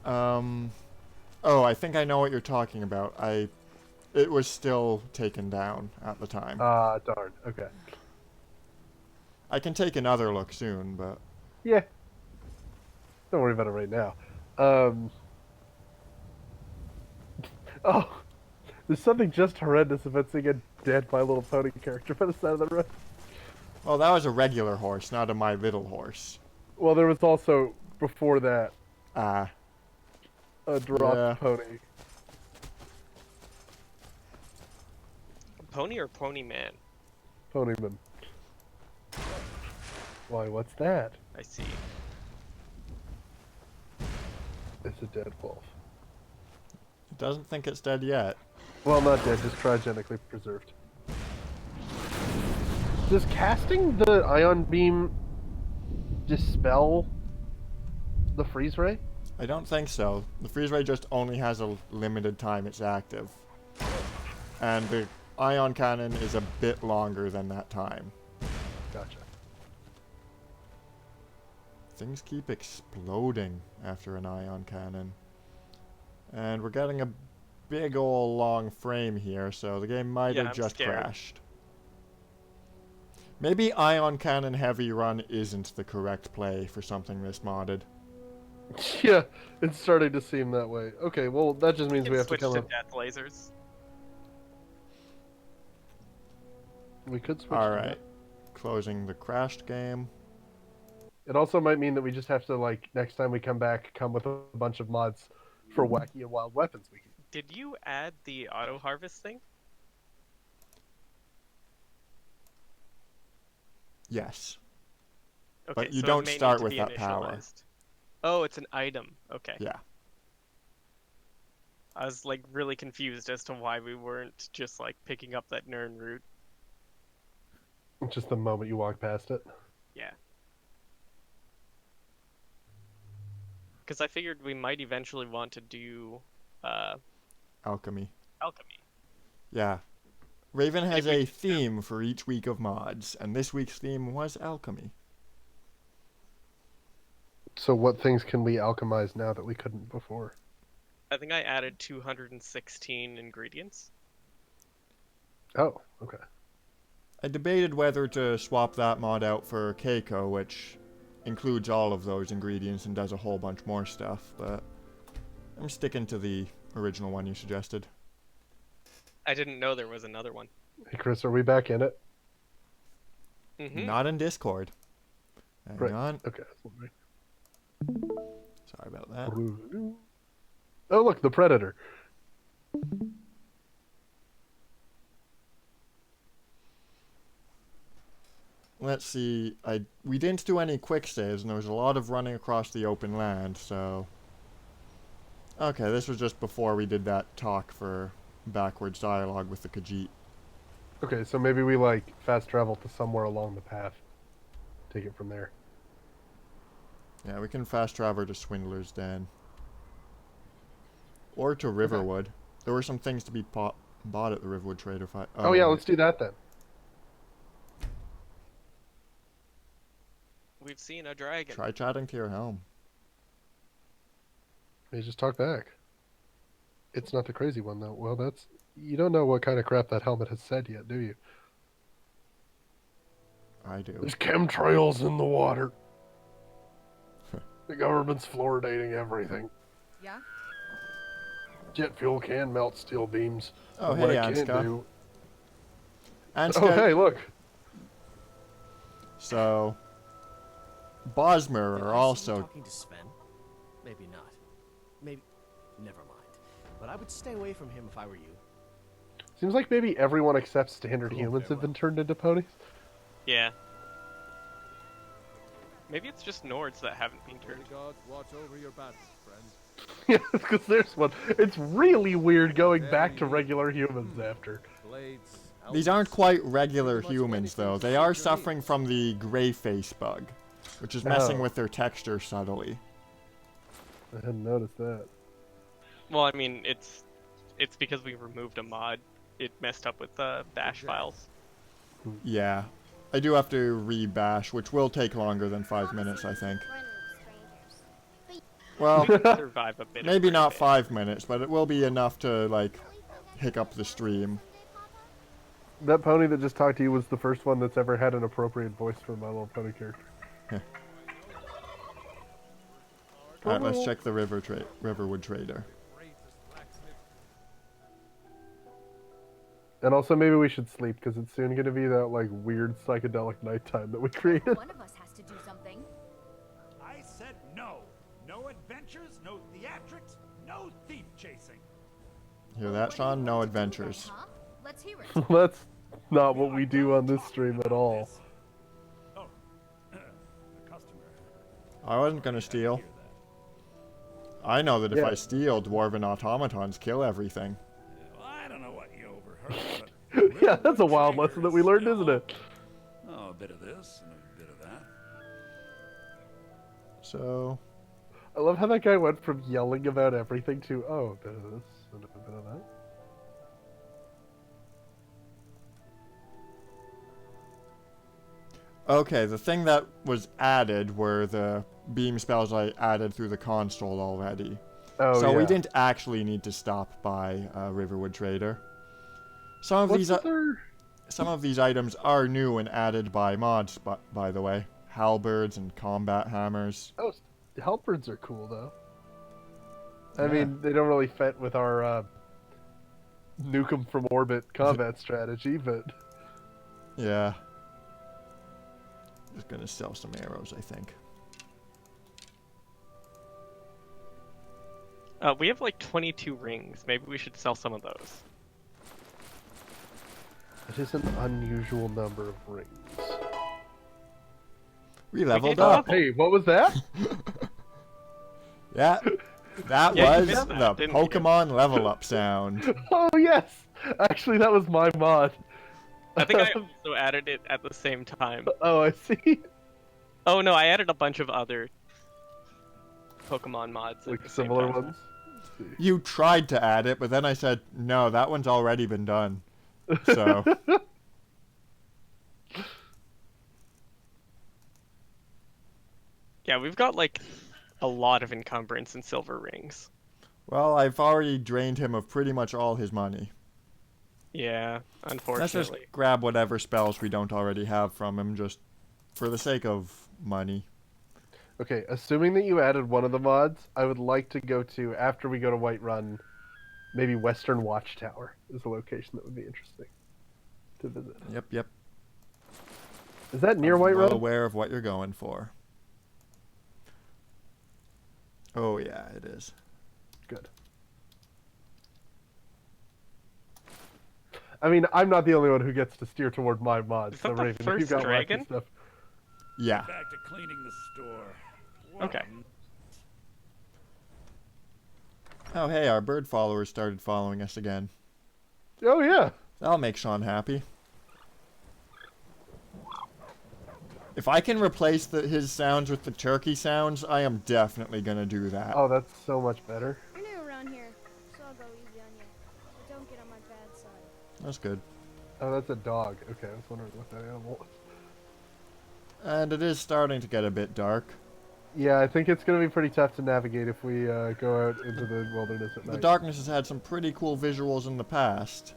Oh, I think I know what you're talking about. It was still taken down at the time. Ah, darn. Okay. I can take another look soon, but... Yeah. Don't worry about it right now. Oh, there's something just horrendous about seeing a dead My Little Pony character by the side of the road. Well, that was a regular horse, not a My Little Horse. Well, there was also, before that, a dropped pony. Pony or Pony Man? Ponyman. Why, what's that? I see. It's a dead wolf. It doesn't think it's dead yet. Well, not dead, just cryogenically preserved. Does casting the ion beam dispel the freeze ray? I don't think so. The freeze ray just only has a limited time it's active. And the ion cannon is a bit longer than that time. Gotcha. Things keep exploding after an ion cannon. And we're getting a big ol' long frame here, so the game might have just crashed. Maybe ion cannon heavy run isn't the correct play for something this modded. Yeah, it's starting to seem that way. Okay, well, that just means we have to switch come to up... death lasers. We could switch Alright. Closing the crashed game. It also might mean that we just have to, like, next time we come back, come with a bunch of mods for wacky and wild weapons we can. Did you add the auto harvest thing? Yes. Okay, but you so it don't may need start to with be that power. initialized. Oh, it's an item. Okay. Yeah. I was like really confused as to why we weren't just like picking up that Nern route. Just the moment you walk past it. Yeah. Because I figured we might eventually want to do Alchemy. alchemy. Yeah. Raven has a theme for each week of mods, and this week's theme was alchemy. So what things can we alchemize now that we couldn't before? I think I added 216 ingredients. Oh, okay. I debated whether to swap that mod out for Keiko, which includes all of those ingredients and does a whole bunch more stuff, but I'm sticking to the original one you suggested. I didn't know there was another one. Hey Chris, are we back in it? Mm-hmm. Not in Discord. Hang on. Okay. Sorry about that. Oh look, the Predator. Let's see. We didn't do any quick saves, and there was a lot of running across the open land, so... Okay, this was just before we did that talk for backwards dialogue with the Khajiit. Okay, so maybe we like fast travel to somewhere along the path. Take it from there. Yeah, we can fast travel to Swindler's Den. Or to Riverwood. There were some things to be bought at the Riverwood Trader fight. Oh yeah, let's do that then. We've seen a dragon. Try chatting to your helm. Hey, just talk back. It's not the crazy one though. Well, that's... You don't know what kind of crap that helmet has said yet, do you? I do. There's chemtrails in the water. The government's fluoridating everything. Yeah? Jet fuel can melt steel beams. Oh, what hey, it can't Anska. do... Anska. Oh, hey, look. So... Bosmer are also... Talking to Sven? Maybe not. Maybe... Never mind. But I would stay away from him if I were you. Seems like maybe everyone except standard humans have been turned into ponies. Yeah. Maybe it's just Nords that haven't been turned. God, watch over your battles, friends. Yeah, because there's one. It's really weird going back to regular humans after. These aren't quite regular humans, though. They are suffering from the gray face bug, which is messing with their texture subtly. I hadn't noticed that. Well, I mean, it's because we removed a mod. It messed up with bash files. Yeah. I do have to re-bash, which will take longer than 5 minutes, I think. Well, We can survive a bit. maybe not 5 minutes, but it will be enough to, like, hiccup the stream. That pony that just talked to you was the first one that's ever had an appropriate voice for My Little Pony character. Alright, let's check the Riverwood Trader. And also maybe we should sleep, because it's soon going to be that, like, weird psychedelic nighttime that we created. One of us has to do something. I said no. No adventures, no theatrics, no thief chasing. Hear that, Sean? No adventures. Huh? Let's hear it. That's not what we do on this stream at all. Oh, the customer. I wasn't gonna steal. I know that if Yeah. I steal, dwarven automatons kill everything. Well, I don't know what you overheard, but Yeah, that's a wild lesson that we learned, isn't it? oh, a bit of this and a bit of that. So... I love how that guy went from yelling about everything to, oh, a bit of this and a bit of that. Okay, the thing that was added were the beam spells I added through the console already. Oh, so we yeah. didn't actually need to stop by Riverwood Trader. Some of these items are new and added by mods, by the way. Halberds and combat hammers. Oh, halberds are cool, though. I mean, they don't really fit with our nuke 'em from orbit combat strategy, but... Yeah. Just gonna sell some arrows, I think. We have like 22 rings. Maybe we should sell some of those. It is an unusual number of rings. We leveled up. Hey, what was that? Yeah, that Yeah, you was missed that, the didn't you? Pokemon level up sound. Oh yes, actually that was my mod. I think I also added it at the same time. Oh, I see. Oh no, I added a bunch of other Pokemon mods. Like at the same similar time. ones. You tried to add it, but then I said, no, that one's already been done. So. Yeah, we've got like a lot of encumbrance and silver rings. Well, I've already drained him of pretty much all his money. Yeah, Let's unfortunately. just grab whatever spells we don't already have from him, just for the sake of money. Okay, assuming that you added one of the mods, I would like to go to, after we go to Whiterun, maybe Western Watchtower is a location that would be interesting to visit. Yep. Is that near I'm Whiterun? well aware of what you're going for. Oh yeah, it is. Good. I mean, I'm not the only one who gets to steer toward my mods. Is that So the Raven, if first you've got wacky dragon? stuff. Yeah. Back to cleaning the store. Okay. Oh hey, our bird followers started following us again. Oh yeah. That'll make Sean happy. If I can replace his sounds with the turkey sounds, I am definitely gonna do that. Oh, that's so much better. You're new around here, so I'll go easy on you. But don't get on my bad side. That's good. Oh, that's a dog. Okay, I was wondering what that animal was. And it is starting to get a bit dark. Yeah, I think it's going to be pretty tough to navigate if we go out into the wilderness at night. The darkness has had some pretty cool visuals in the past.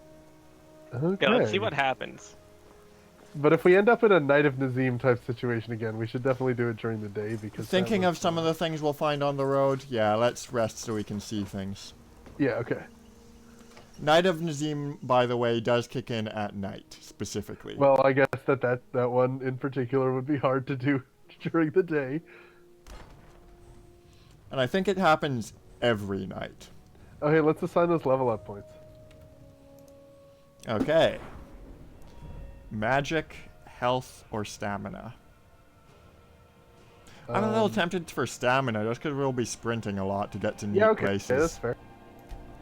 Okay. Yeah, let's see what happens. But if we end up in a Night of Nazim type situation again, we should definitely do it during the day because... Thinking of some of the things we'll find on the road, yeah, let's rest so we can see things. Yeah, okay. Night of Nazim, by the way, does kick in at night, specifically. Well, I guess that one in particular would be hard to do during the day. And I think it happens every night. Okay, let's assign those level up points. Okay. Magic, health, or stamina? I'm a little tempted for stamina, just because we'll be sprinting a lot to get to new places. Yeah, that's fair.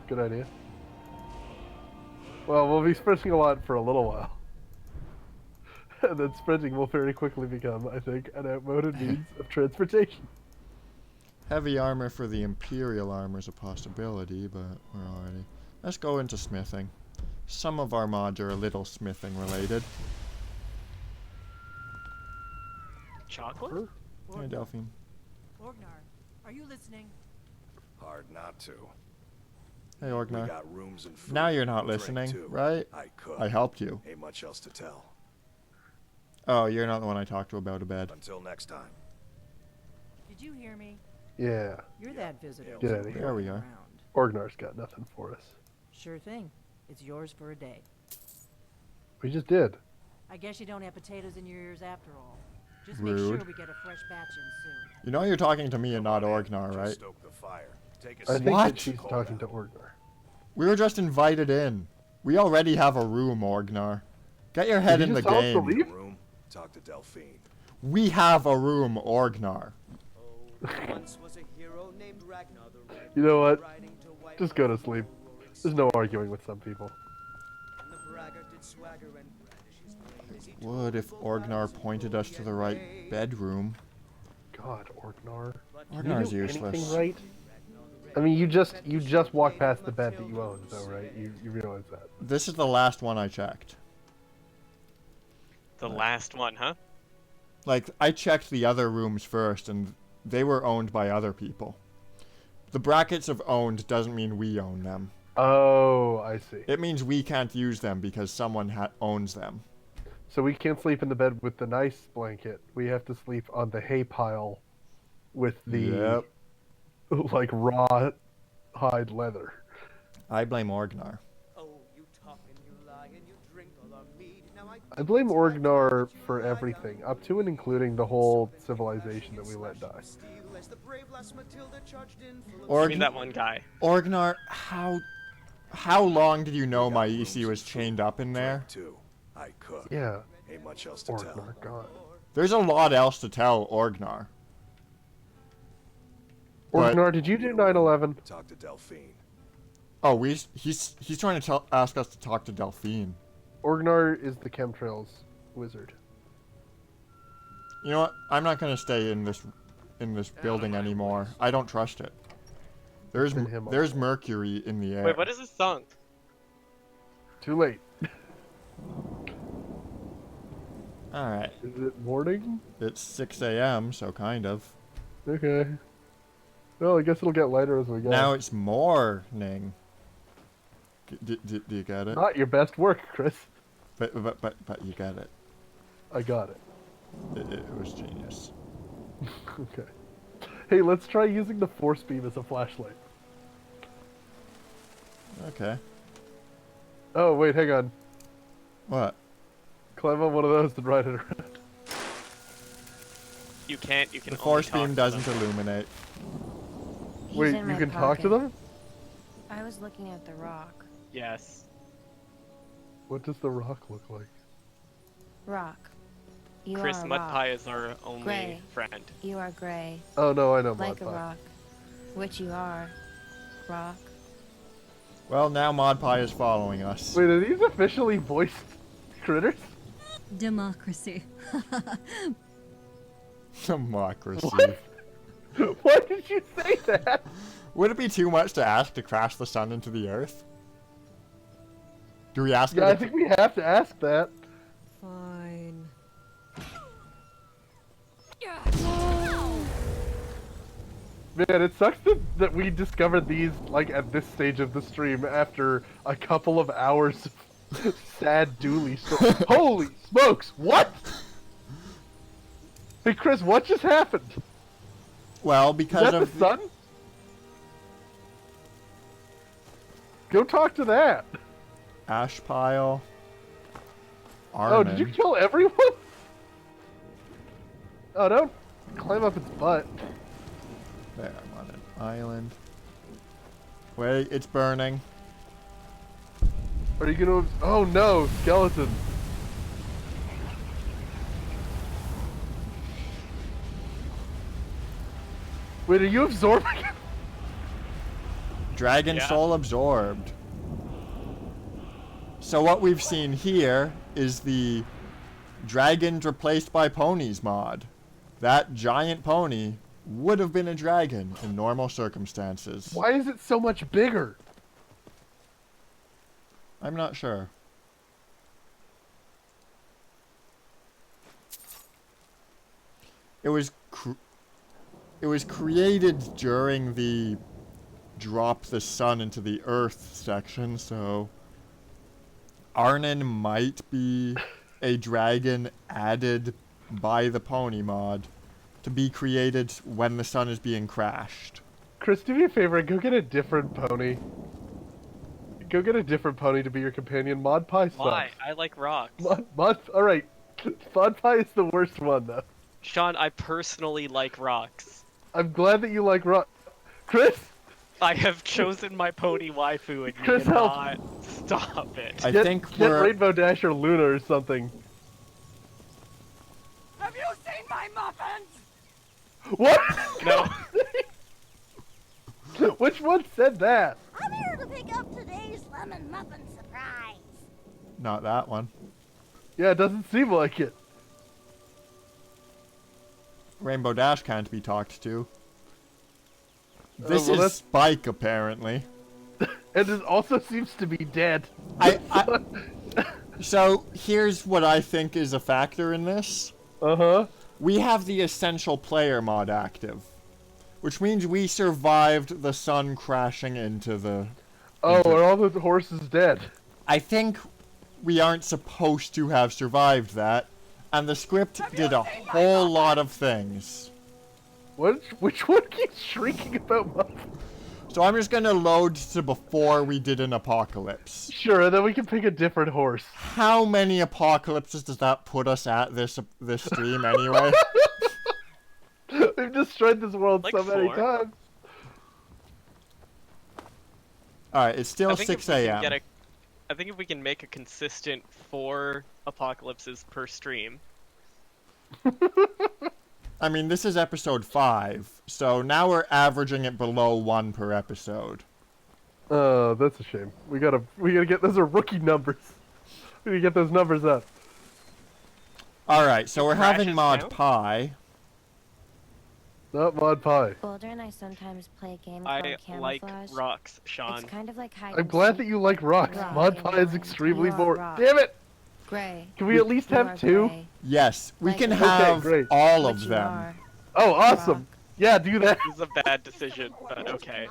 Good idea. Well, we'll be sprinting a lot for a little while. And then sprinting will very quickly become, I think, an outmoded means of transportation. Heavy armor for the Imperial armor is a possibility, but we're already... Let's go into smithing. Some of our mods are a little smithing related. Chocolate? Hey, Delphine. Orgnar, are you listening? Hard not to. Hey, Orgnar. We got rooms and food Now you're not and drink, listening, too. right? I could. I helped you. Ain't much else to tell. Oh, you're not the one I talked to about a bed. Until next time. Did you hear me? Yeah. You're that visitor. Get out of here. There we are. Orgnar's got nothing for us. Sure thing. It's yours for a day. We just did. I guess you don't have potatoes in your ears after all. Just Rude. make sure we get a fresh batch in soon. You know you're talking to me and not Orgnar, right? Stoke the fire. Take I think that she's talking to Orgnar. We were just invited in. We already have a room, Orgnar. Get your head Did in you the just tell us to game. leave? Room. Talk to Delphine. We have a room, Orgnar. You know what? Just go to sleep. There's no arguing with some people. Would if Orgnar pointed us to the right bedroom. God, Orgnar. Orgnar's Can you do useless. anything right? I mean, you just walked past the bed that you owned, though, right? You realize that. This is the last one I checked. The last one, huh? Like, I checked the other rooms first, and they were owned by other people. The brackets of owned doesn't mean we own them. Oh, I see. It means we can't use them because someone owns them. So we can't sleep in the bed with the nice blanket. We have to sleep on the hay pile with the like raw hide leather. I blame Orgnar. I blame Orgnar for everything, up to and including the whole civilization that we let die. I mean that one guy. Orgnar, how long did you know my EC was chained up in there? I could. Yeah. Ain't much else to Orgnar, tell. God. There's a lot else to tell Orgnar. Orgnar, did you do 9/11? Talk to Delphine. Oh, he's trying to ask us to talk to Delphine. Orgnar is the chemtrails wizard. You know what? I'm not gonna stay in this building anymore. I don't trust it. There's mercury in the air. Wait, what is this song? Too late. Alright. Is it morning? It's 6 a.m., so kind of. Okay. Well, I guess it'll get lighter as we go. Now it's morning. Do you get it? Not your best work, Chris. But you get it. I got it. It was genius. Okay. Hey, let's try using the force beam as a flashlight. Okay. Oh, wait, hang on. What? Climb on one of those and ride it around. You can't. You can. The force beam doesn't illuminate. Wait, you can talk to them? I was looking at the rock. Yes. What does the rock look like? Rock. You Chris are a Mud rock. Pie is our only Gray. friend. You are gray. Oh no, I know Like a Mod Pie. rock. Which you are. Rock. Well, now Modpie is following us. Wait, are these officially voiced critters? Democracy. Democracy. What? Why did you say that? Would it be too much to ask to crash the sun into the earth? Do we ask Yeah, I think we have to ask that. Fine. Man, it sucks that we discovered these, like, at this stage of the stream after a couple of hours of sad Dooley story. Holy smokes, what? Hey, Chris, what just happened? Well, Is because that of the sun? Go talk to that. ash pile. Oh, did you kill everyone? Oh, don't climb up its butt. There, I'm on an island. Wait, it's burning. Are you gonna... Oh no, skeleton. Wait, are you absorbing it? Dragon soul absorbed. So what we've seen here is the dragons replaced by ponies mod. That giant pony would have been a dragon in normal circumstances. Why is it so much bigger? I'm not sure. It was created during the drop the sun into the earth section, so Arnon might be a dragon added by the pony mod to be created when the sun is being crashed. Chris, do me a favor and go get a different pony. Go get a different pony to be your companion. Mod Pie sucks. Why? I like rocks. Alright. Mod Pie is the worst one, though. Sean, I personally like rocks. I'm glad that you like rock. Chris! I have chosen my pony waifu and you Chris, help. cannot stop it. I Get think Rainbow Dash or Luna or something. Have you seen my muffins? What? No. Which one said that? I'm here to pick up today's lemon muffin surprise. Not that one. Yeah, it doesn't seem like it. Rainbow Dash can't be talked to. This well, is Spike, apparently. And it also seems to be dead. So, here's what I think is a factor in this. Uh-huh. We have the Essential Player mod active. Which means we survived the sun crashing into the... Oh, are all the horses dead? I think we aren't supposed to have survived that. And the script did a whole lot of things. Which one keeps shrieking about muffins? So I'm just gonna load to before we did an apocalypse. Sure, and then we can pick a different horse. How many apocalypses does that put us at this stream anyway? We've destroyed this world Like so many 4. times. Alright, it's still I think 6 if we can a.m. get I think if we can make a consistent 4 apocalypses per stream, I mean, this is episode 5, so now we're averaging it below 1 per episode. That's a shame. We gotta get, those are rookie numbers. We gotta get those numbers up. Alright, so we're having Crashes Mod count? Pie. Not Mod Pie. Boulder and I sometimes play a game I called like Camouflage. rocks, Sean. It's kind of like hide I'm and glad seek. that you like rocks. Rock Mod and Pie is blind. extremely You are boring. rock. Damn it! Gray. Can we at least You have are 2? gray. Yes, we Like can me. have great. all What of you them. are. Oh, awesome! Yeah, do that. This is a bad decision, but okay.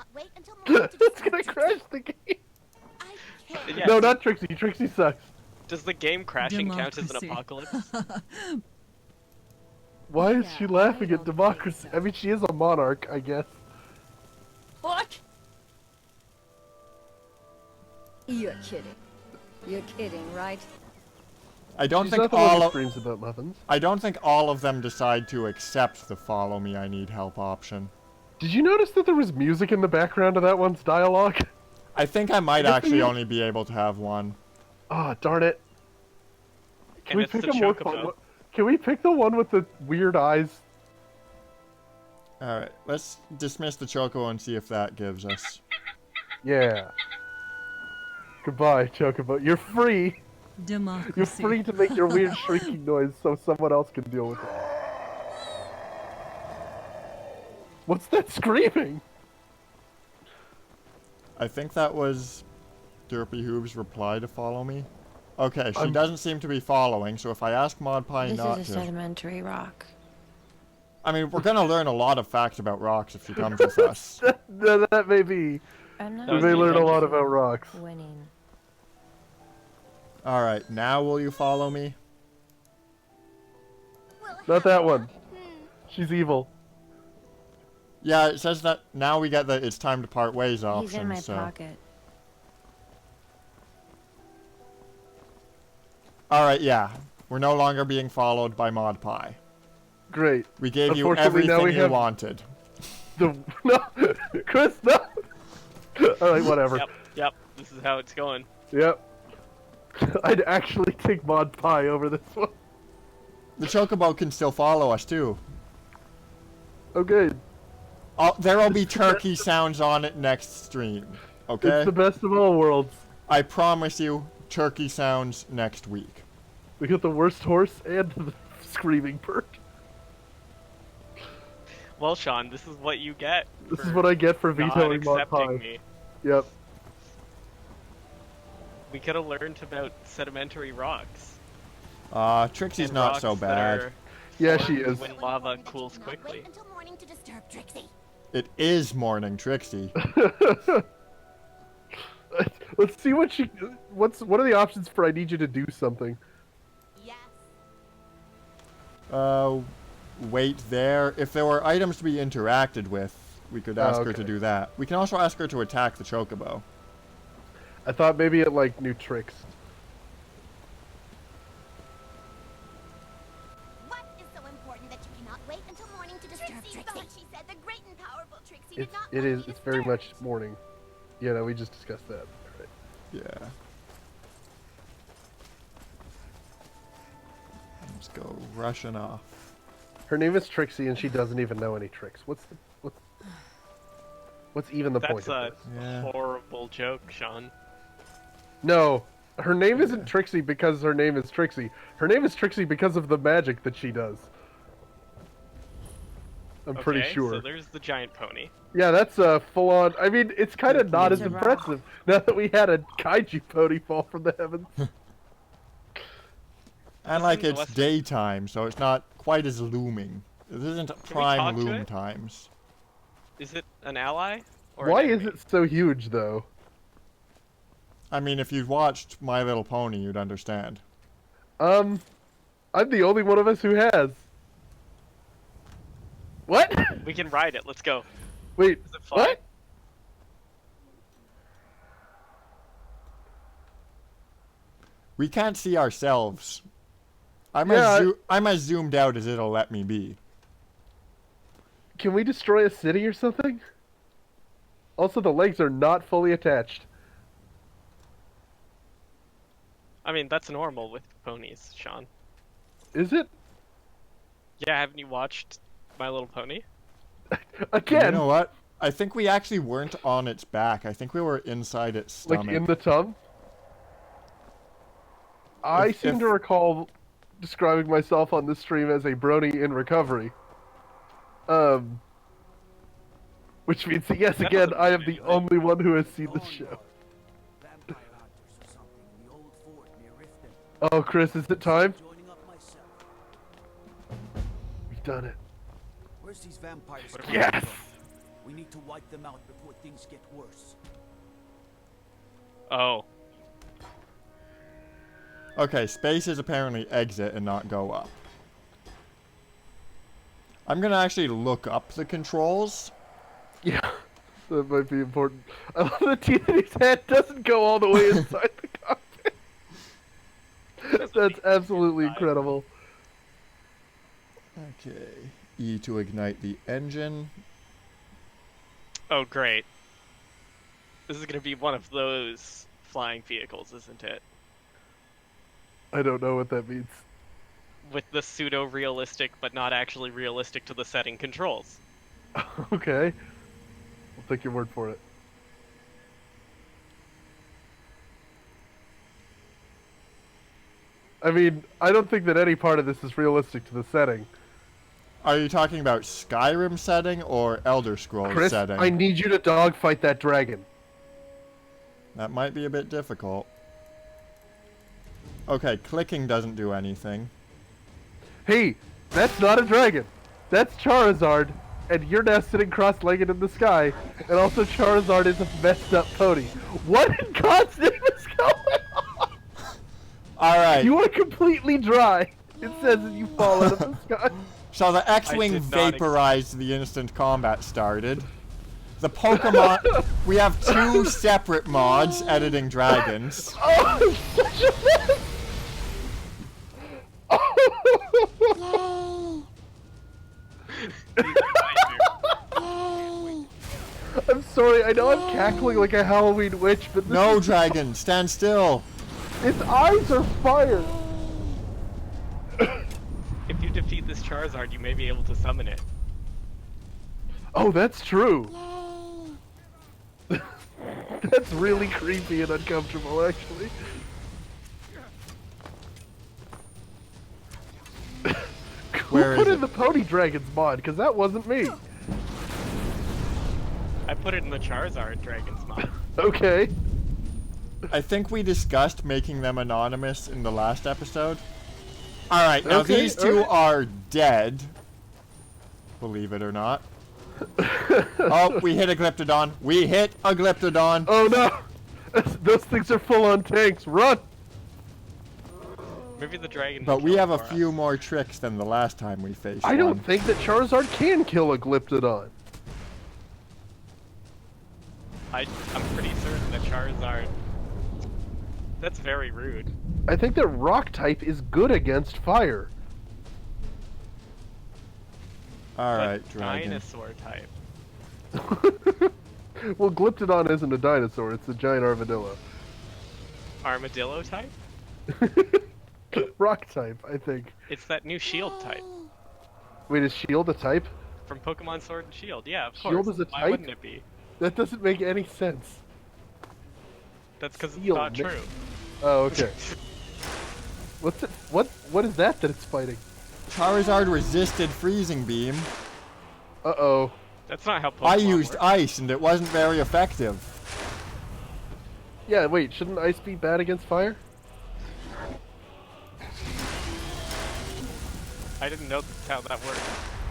It's gonna crash the game. Yeah, No, not Trixie. Trixie sucks. does the game crashing count as an Democracy. apocalypse? Why is she laughing at democracy? I mean, she is a monarch, I guess. What? You're kidding. You're kidding, right? I don't She's think not the one all who of screams about muffins. I don't think all of them decide to accept the follow me I need help option. Did you notice that there was music in the background of that one's dialogue? I think I might Good for actually you. only be able to have one. Ah, darn it. Can And we it's pick the a more chocobo. fun one? Can we pick the one with the weird eyes? Alright, let's dismiss the Choco and see if that gives us. Yeah. Goodbye, Chocobo. You're free. Democracy. You're free to make your weird shrieking noise so someone else can deal with it. What's that screaming? I think that was Derpy Hooves' reply to follow me. Okay, she I'm- doesn't seem to be following, so if I ask Mod Pie This not is a to... sedimentary rock. I mean, we're gonna learn a lot of facts about rocks if she comes with us. that may be. I'm not We was may the learn a lot intention. about rocks. winning. Alright, now will you follow me? Not that one. She's evil. Yeah, it says that now we get the it's time to part ways option, He's in my so... pocket. Alright, yeah. We're no longer being followed by Mod Pie. Great. We gave you Unfortunately, now everything we you have- wanted. No, Chris, no. All right, whatever. Yep, this is how it's going. Yep. I'd actually take Mod Pie over this one. The Chocobo can still follow us, too. Okay. There'll be turkey sounds on it next stream. Okay? It's the best of all worlds. I promise you, turkey sounds next week. We got the worst horse and the screaming bird. Well, Sean, this is what you get. This is what I get for not vetoing Mod accepting Pie. me. Yep. We could have learned about sedimentary rocks. Trixie's and not so rocks that bad. are Yeah, she formed is. When lava cools quickly. Until morning to disturb Trixie. It is morning, Trixie. Let's see what she. What are the options for I need you to do something? Yes. Wait there. If there were items to be interacted with, we could ask her to okay. do that. We can also ask her to attack the Chocobo. I thought maybe it like new tricks. What is so important that you cannot wait until morning to disturb Trixie? Thought she said the great and powerful Trixie did not It is. It's very much morning. Yeah, no, we just discussed that. Right. Yeah. Let's go rushing off. Her name is Trixie, and she doesn't even know any tricks. What's even the point That's of a this? Yeah. horrible joke, Sean. No, her name isn't Trixie because her name is Trixie. Her name is Trixie because of the magic that she does. I'm pretty Okay, sure. So there's the giant pony. Yeah, that's a full-on. I mean, it's kind of not as It's a rock. impressive now that we had a kaiju pony fall from the heavens. And like the it's West- daytime, so it's not quite as looming. This isn't prime talk to loom it? times. Is it an ally? Or Why an is enemy? it so huge, though? I mean, if you'd watched My Little Pony, you'd understand. I'm the only one of us who has. What? We can ride it. Let's go. Wait, Is it fun? what? We can't see ourselves. I'm Yeah, I'm as zoomed out as it'll let me be. Can we destroy a city or something? Also, the legs are not fully attached. I mean, that's normal with ponies, Sean. Is it? Yeah, haven't you watched My Little Pony? Again. You know what? I think we actually weren't on its back. I think we were inside its stomach. Like in the tub? I seem to recall describing myself on this stream as a brony in recovery. Which means that, yes, again, I am the only one who has seen the show. Oh, Chris, is it time? We've done it. Where's these vampires? Yes! We need to wipe them out before things get worse. Oh. Okay, space is apparently exit and not go up. I'm gonna actually look up the controls. Yeah, that might be important. I love that Teenage's head doesn't go all the way inside the cockpit. That's absolutely incredible. Okay, E to ignite the engine. Oh, great. This is gonna be one of those flying vehicles, isn't it? I don't know what that means. With the pseudo-realistic, but not actually realistic to the setting controls. Okay. I'll take your word for it. I mean, I don't think that any part of this is realistic to the setting. Are you talking about Skyrim setting or Elder Scrolls Chris, setting? I need you to dogfight that dragon. That might be a bit difficult. Okay, clicking doesn't do anything. Hey, that's not a dragon. That's Charizard, and you're now sitting cross-legged in the sky, and also Charizard is a messed up pony. What in God's name is going on? Alright. You are completely dry. It says as you fall out of the sky. So the X-Wing vaporized the instant combat started. The Pokemon... we have 2 separate mods editing dragons. Oh, such a mess! I'm sorry, I know I'm cackling like a Halloween witch, but no, dragon, stand still. Its eyes are fire. If you defeat this Charizard, you may be able to summon it. Oh, that's true. That's really creepy and uncomfortable, actually. Who put in the Pony Dragons mod? Because that wasn't me. I put it in the Charizard Dragons mod. Okay. I think we discussed making them anonymous in the last episode. Alright, now Okay, these 2 are dead. Believe it or not. Oh, we hit a Glyptodon. We hit a Glyptodon. Oh no! Those things are full on tanks. Run! Maybe the dragon. But we have a few more tricks than the last time we faced I don't one. think that Charizard can kill a Glyptodon. I'm pretty certain that Charizard... That's very rude. I think that Rock type is good against fire. Alright, dragon. Dinosaur type. Well, Glyptodon isn't a dinosaur, it's a giant armadillo. Armadillo type? Rock type, I think. It's that new shield type. Wait, is Shield a type? From Pokemon Sword and Shield, yeah, of Shield course. is a Why type? wouldn't it be? That doesn't make any sense. That's because it's Shield, not true. Oh, okay. What's it? What is that it's fighting? Charizard resisted Freezing Beam. Uh-oh. That's not how Pokemon I used work. Ice and it wasn't very effective. Yeah, wait, shouldn't Ice be bad against fire? I didn't know that's how that worked.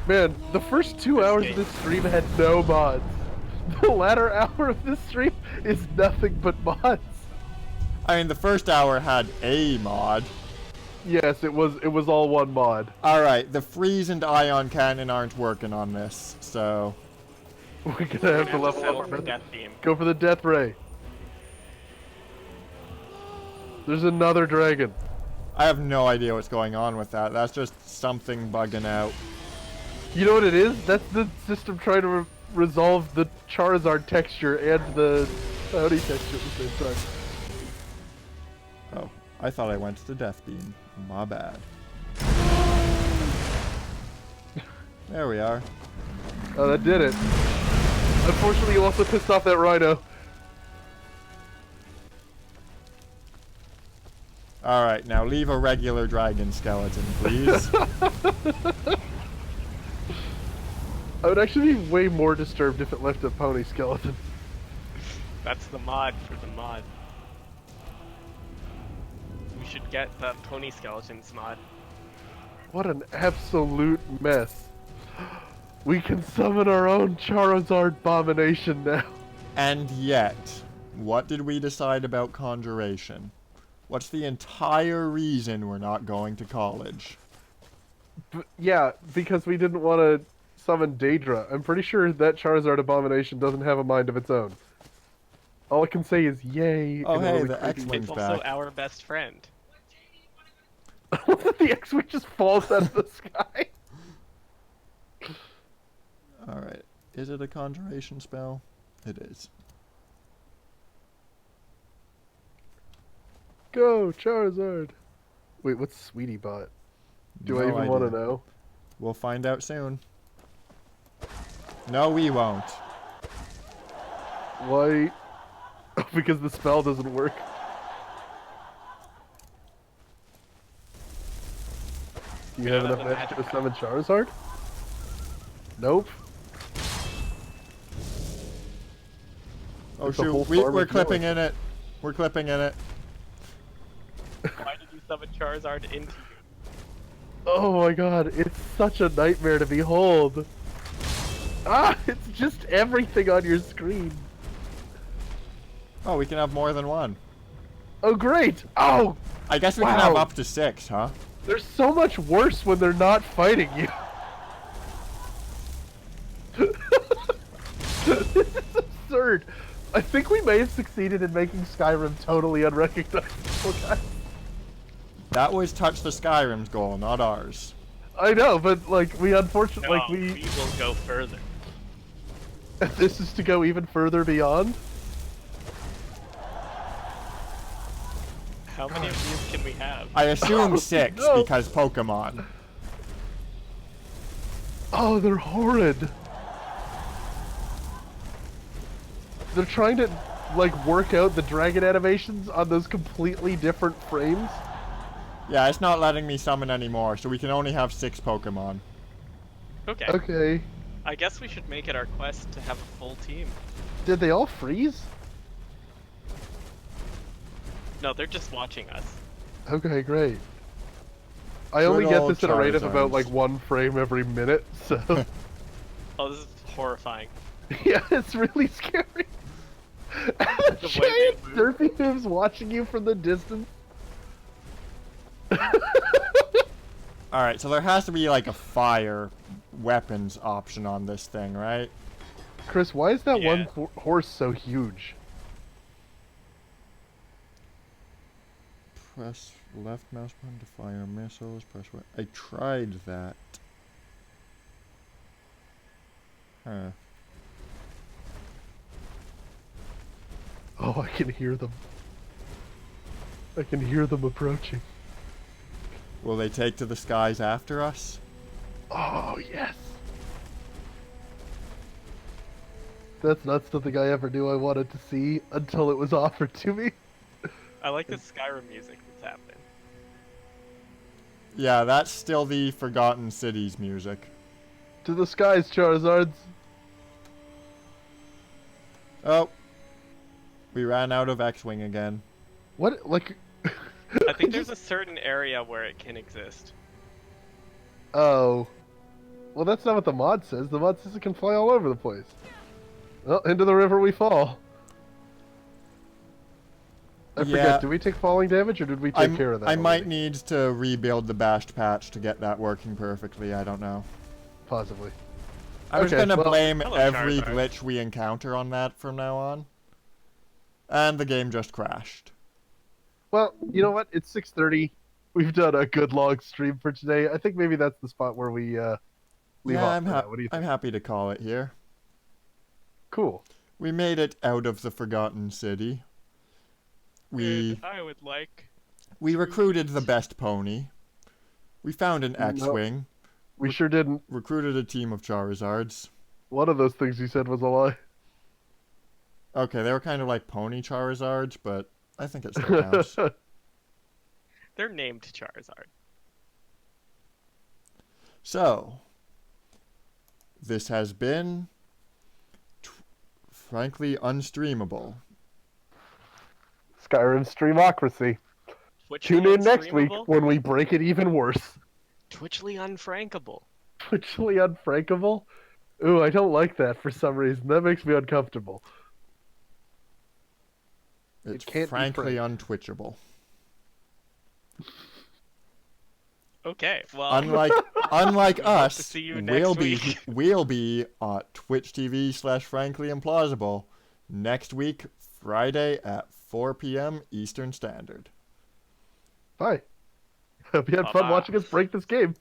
Man, the first 2 hours of this stream had no mods. The latter hour of this stream is nothing but mods. I mean, the first hour had a mod. Yes, it was all one mod. Alright, the Freeze and Ion Cannon aren't working on this, so... We're gonna have to level up our Death Beam. Go for the Death Ray. There's another dragon. I have no idea what's going on with that. That's just something bugging out. You know what it is? That's the system trying to resolve the Charizard texture and the Howdy texture at the same time. Oh, I thought I went to the Death Beam. My bad. There we are. Oh, that did it. Unfortunately, you also pissed off that rhino. Alright, now leave a regular dragon skeleton, please. I would actually be way more disturbed if it left a pony skeleton. That's the mod for the mod. We should get the pony skeletons mod. What an absolute mess. We can summon our own Charizard abomination now. And yet, what did we decide about conjuration? What's the entire reason we're not going to college? Yeah, because we didn't want to summon Daedra. I'm pretty sure that Charizard abomination doesn't have a mind of its own. All I can say is yay. Oh, hey, really the X-Wing's It's back. also our best friend. The X-Wing just falls out of the sky. Alright, is it a conjuration spell? It is. Go, Charizard! Wait, what's Sweetie Bot? Do I No even want to idea. know? We'll find out soon. No, we won't. Why? Because the spell doesn't work. Do you have enough magic to summon Charizard? Nope. Oh It's a shoot, whole farm we're of clipping Charizard. in it. We're clipping in it. Why did you summon Charizard into you? Oh my god, it's such a nightmare to behold. Ah, it's just everything on your screen. Oh, we can have more than one. Oh great! Oh! I guess we can have Wow. up to 6, huh? They're so much worse when they're not fighting you. This is absurd. I think we may have succeeded in making Skyrim totally unrecognizable, guys. That was Touch the Skyrim's goal, not ours. I know, but like we unfortunately No, we will go further. This is to go even further beyond. How many of these can we have? I assume Oh, 6 no. because Pokemon. Oh, they're horrid. They're trying to like work out the dragon animations on those completely different frames. Yeah, it's not letting me summon anymore, so we can only have 6 Pokemon. Okay. Okay. I guess we should make it our quest to have a full team. Did they all freeze? No, they're just watching us. Okay, great. I only Good get old this at a rate of about Charizards. like 1 frame every minute, so Oh, this is horrifying. yeah, it's really scary. The way Giant derpy hooves watching you from the distance. Alright, so there has to be like a fire weapons option on this thing, right? Chris, why is that Yeah. one horse so huge? Press left mouse button to fire missiles, press what? I tried that. Huh. Oh, I can hear them. I can hear them approaching. Will they take to the skies after us? Oh, yes. That's not something I ever knew I wanted to see until it was offered to me. I like the Skyrim music that's happening. Yeah, that's still the Forgotten Cities music. To the skies, Charizards. Oh. We ran out of X-Wing again. What, like... I think there's a certain area where it can exist. Oh. Well, that's not what the mod says. The mod says it can fly all over the place. Well, into the river we fall. I Yeah. forget, did we take falling damage or did we take care of that? I might already? need to rebuild the bashed patch to get that working perfectly, I don't know. Possibly. I'm just Okay, gonna well- blame Hello, every Charizard. glitch we encounter on that from now on. And the game just crashed. Well, you know what? It's 6:30. We've done a good long stream for today. I think maybe that's the spot where we leave Yeah, off. I'm, for now. What do you think? I'm happy to call it here. Cool. We made it out of the Forgotten City. We I would like... recruited the best pony. We found an No. X-Wing. We sure didn't. Recruited a team of Charizards. One of those things you said was a lie. Okay, they were kind of like pony Charizards, but I think it still counts. They're named Charizard. So, this has been, frankly, unstreamable. Skyrim Streamocracy. Tune in next week Unstreamable? when we break it even worse. Twitchly unfrankable. Twitchly unfrankable? Ooh, I don't like that for some reason. That makes me uncomfortable. It's can't be frankly franked. untwitchable. Okay, well. Unlike we hope to us, see you next week. we'll be Twitch TV/frankly implausible next week, Friday at 4 p.m. Eastern Standard. Bye. Hope you had fun Bye-bye. watching us break this game.